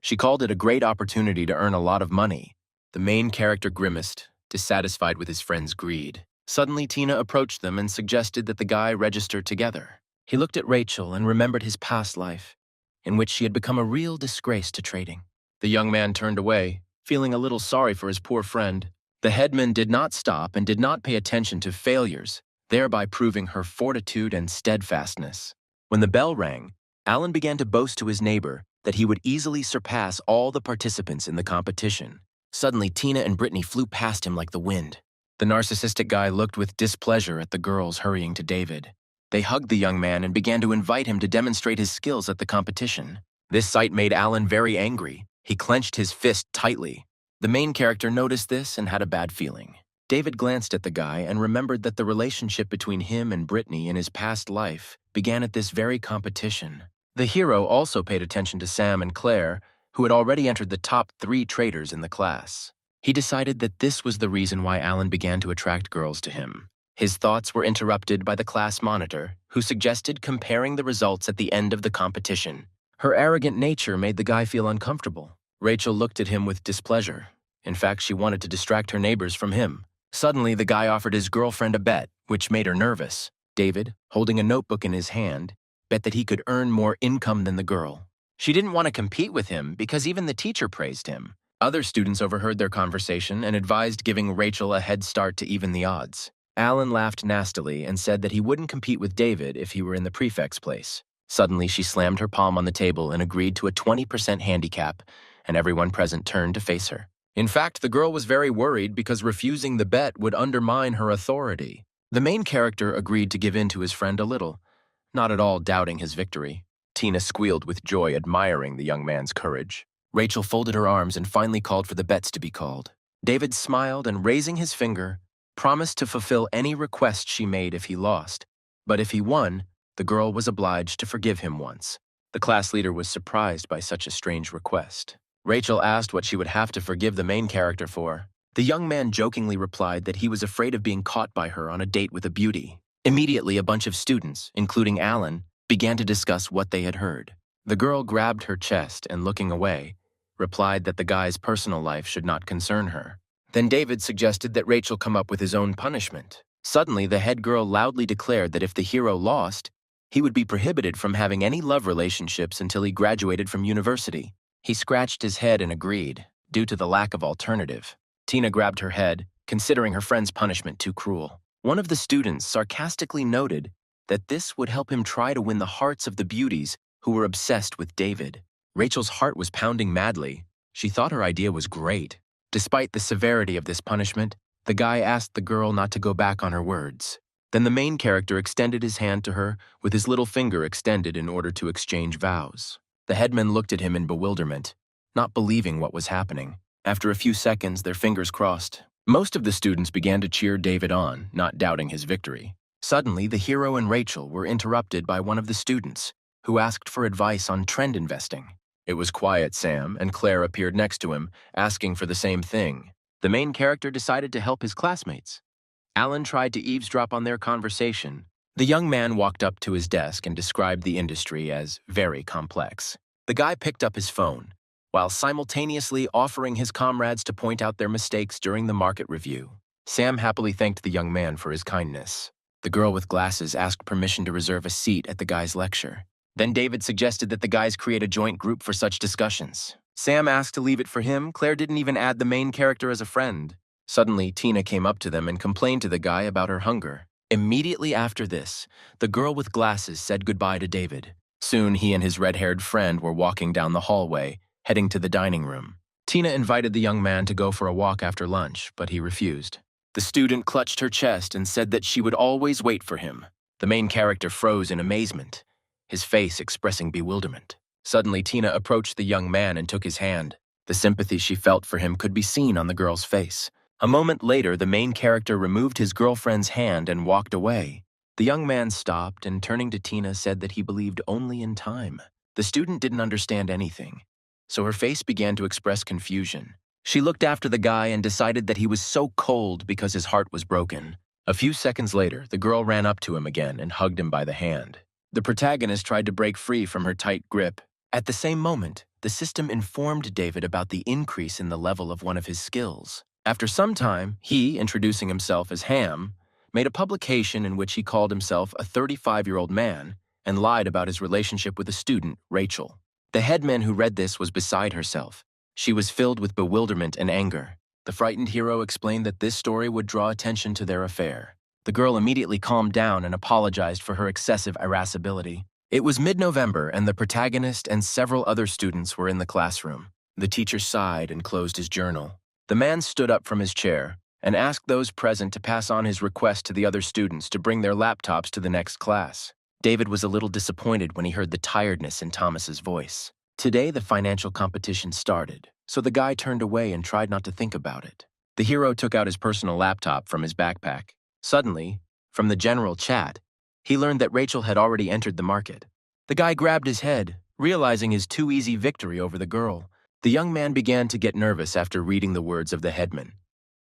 She called it a great opportunity to earn a lot of money. The main character grimaced, dissatisfied with his friend's greed. Suddenly, Tina approached them and suggested that the guy register together. He looked at Rachel and remembered his past life, in which she had become a real disgrace to trading. The young man turned away, feeling a little sorry for his poor friend. The headman did not stop and did not pay attention to failures, thereby proving her fortitude and steadfastness. When the bell rang, Alan began to boast to his neighbor that he would easily surpass all the participants in the competition. Suddenly, Tina and Brittany flew past him like the wind. The narcissistic guy looked with displeasure at the girls hurrying to David. They hugged the young man and began to invite him to demonstrate his skills at the competition. This sight made Alan very angry. He clenched his fist tightly. The main character noticed this and had a bad feeling. David glanced at the guy and remembered that the relationship between him and Brittany in his past life began at this very competition. The hero also paid attention to Sam and Claire, who had already entered the top 3 traders in the class. He decided that this was the reason why Alan began to attract girls to him. His thoughts were interrupted by the class monitor, who suggested comparing the results at the end of the competition. Her arrogant nature made the guy feel uncomfortable. Rachel looked at him with displeasure. In fact, she wanted to distract her neighbors from him. Suddenly, the guy offered his girlfriend a bet, which made her nervous. David, holding a notebook in his hand, bet that he could earn more income than the girl. She didn't want to compete with him because even the teacher praised him. Other students overheard their conversation and advised giving Rachel a head start to even the odds. Alan laughed nastily and said that he wouldn't compete with David if he were in the prefect's place. Suddenly, she slammed her palm on the table and agreed to a 20% handicap, and everyone present turned to face her. In fact, the girl was very worried because refusing the bet would undermine her authority. The main character agreed to give in to his friend a little, not at all doubting his victory. Tina squealed with joy, admiring the young man's courage. Rachel folded her arms and finally called for the bets to be called. David smiled and, raising his finger, promised to fulfill any request she made if he lost. But if he won, the girl was obliged to forgive him once. The class leader was surprised by such a strange request. Rachel asked what she would have to forgive the main character for. The young man jokingly replied that he was afraid of being caught by her on a date with a beauty. Immediately, a bunch of students, including Alan, began to discuss what they had heard. The girl grabbed her chest and, looking away, replied that the guy's personal life should not concern her. Then David suggested that Rachel come up with his own punishment. Suddenly, the head girl loudly declared that if the hero lost, he would be prohibited from having any love relationships until he graduated from university. He scratched his head and agreed, due to the lack of alternative. Tina grabbed her head, considering her friend's punishment too cruel. One of the students sarcastically noted that this would help him try to win the hearts of the beauties who were obsessed with David. Rachel's heart was pounding madly. She thought her idea was great. Despite the severity of this punishment, the guy asked the girl not to go back on her words. Then the main character extended his hand to her with his little finger extended in order to exchange vows. The headman looked at him in bewilderment, not believing what was happening. After a few seconds, their fingers crossed. Most of the students began to cheer David on, not doubting his victory. Suddenly, the hero and Rachel were interrupted by one of the students, who asked for advice on trend investing. It was quiet Sam, and Claire appeared next to him, asking for the same thing. The main character decided to help his classmates. Alan tried to eavesdrop on their conversation. The young man walked up to his desk and described the industry as very complex. The guy picked up his phone, while simultaneously offering his comrades to point out their mistakes during the market review. Sam happily thanked the young man for his kindness. The girl with glasses asked permission to reserve a seat at the guy's lecture. Then David suggested that the guys create a joint group for such discussions. Sam asked to leave it for him. Claire didn't even add the main character as a friend. Suddenly, Tina came up to them and complained to the guy about her hunger. Immediately after this, the girl with glasses said goodbye to David. Soon, he and his red-haired friend were walking down the hallway, heading to the dining room. Tina invited the young man to go for a walk after lunch, but he refused. The student clutched her chest and said that she would always wait for him. The main character froze in amazement, his face expressing bewilderment. Suddenly, Tina approached the young man and took his hand. The sympathy she felt for him could be seen on the girl's face. A moment later, the main character removed his girlfriend's hand and walked away. The young man stopped and, turning to Tina, said that he believed only in time. The student didn't understand anything, so her face began to express confusion. She looked after the guy and decided that he was so cold because his heart was broken. A few seconds later, the girl ran up to him again and hugged him by the hand. The protagonist tried to break free from her tight grip. At the same moment, the system informed David about the increase in the level of one of his skills. After some time, he, introducing himself as Ham, made a publication in which he called himself a 35-year-old man and lied about his relationship with a student, Rachel. The headman who read this was beside herself. She was filled with bewilderment and anger. The frightened hero explained that this story would draw attention to their affair. The girl immediately calmed down and apologized for her excessive irascibility. It was mid-November, and the protagonist and several other students were in the classroom. The teacher sighed and closed his journal. The man stood up from his chair and asked those present to pass on his request to the other students to bring their laptops to the next class. David was a little disappointed when he heard the tiredness in Thomas's voice. Today, the financial competition started, so the guy turned away and tried not to think about it. The hero took out his personal laptop from his backpack. Suddenly, from the general chat, he learned that Rachel had already entered the market. The guy grabbed his head, realizing his too easy victory over the girl. The young man began to get nervous after reading the words of the headman,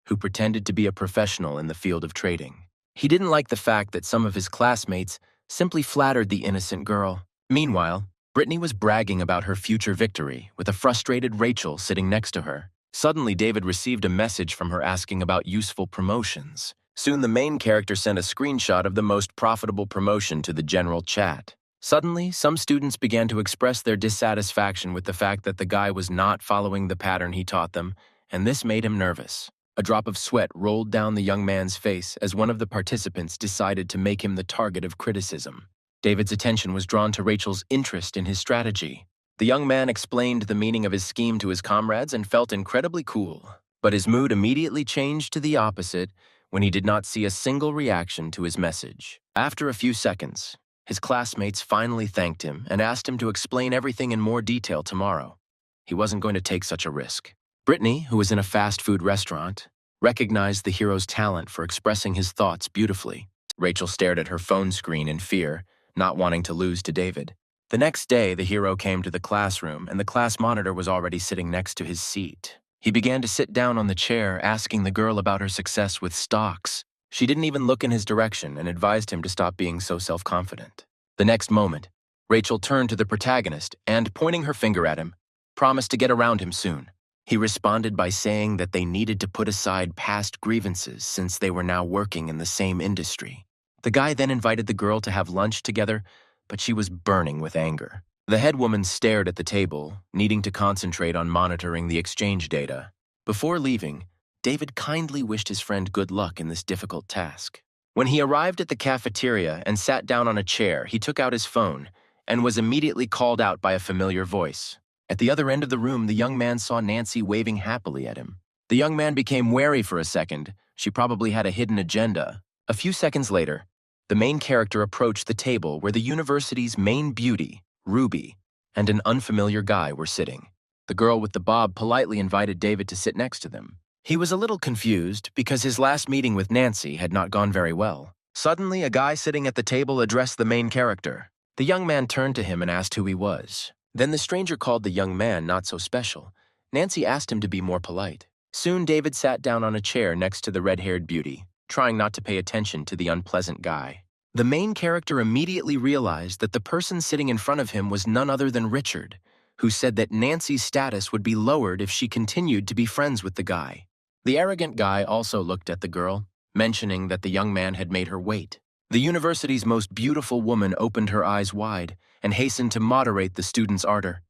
who pretended to be a professional in the field of trading. He didn't like the fact that some of his classmates simply flattered the innocent girl. Meanwhile, Brittany was bragging about her future victory with a frustrated Rachel sitting next to her. Suddenly, David received a message from her asking about useful promotions. Soon, the main character sent a screenshot of the most profitable promotion to the general chat. Suddenly, some students began to express their dissatisfaction with the fact that the guy was not following the pattern he taught them, and this made him nervous. A drop of sweat rolled down the young man's face as one of the participants decided to make him the target of criticism. David's attention was drawn to Rachel's interest in his strategy. The young man explained the meaning of his scheme to his comrades and felt incredibly cool. But his mood immediately changed to the opposite when he did not see a single reaction to his message. After a few seconds, his classmates finally thanked him and asked him to explain everything in more detail tomorrow. He wasn't going to take such a risk. Brittany, who was in a fast food restaurant, recognized the hero's talent for expressing his thoughts beautifully. Rachel stared at her phone screen in fear, not wanting to lose to David. The next day, the hero came to the classroom, and the class monitor was already sitting next to his seat. He began to sit down on the chair, asking the girl about her success with stocks. She didn't even look in his direction and advised him to stop being so self-confident. The next moment, Rachel turned to the protagonist and, pointing her finger at him, promised to get around him soon. He responded by saying that they needed to put aside past grievances since they were now working in the same industry. The guy then invited the girl to have lunch together, but she was burning with anger. The head woman stared at the table, needing to concentrate on monitoring the exchange data. Before leaving, David kindly wished his friend good luck in this difficult task. When he arrived at the cafeteria and sat down on a chair, he took out his phone and was immediately called out by a familiar voice. At the other end of the room, the young man saw Nancy waving happily at him. The young man became wary for a second. She probably had a hidden agenda. A few seconds later, the main character approached the table where the university's main beauty, Ruby, and an unfamiliar guy were sitting. The girl with the bob politely invited David to sit next to them. He was a little confused because his last meeting with Nancy had not gone very well. Suddenly, a guy sitting at the table addressed the main character. The young man turned to him and asked who he was. Then the stranger called the young man not so special. Nancy asked him to be more polite. Soon, David sat down on a chair next to the red-haired beauty, trying not to pay attention to the unpleasant guy. The main character immediately realized that the person sitting in front of him was none other than Richard, who said that Nancy's status would be lowered if she continued to be friends with the guy. The arrogant guy also looked at the girl, mentioning that the young man had made her wait. The university's most beautiful woman opened her eyes wide and hastened to moderate the student's ardor.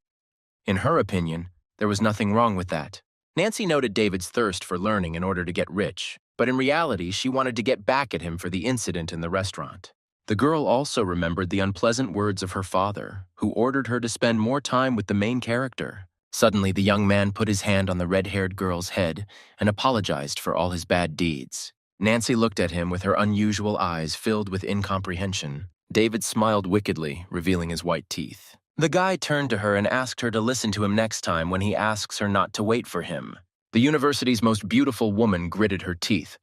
In her opinion, there was nothing wrong with that. Nancy noted David's thirst for learning in order to get rich, but in reality, she wanted to get back at him for the incident in the restaurant. The girl also remembered the unpleasant words of her father, who ordered her to spend more time with the main character. Suddenly, the young man put his hand on the red-haired girl's head and apologized for all his bad deeds. Nancy looked at him with her unusual eyes filled with incomprehension. David smiled wickedly, revealing his white teeth. The guy turned to her and asked her to listen to him next time when he asks her not to wait for him. The university's most beautiful woman gritted her teeth.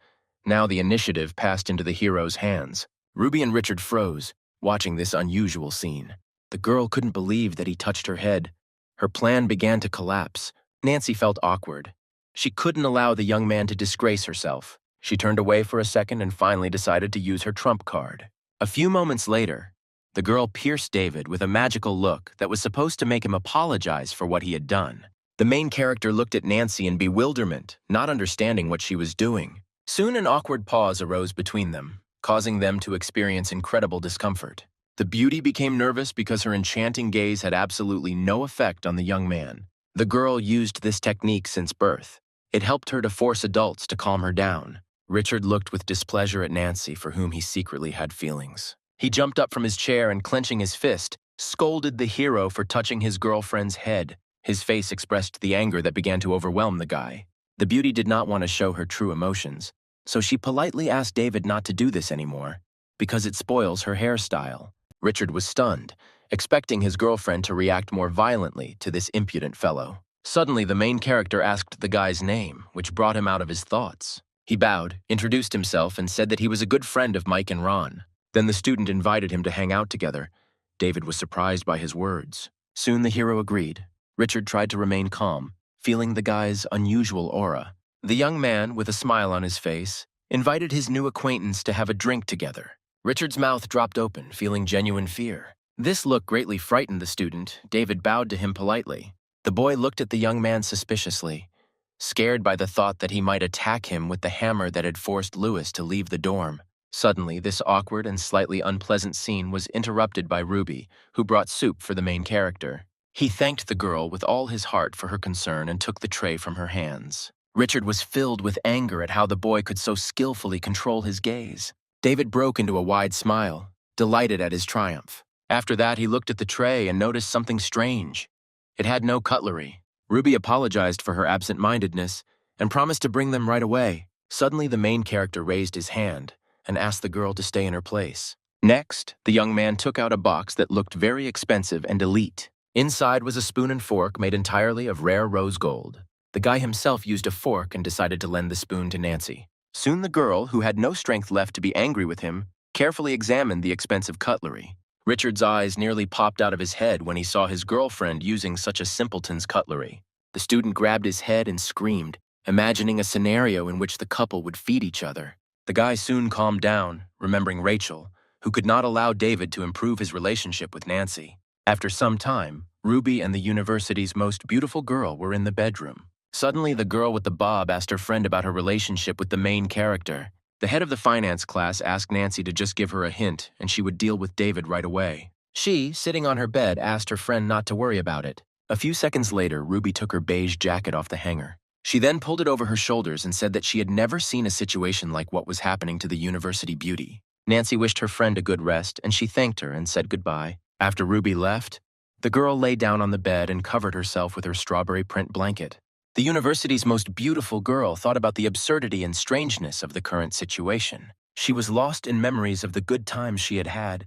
Now the initiative passed into the hero's hands. Ruby and Richard froze, watching this unusual scene. The girl couldn't believe that he touched her head. Her plan began to collapse. Nancy felt awkward. She couldn't allow the young man to disgrace herself. She turned away for a second and finally decided to use her trump card. A few moments later, the girl pierced David with a magical look that was supposed to make him apologize for what he had done. The main character looked at Nancy in bewilderment, not understanding what she was doing. Soon an awkward pause arose between them, causing them to experience incredible discomfort. The beauty became nervous because her enchanting gaze had absolutely no effect on the young man. The girl used this technique since birth. It helped her to force adults to calm her down. Richard looked with displeasure at Nancy, for whom he secretly had feelings. He jumped up from his chair and, clenching his fist, scolded the hero for touching his girlfriend's head. His face expressed the anger that began to overwhelm the guy. The beauty did not want to show her true emotions, so she politely asked David not to do this anymore, because it spoils her hairstyle. Richard was stunned, expecting his girlfriend to react more violently to this impudent fellow. Suddenly, the main character asked the guy's name, which brought him out of his thoughts. He bowed, introduced himself, and said that he was a good friend of Mike and Ron. Then the student invited him to hang out together. David was surprised by his words. Soon the hero agreed. Richard tried to remain calm, feeling the guy's unusual aura. The young man, with a smile on his face, invited his new acquaintance to have a drink together. Richard's mouth dropped open, feeling genuine fear. This look greatly frightened the student. David bowed to him politely. The boy looked at the young man suspiciously, scared by the thought that he might attack him with the hammer that had forced Lewis to leave the dorm. Suddenly, this awkward and slightly unpleasant scene was interrupted by Ruby, who brought soup for the main character. He thanked the girl with all his heart for her concern and took the tray from her hands. Richard was filled with anger at how the boy could so skillfully control his gaze. David broke into a wide smile, delighted at his triumph. After that, he looked at the tray and noticed something strange. It had no cutlery. Ruby apologized for her absent-mindedness and promised to bring them right away. Suddenly, the main character raised his hand and asked the girl to stay in her place. Next, the young man took out a box that looked very expensive and elite. Inside was a spoon and fork made entirely of rare rose gold. The guy himself used a fork and decided to lend the spoon to Nancy. Soon the girl, who had no strength left to be angry with him, carefully examined the expensive cutlery. Richard's eyes nearly popped out of his head when he saw his girlfriend using such a simpleton's cutlery. The student grabbed his head and screamed, imagining a scenario in which the couple would feed each other. The guy soon calmed down, remembering Rachel, who could not allow David to improve his relationship with Nancy. After some time, Ruby and the university's most beautiful girl were in the bedroom. Suddenly, the girl with the bob asked her friend about her relationship with the main character. The head of the finance class asked Nancy to just give her a hint, and she would deal with David right away. She, sitting on her bed, asked her friend not to worry about it. A few seconds later, Ruby took her beige jacket off the hanger. She then pulled it over her shoulders and said that she had never seen a situation like what was happening to the university beauty. Nancy wished her friend a good rest, and she thanked her and said goodbye. After Ruby left, the girl lay down on the bed and covered herself with her strawberry print blanket. The university's most beautiful girl thought about the absurdity and strangeness of the current situation. She was lost in memories of the good times she had had,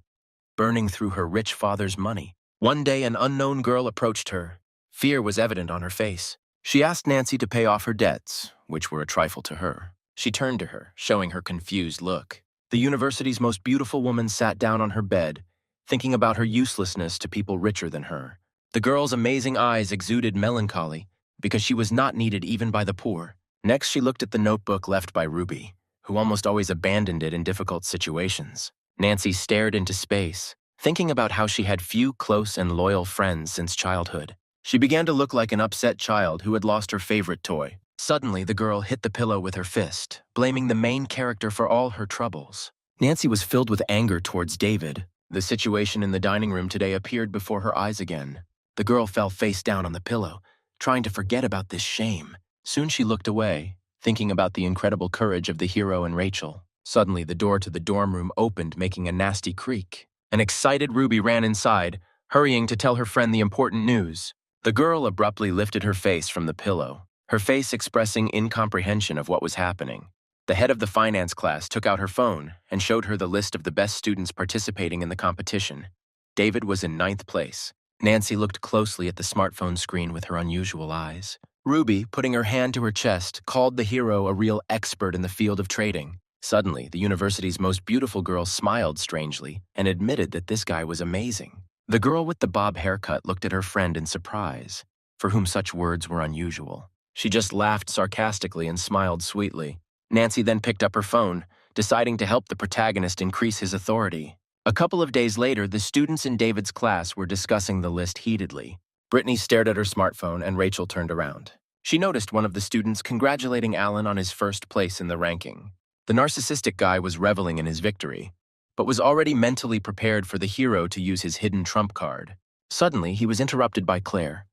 burning through her rich father's money. One day, an unknown girl approached her. Fear was evident on her face. She asked Nancy to pay off her debts, which were a trifle to her. She turned to her, showing her confused look. The university's most beautiful woman sat down on her bed, thinking about her uselessness to people richer than her. The girl's amazing eyes exuded melancholy, because she was not needed even by the poor. Next, she looked at the notebook left by Ruby, who almost always abandoned it in difficult situations. Nancy stared into space, thinking about how she had few close and loyal friends since childhood. She began to look like an upset child who had lost her favorite toy. Suddenly, the girl hit the pillow with her fist, blaming the main character for all her troubles. Nancy was filled with anger towards David. The situation in the dining room today appeared before her eyes again. The girl fell face down on the pillow, trying to forget about this shame. Soon she looked away, thinking about the incredible courage of the hero and Rachel. Suddenly, the door to the dorm room opened, making a nasty creak. An excited Ruby ran inside, hurrying to tell her friend the important news. The girl abruptly lifted her face from the pillow, her face expressing incomprehension of what was happening. The head of the finance class took out her phone and showed her the list of the best students participating in the competition. David was in 9th place. Nancy looked closely at the smartphone screen with her unusual eyes. Ruby, putting her hand to her chest, called the hero a real expert in the field of trading. Suddenly, the university's most beautiful girl smiled strangely and admitted that this guy was amazing. The girl with the bob haircut looked at her friend in surprise, for whom such words were unusual. She just laughed sarcastically and smiled sweetly. Nancy then picked up her phone, deciding to help the protagonist increase his authority. A couple of days later, the students in David's class were discussing the list heatedly. Brittany stared at her smartphone and Rachel turned around. She noticed one of the students congratulating Alan on his first place in the ranking. The narcissistic guy was reveling in his victory, but was already mentally prepared for the hero to use his hidden trump card. Suddenly, he was interrupted by Claire,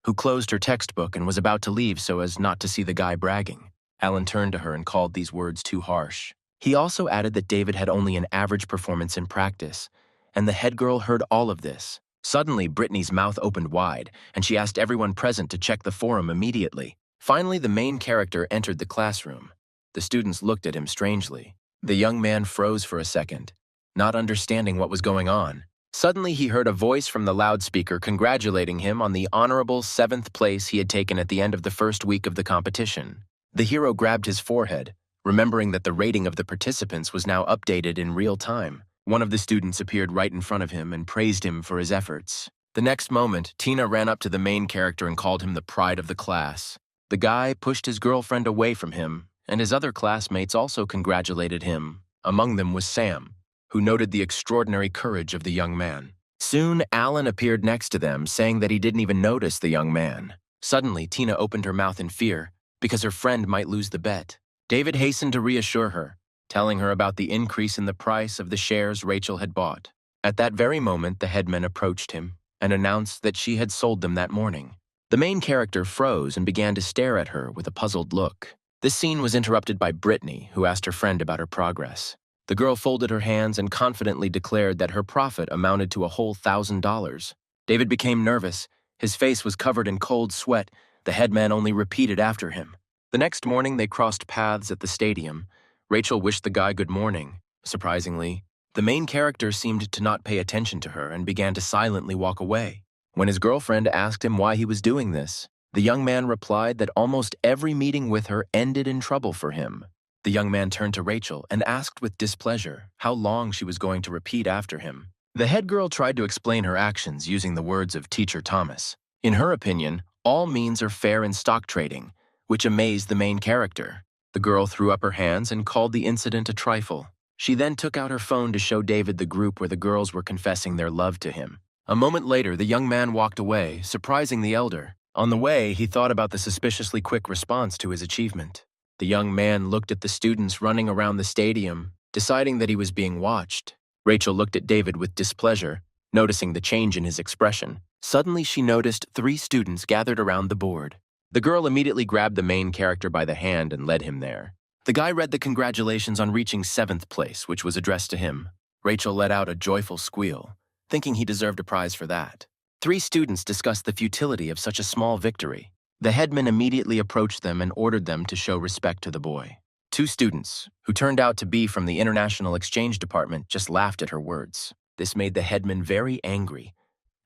who closed her textbook and was about to leave so as not to see the guy bragging. Alan turned to her and called these words too harsh. He also added that David had only an average performance in practice, and the head girl heard all of this. Suddenly, Brittany's mouth opened wide, and she asked everyone present to check the forum immediately. Finally, the main character entered the classroom. The students looked at him strangely. The young man froze for a second, not understanding what was going on. Suddenly, he heard a voice from the loudspeaker congratulating him on the honorable 7th place he had taken at the end of the first week of the competition. The hero grabbed his forehead, remembering that the rating of the participants was now updated in real time. One of the students appeared right in front of him and praised him for his efforts. The next moment, Tina ran up to the main character and called him the pride of the class. The guy pushed his girlfriend away from him, and his other classmates also congratulated him. Among them was Sam, who noted the extraordinary courage of the young man. Soon, Alan appeared next to them, saying that he didn't even notice the young man. Suddenly, Tina opened her mouth in fear, because her friend might lose the bet. David hastened to reassure her, telling her about the increase in the price of the shares Rachel had bought. At that very moment, the headman approached him and announced that she had sold them that morning. The main character froze and began to stare at her with a puzzled look. This scene was interrupted by Brittany, who asked her friend about her progress. The girl folded her hands and confidently declared that her profit amounted to a whole $1,000. David became nervous. His face was covered in cold sweat. The headman only repeated after him. The next morning, they crossed paths at the stadium. Rachel wished the guy good morning. Surprisingly, the main character seemed to not pay attention to her and began to silently walk away. When his girlfriend asked him why he was doing this, the young man replied that almost every meeting with her ended in trouble for him. The young man turned to Rachel and asked with displeasure how long she was going to repeat after him. The head girl tried to explain her actions using the words of Teacher Thomas. In her opinion, all means are fair in stock trading, which amazed the main character. The girl threw up her hands and called the incident a trifle. She then took out her phone to show David the group where the girls were confessing their love to him. A moment later, the young man walked away, surprising the elder. On the way, he thought about the suspiciously quick response to his achievement. The young man looked at the students running around the stadium, deciding that he was being watched. Rachel looked at David with displeasure, noticing the change in his expression. Suddenly, she noticed 3 students gathered around the board. The girl immediately grabbed the main character by the hand and led him there. The guy read the congratulations on reaching 7th place, which was addressed to him. Rachel let out a joyful squeal, thinking he deserved a prize for that. 3 students discussed the futility of such a small victory. The headman immediately approached them and ordered them to show respect to the boy. 2 students, who turned out to be from the International Exchange Department, just laughed at her words. This made the headman very angry,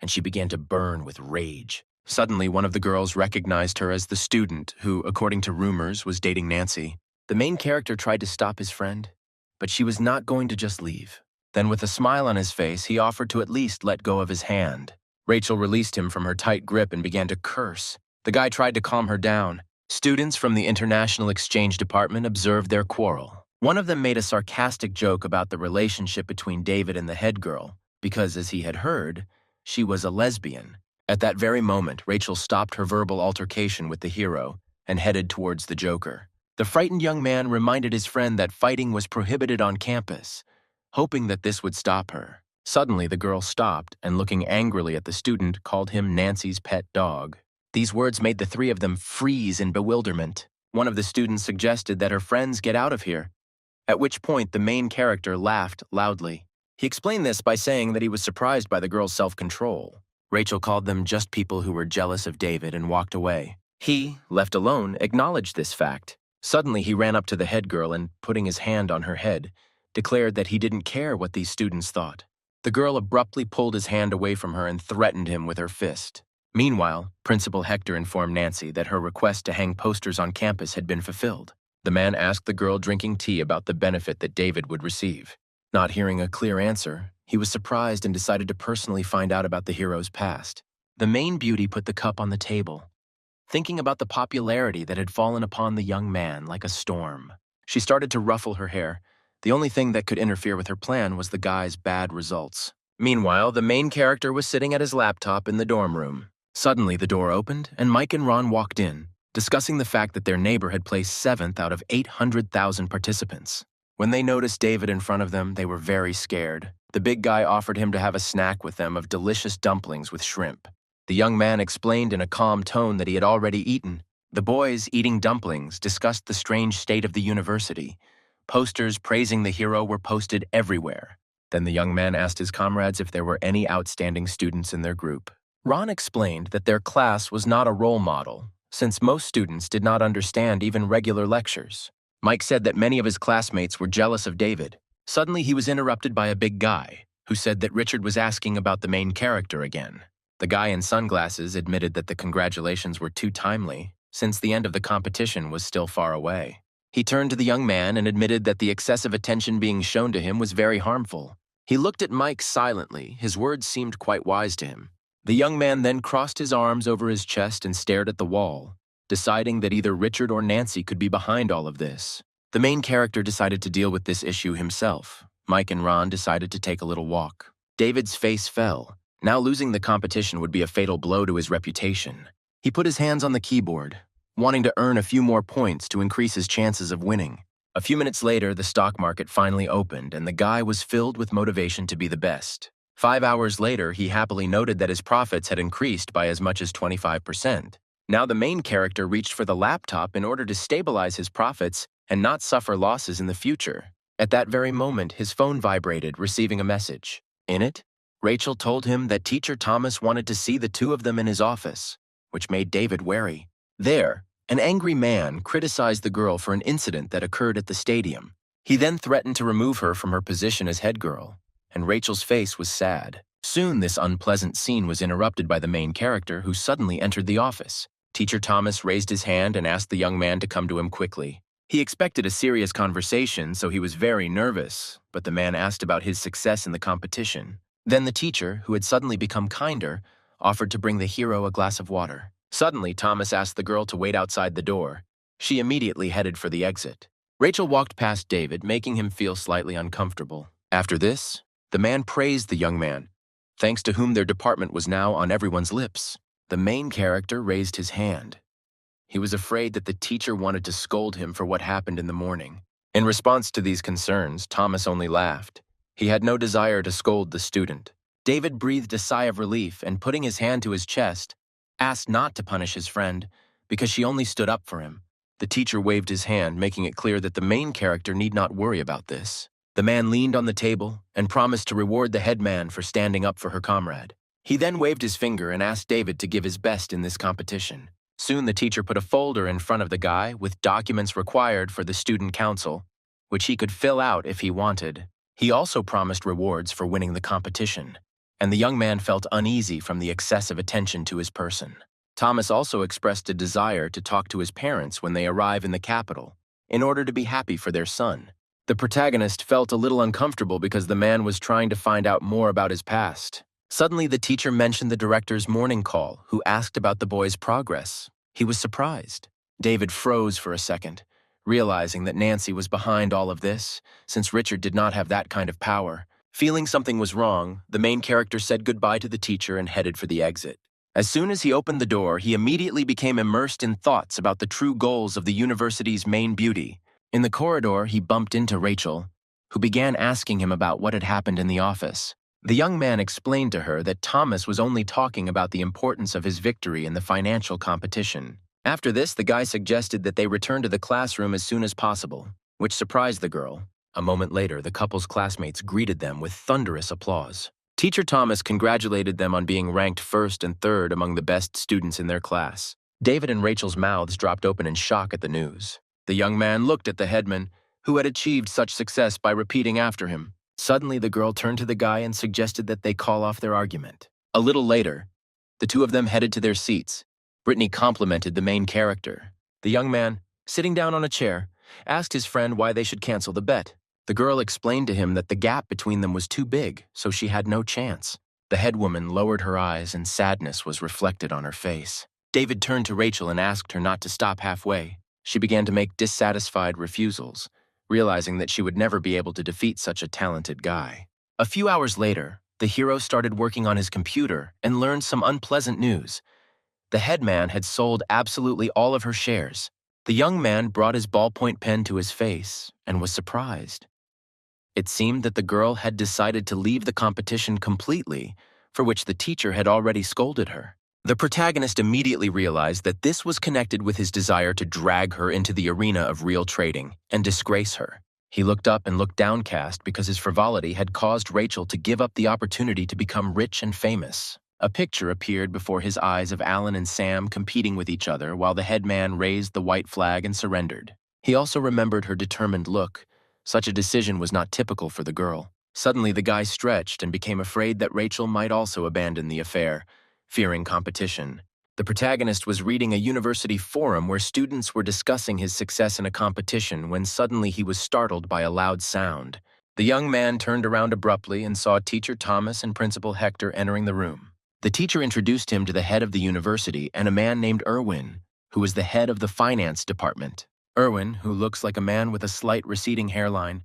and she began to burn with rage. Suddenly, one of the girls recognized her as the student who, according to rumors, was dating Nancy. The main character tried to stop his friend, but she was not going to just leave. Then, with a smile on his face, he offered to at least let go of his hand. Rachel released him from her tight grip and began to curse. The guy tried to calm her down. Students from the International Exchange Department observed their quarrel. One of them made a sarcastic joke about the relationship between David and the head girl, because, as he had heard, she was a lesbian. At that very moment, Rachel stopped her verbal altercation with the hero and headed towards the Joker. The frightened young man reminded his friend that fighting was prohibited on campus, hoping that this would stop her. Suddenly, the girl stopped and, looking angrily at the student, called him Nancy's pet dog. These words made the 3 of them freeze in bewilderment. One of the students suggested that her friends get out of here, at which point the main character laughed loudly. He explained this by saying that he was surprised by the girl's self-control. Rachel called them just people who were jealous of David and walked away. He, left alone, acknowledged this fact. Suddenly, he ran up to the head girl and, putting his hand on her head, declared that he didn't care what these students thought. The girl abruptly pulled his hand away from her and threatened him with her fist. Meanwhile, Principal Hector informed Nancy that her request to hang posters on campus had been fulfilled. The man asked the girl drinking tea about the benefit that David would receive. Not hearing a clear answer, he was surprised and decided to personally find out about the hero's past. The main beauty put the cup on the table, thinking about the popularity that had fallen upon the young man like a storm. She started to ruffle her hair. The only thing that could interfere with her plan was the guy's bad results. Meanwhile, the main character was sitting at his laptop in the dorm room. Suddenly, the door opened, and Mike and Ron walked in, discussing the fact that their neighbor had placed 7th out of 800,000 participants. When they noticed David in front of them, they were very scared. The big guy offered him to have a snack with them of delicious dumplings with shrimp. The young man explained in a calm tone that he had already eaten. The boys, eating dumplings, discussed the strange state of the university. Posters praising the hero were posted everywhere. Then the young man asked his comrades if there were any outstanding students in their group. Ron explained that their class was not a role model, since most students did not understand even regular lectures. Mike said that many of his classmates were jealous of David. Suddenly, he was interrupted by a big guy, who said that Richard was asking about the main character again. The guy in sunglasses admitted that the congratulations were too timely, since the end of the competition was still far away. He turned to the young man and admitted that the excessive attention being shown to him was very harmful. He looked at Mike silently. His words seemed quite wise to him. The young man then crossed his arms over his chest and stared at the wall, deciding that either Richard or Nancy could be behind all of this. The main character decided to deal with this issue himself. Mike and Ron decided to take a little walk. David's face fell. Now losing the competition would be a fatal blow to his reputation. He put his hands on the keyboard, wanting to earn a few more points to increase his chances of winning. A few minutes later, the stock market finally opened, and the guy was filled with motivation to be the best. 5 hours later, he happily noted that his profits had increased by as much as 25%. Now the main character reached for the laptop in order to stabilize his profits and not suffer losses in the future. At that very moment, his phone vibrated, receiving a message. In it, Rachel told him that Teacher Thomas wanted to see the two of them in his office, which made David wary. There, an angry man criticized the girl for an incident that occurred at the stadium. He then threatened to remove her from her position as head girl, and Rachel's face was sad. Soon, this unpleasant scene was interrupted by the main character, who suddenly entered the office. Teacher Thomas raised his hand and asked the young man to come to him quickly. He expected a serious conversation, so he was very nervous, but the man asked about his success in the competition. Then the teacher, who had suddenly become kinder, offered to bring the hero a glass of water. Suddenly, Thomas asked the girl to wait outside the door. She immediately headed for the exit. Rachel walked past David, making him feel slightly uncomfortable. After this, the man praised the young man, thanks to whom their department was now on everyone's lips. The main character raised his hand. He was afraid that the teacher wanted to scold him for what happened in the morning. In response to these concerns, Thomas only laughed. He had no desire to scold the student. David breathed a sigh of relief and, putting his hand to his chest, asked not to punish his friend because she only stood up for him. The teacher waved his hand, making it clear that the main character need not worry about this. The man leaned on the table and promised to reward the head man for standing up for her comrade. He then waved his finger and asked David to give his best in this competition. Soon the teacher put a folder in front of the guy with documents required for the student council, which he could fill out if he wanted. He also promised rewards for winning the competition, and the young man felt uneasy from the excessive attention to his person. Thomas also expressed a desire to talk to his parents when they arrive in the capital, in order to be happy for their son. The protagonist felt a little uncomfortable because the man was trying to find out more about his past. Suddenly, the teacher mentioned the director's morning call, who asked about the boy's progress. He was surprised. David froze for a second, realizing that Nancy was behind all of this, since Richard did not have that kind of power. Feeling something was wrong, the main character said goodbye to the teacher and headed for the exit. As soon as he opened the door, he immediately became immersed in thoughts about the true goals of the university's main beauty. In the corridor, he bumped into Rachel, who began asking him about what had happened in the office. The young man explained to her that Thomas was only talking about the importance of his victory in the financial competition. After this, the guy suggested that they return to the classroom as soon as possible, which surprised the girl. A moment later, the couple's classmates greeted them with thunderous applause. Teacher Thomas congratulated them on being ranked first and third among the best students in their class. David and Rachel's mouths dropped open in shock at the news. The young man looked at the headman, who had achieved such success by repeating after him. Suddenly, the girl turned to the guy and suggested that they call off their argument. A little later, the two of them headed to their seats. Brittany complimented the main character. The young man, sitting down on a chair, asked his friend why they should cancel the bet. The girl explained to him that the gap between them was too big, so she had no chance. The head woman lowered her eyes and sadness was reflected on her face. David turned to Rachel and asked her not to stop halfway. She began to make dissatisfied refusals, realizing that she would never be able to defeat such a talented guy. A few hours later, the hero started working on his computer and learned some unpleasant news. The headman had sold absolutely all of her shares. The young man brought his ballpoint pen to his face and was surprised. It seemed that the girl had decided to leave the competition completely, for which the teacher had already scolded her. The protagonist immediately realized that this was connected with his desire to drag her into the arena of real trading and disgrace her. He looked up and looked downcast because his frivolity had caused Rachel to give up the opportunity to become rich and famous. A picture appeared before his eyes of Alan and Sam competing with each other while the headman raised the white flag and surrendered. He also remembered her determined look. Such a decision was not typical for the girl. Suddenly, the guy stretched and became afraid that Rachel might also abandon the affair, fearing competition. The protagonist was reading a university forum where students were discussing his success in a competition when suddenly he was startled by a loud sound. The young man turned around abruptly and saw Teacher Thomas and Principal Hector entering the room. The teacher introduced him to the head of the university and a man named Erwin, who was the head of the finance department. Erwin, who looks like a man with a slight receding hairline,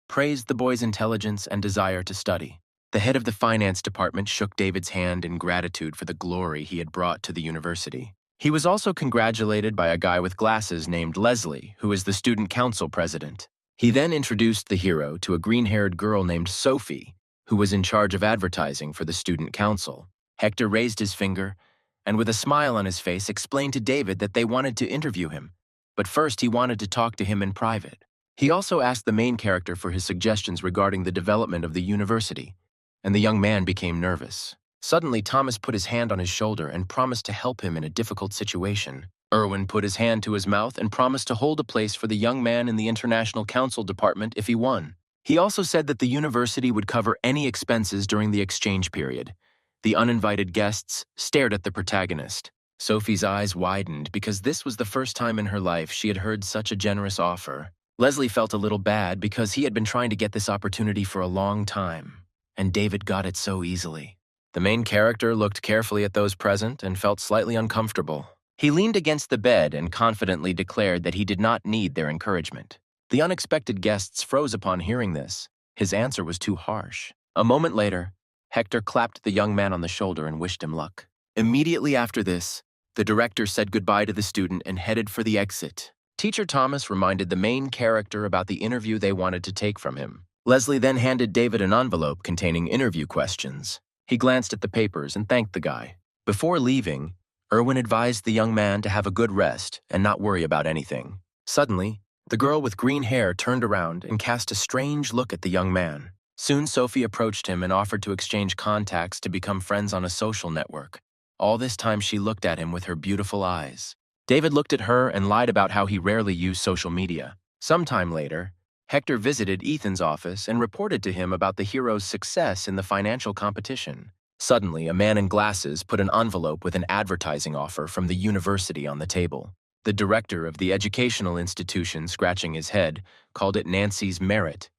praised the boy's intelligence and desire to study. The head of the finance department shook David's hand in gratitude for the glory he had brought to the university. He was also congratulated by a guy with glasses named Leslie, who is the student council president. He then introduced the hero to a green-haired girl named Sophie, who was in charge of advertising for the student council. Hector raised his finger and, with a smile on his face, explained to David that they wanted to interview him, but first he wanted to talk to him in private. He also asked the main character for his suggestions regarding the development of the university, and the young man became nervous. Suddenly, Thomas put his hand on his shoulder and promised to help him in a difficult situation. Erwin put his hand to his mouth and promised to hold a place for the young man in the International Council Department if he won. He also said that the university would cover any expenses during the exchange period. The uninvited guests stared at the protagonist. Sophie's eyes widened because this was the first time in her life she had heard such a generous offer. Leslie felt a little bad because he had been trying to get this opportunity for a long time, and David got it so easily. The main character looked carefully at those present and felt slightly uncomfortable. He leaned against the bed and confidently declared that he did not need their encouragement. The unexpected guests froze upon hearing this. His answer was too harsh. A moment later, Hector clapped the young man on the shoulder and wished him luck. Immediately after this, the director said goodbye to the student and headed for the exit. Teacher Thomas reminded the main character about the interview they wanted to take from him. Leslie then handed David an envelope containing interview questions. He glanced at the papers and thanked the guy. Before leaving, Erwin advised the young man to have a good rest and not worry about anything. Suddenly, the girl with green hair turned around and cast a strange look at the young man. Soon Sophie approached him and offered to exchange contacts to become friends on a social network. All this time she looked at him with her beautiful eyes. David looked at her and lied about how he rarely used social media. Sometime later, Hector visited Ethan's office and reported to him about the hero's success in the financial competition. Suddenly, a man in glasses put an envelope with an advertising offer from the university on the table. The director of the educational institution, scratching his head, called it Nancy's merit,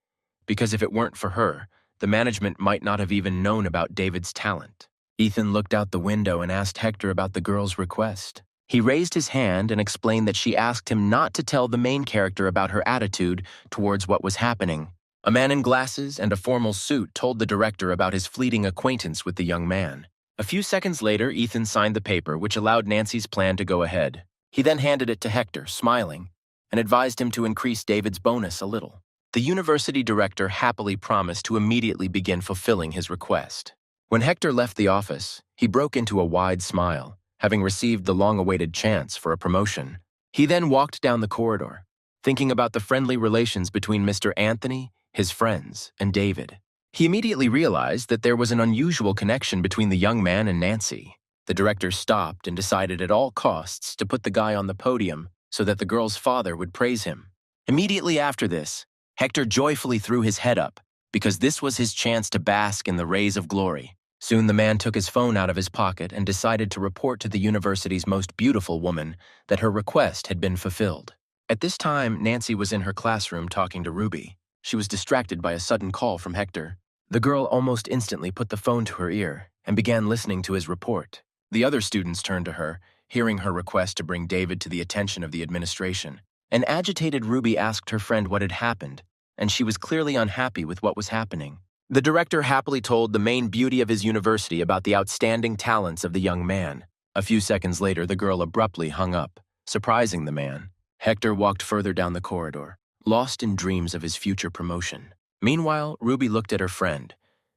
because if it weren't for her, the management might not have even known about David's talent. Ethan looked out the window and asked Hector about the girl's request. He raised his hand and explained that she asked him not to tell the main character about her attitude towards what was happening. A man in glasses and a formal suit told the director about his fleeting acquaintance with the young man. A few seconds later, Ethan signed the paper, which allowed Nancy's plan to go ahead. He then handed it to Hector, smiling, and advised him to increase David's bonus a little. The university director happily promised to immediately begin fulfilling his request. When Hector left the office, he broke into a wide smile, having received the long-awaited chance for a promotion. He then walked down the corridor, thinking about the friendly relations between Mr. Anthony, his friends, and David. He immediately realized that there was an unusual connection between the young man and Nancy. The director stopped and decided at all costs to put the guy on the podium so that the girl's father would praise him. Immediately after this, Hector joyfully threw his head up, because this was his chance to bask in the rays of glory. Soon the man took his phone out of his pocket and decided to report to the university's most beautiful woman that her request had been fulfilled. At this time, Nancy was in her classroom talking to Ruby. She was distracted by a sudden call from Hector. The girl almost instantly put the phone to her ear and began listening to his report. The other students turned to her, hearing her request to bring David to the attention of the administration. An agitated Ruby asked her friend what had happened, and she was clearly unhappy with what was happening. The director happily told the main beauty of his university about the outstanding talents of the young man. A few seconds later, the girl abruptly hung up, surprising the man. Hector walked further down the corridor, lost in dreams of his future promotion. Meanwhile, Ruby looked at her friend,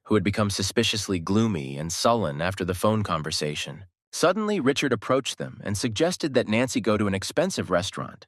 who had become suspiciously gloomy and sullen after the phone conversation. Suddenly, Richard approached them and suggested that Nancy go to an expensive restaurant,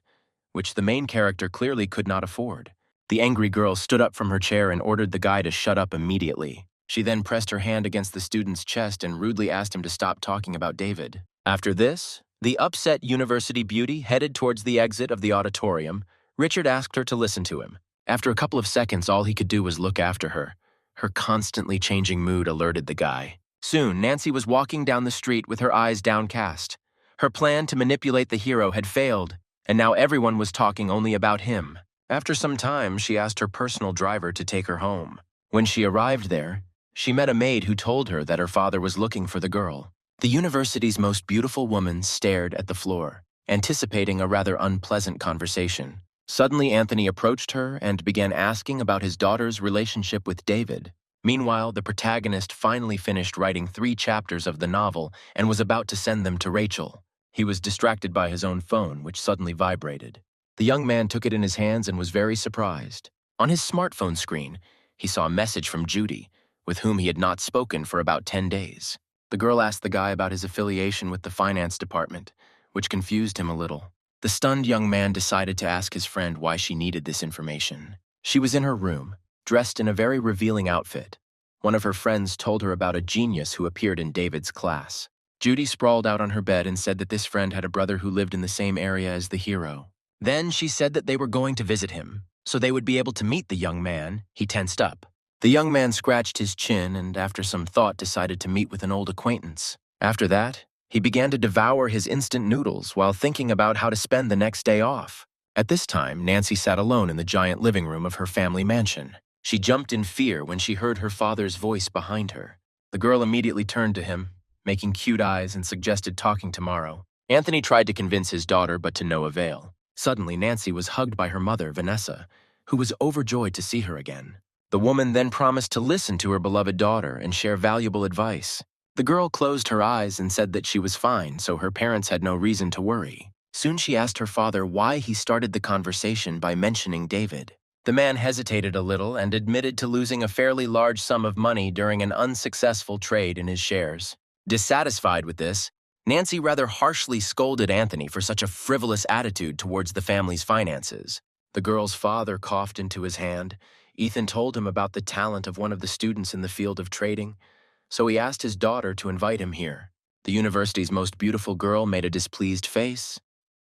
which the main character clearly could not afford. The angry girl stood up from her chair and ordered the guy to shut up immediately. She then pressed her hand against the student's chest and rudely asked him to stop talking about David. After this, the upset university beauty headed towards the exit of the auditorium. Richard asked her to listen to him. After a couple of seconds, all he could do was look after her. Her constantly changing mood alerted the guy. Soon, Nancy was walking down the street with her eyes downcast. Her plan to manipulate the hero had failed, and now everyone was talking only about him. After some time, she asked her personal driver to take her home. When she arrived there, she met a maid who told her that her father was looking for the girl. The university's most beautiful woman stared at the floor, anticipating a rather unpleasant conversation. Suddenly, Anthony approached her and began asking about his daughter's relationship with David. Meanwhile, the protagonist finally finished writing 3 chapters of the novel and was about to send them to Rachel. He was distracted by his own phone, which suddenly vibrated. The young man took it in his hands and was very surprised. On his smartphone screen, he saw a message from Judy, with whom he had not spoken for about 10 days. The girl asked the guy about his affiliation with the finance department, which confused him a little. The stunned young man decided to ask his friend why she needed this information. She was in her room, dressed in a very revealing outfit. One of her friends told her about a genius who appeared in David's class. Judy sprawled out on her bed and said that this friend had a brother who lived in the same area as the hero. Then she said that they were going to visit him, so they would be able to meet the young man. He tensed up. The young man scratched his chin and, after some thought, decided to meet with an old acquaintance. After that, he began to devour his instant noodles while thinking about how to spend the next day off. At this time, Nancy sat alone in the giant living room of her family mansion. She jumped in fear when she heard her father's voice behind her. The girl immediately turned to him, making cute eyes, and suggested talking tomorrow. Anthony tried to convince his daughter, but to no avail. Suddenly, Nancy was hugged by her mother, Vanessa, who was overjoyed to see her again. The woman then promised to listen to her beloved daughter and share valuable advice. The girl closed her eyes and said that she was fine, so her parents had no reason to worry. Soon she asked her father why he started the conversation by mentioning David. The man hesitated a little and admitted to losing a fairly large sum of money during an unsuccessful trade in his shares. Dissatisfied with this, Nancy rather harshly scolded Anthony for such a frivolous attitude towards the family's finances. The girl's father coughed into his hand. Ethan told him about the talent of one of the students in the field of trading, so he asked his daughter to invite him here. The university's most beautiful girl made a displeased face,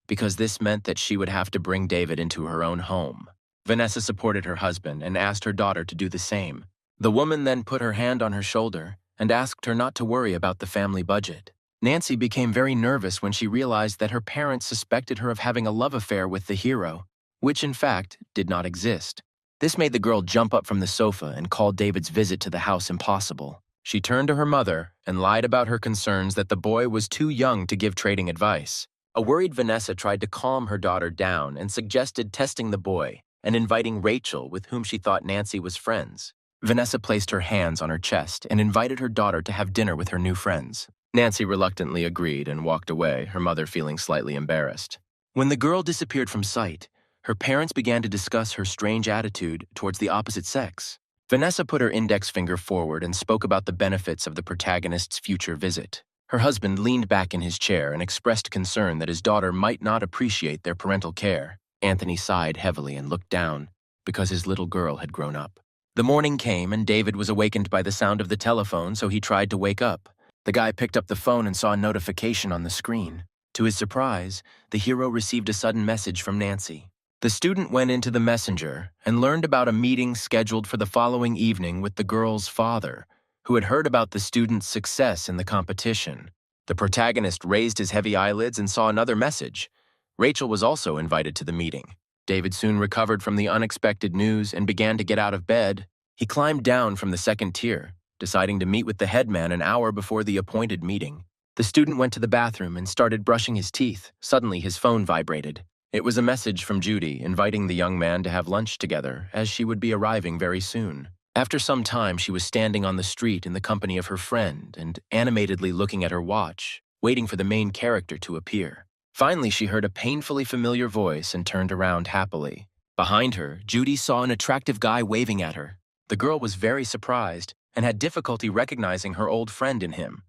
because this meant that she would have to bring David into her own home. Vanessa supported her husband and asked her daughter to do the same. The woman then put her hand on her shoulder and asked her not to worry about the family budget. Nancy became very nervous when she realized that her parents suspected her of having a love affair with the hero, which in fact did not exist. This made the girl jump up from the sofa and call David's visit to the house impossible. She turned to her mother and lied about her concerns that the boy was too young to give trading advice. A worried Vanessa tried to calm her daughter down and suggested testing the boy and inviting Rachel, with whom she thought Nancy was friends. Vanessa placed her hands on her chest and invited her daughter to have dinner with her new friends. Nancy reluctantly agreed and walked away, her mother feeling slightly embarrassed. When the girl disappeared from sight, her parents began to discuss her strange attitude towards the opposite sex. Vanessa put her index finger forward and spoke about the benefits of the protagonist's future visit. Her husband leaned back in his chair and expressed concern that his daughter might not appreciate their parental care. Anthony sighed heavily and looked down, because his little girl had grown up. The morning came and David was awakened by the sound of the telephone, so he tried to wake up. The guy picked up the phone and saw a notification on the screen. To his surprise, the hero received a sudden message from Nancy. The student went into the messenger and learned about a meeting scheduled for the following evening with the girl's father, who had heard about the student's success in the competition. The protagonist raised his heavy eyelids and saw another message. Rachel was also invited to the meeting. David soon recovered from the unexpected news and began to get out of bed. He climbed down from the second tier, deciding to meet with the headman an hour before the appointed meeting. The student went to the bathroom and started brushing his teeth. Suddenly, his phone vibrated. It was a message from Judy inviting the young man to have lunch together, as she would be arriving very soon. After some time, she was standing on the street in the company of her friend and animatedly looking at her watch, waiting for the main character to appear. Finally, she heard a painfully familiar voice and turned around happily. Behind her, Judy saw an attractive guy waving at her. The girl was very surprised and had difficulty recognizing her old friend in him.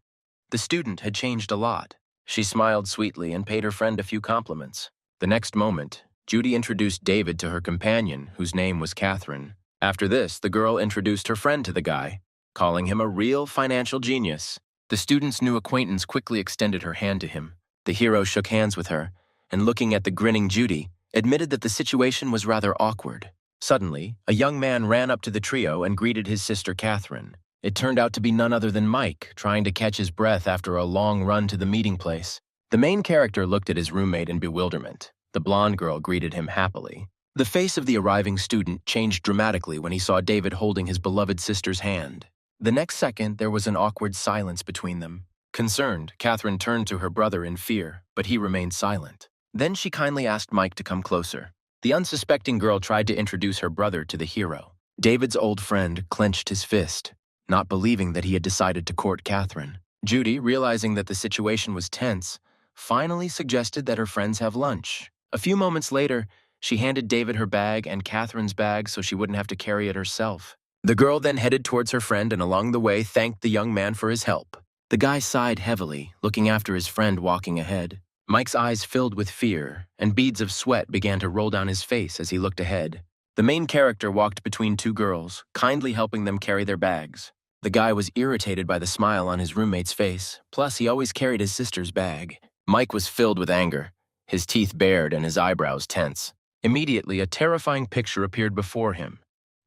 The student had changed a lot. She smiled sweetly and paid her friend a few compliments. The next moment, Judy introduced David to her companion, whose name was Catherine. After this, the girl introduced her friend to the guy, calling him a real financial genius. The student's new acquaintance quickly extended her hand to him. The hero shook hands with her, and looking at the grinning Judy, admitted that the situation was rather awkward. Suddenly, a young man ran up to the trio and greeted his sister Catherine. It turned out to be none other than Mike, trying to catch his breath after a long run to the meeting place. The main character looked at his roommate in bewilderment. The blonde girl greeted him happily. The face of the arriving student changed dramatically when he saw David holding his beloved sister's hand. The next second, there was an awkward silence between them. Concerned, Catherine turned to her brother in fear, but he remained silent. Then she kindly asked Mike to come closer. The unsuspecting girl tried to introduce her brother to the hero. David's old friend clenched his fist, not believing that he had decided to court Catherine. Judy, realizing that the situation was tense, finally suggested that her friends have lunch. A few moments later, she handed David her bag and Catherine's bag so she wouldn't have to carry it herself. The girl then headed towards her friend and along the way thanked the young man for his help. The guy sighed heavily, looking after his friend walking ahead. Mike's eyes filled with fear, and beads of sweat began to roll down his face as he looked ahead. The main character walked between two girls, kindly helping them carry their bags. The guy was irritated by the smile on his roommate's face, plus he always carried his sister's bag. Mike was filled with anger, his teeth bared and his eyebrows tense. Immediately, a terrifying picture appeared before him,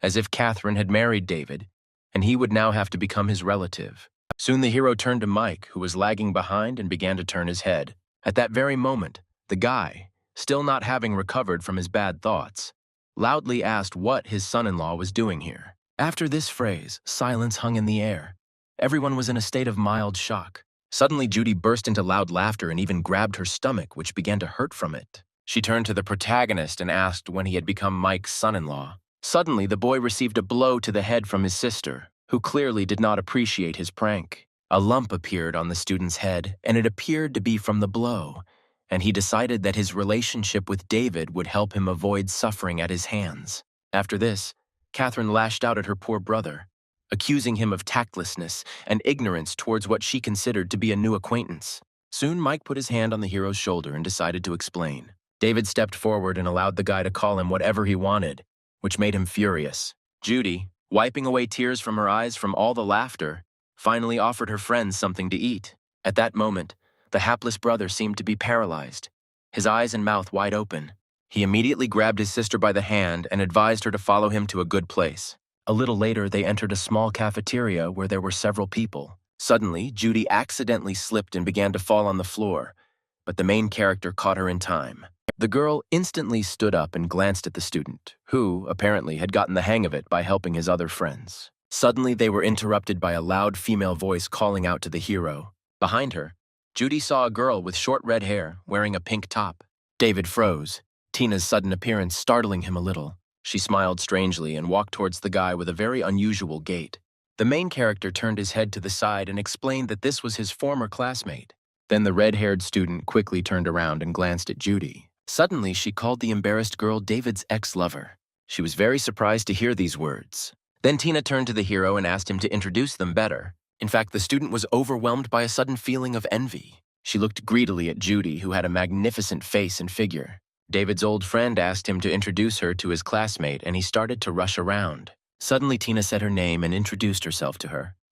as if Catherine had married David, and he would now have to become his relative. Soon the hero turned to Mike, who was lagging behind, and began to turn his head. At that very moment, the guy, still not having recovered from his bad thoughts, loudly asked what his son-in-law was doing here. After this phrase, silence hung in the air. Everyone was in a state of mild shock. Suddenly, Judy burst into loud laughter and even grabbed her stomach, which began to hurt from it. She turned to the protagonist and asked when he had become Mike's son-in-law. Suddenly, the boy received a blow to the head from his sister, who clearly did not appreciate his prank. A lump appeared on the student's head, and it appeared to be from the blow, and he decided that his relationship with David would help him avoid suffering at his hands. After this, Catherine lashed out at her poor brother, accusing him of tactlessness and ignorance towards what she considered to be a new acquaintance. Soon, Mike put his hand on the hero's shoulder and decided to explain. David stepped forward and allowed the guy to call him whatever he wanted, which made him furious. Judy, wiping away tears from her eyes from all the laughter, finally offered her friends something to eat. At that moment, the hapless brother seemed to be paralyzed, his eyes and mouth wide open. He immediately grabbed his sister by the hand and advised her to follow him to a good place. A little later, they entered a small cafeteria where there were several people. Suddenly, Judy accidentally slipped and began to fall on the floor, but the main character caught her in time. The girl instantly stood up and glanced at the student, who, apparently, had gotten the hang of it by helping his other friends. Suddenly, they were interrupted by a loud female voice calling out to the hero. Behind her, Judy saw a girl with short red hair, wearing a pink top. David froze, Tina's sudden appearance startling him a little. She smiled strangely and walked towards the guy with a very unusual gait. The main character turned his head to the side and explained that this was his former classmate. Then the red-haired student quickly turned around and glanced at Judy. Suddenly, she called the embarrassed girl David's ex-lover. She was very surprised to hear these words. Then Tina turned to the hero and asked him to introduce them better. In fact, the student was overwhelmed by a sudden feeling of envy. She looked greedily at Judy, who had a magnificent face and figure. David's old friend asked him to introduce her to his classmate, and he started to rush around. Suddenly, Tina said her name and introduced herself to her.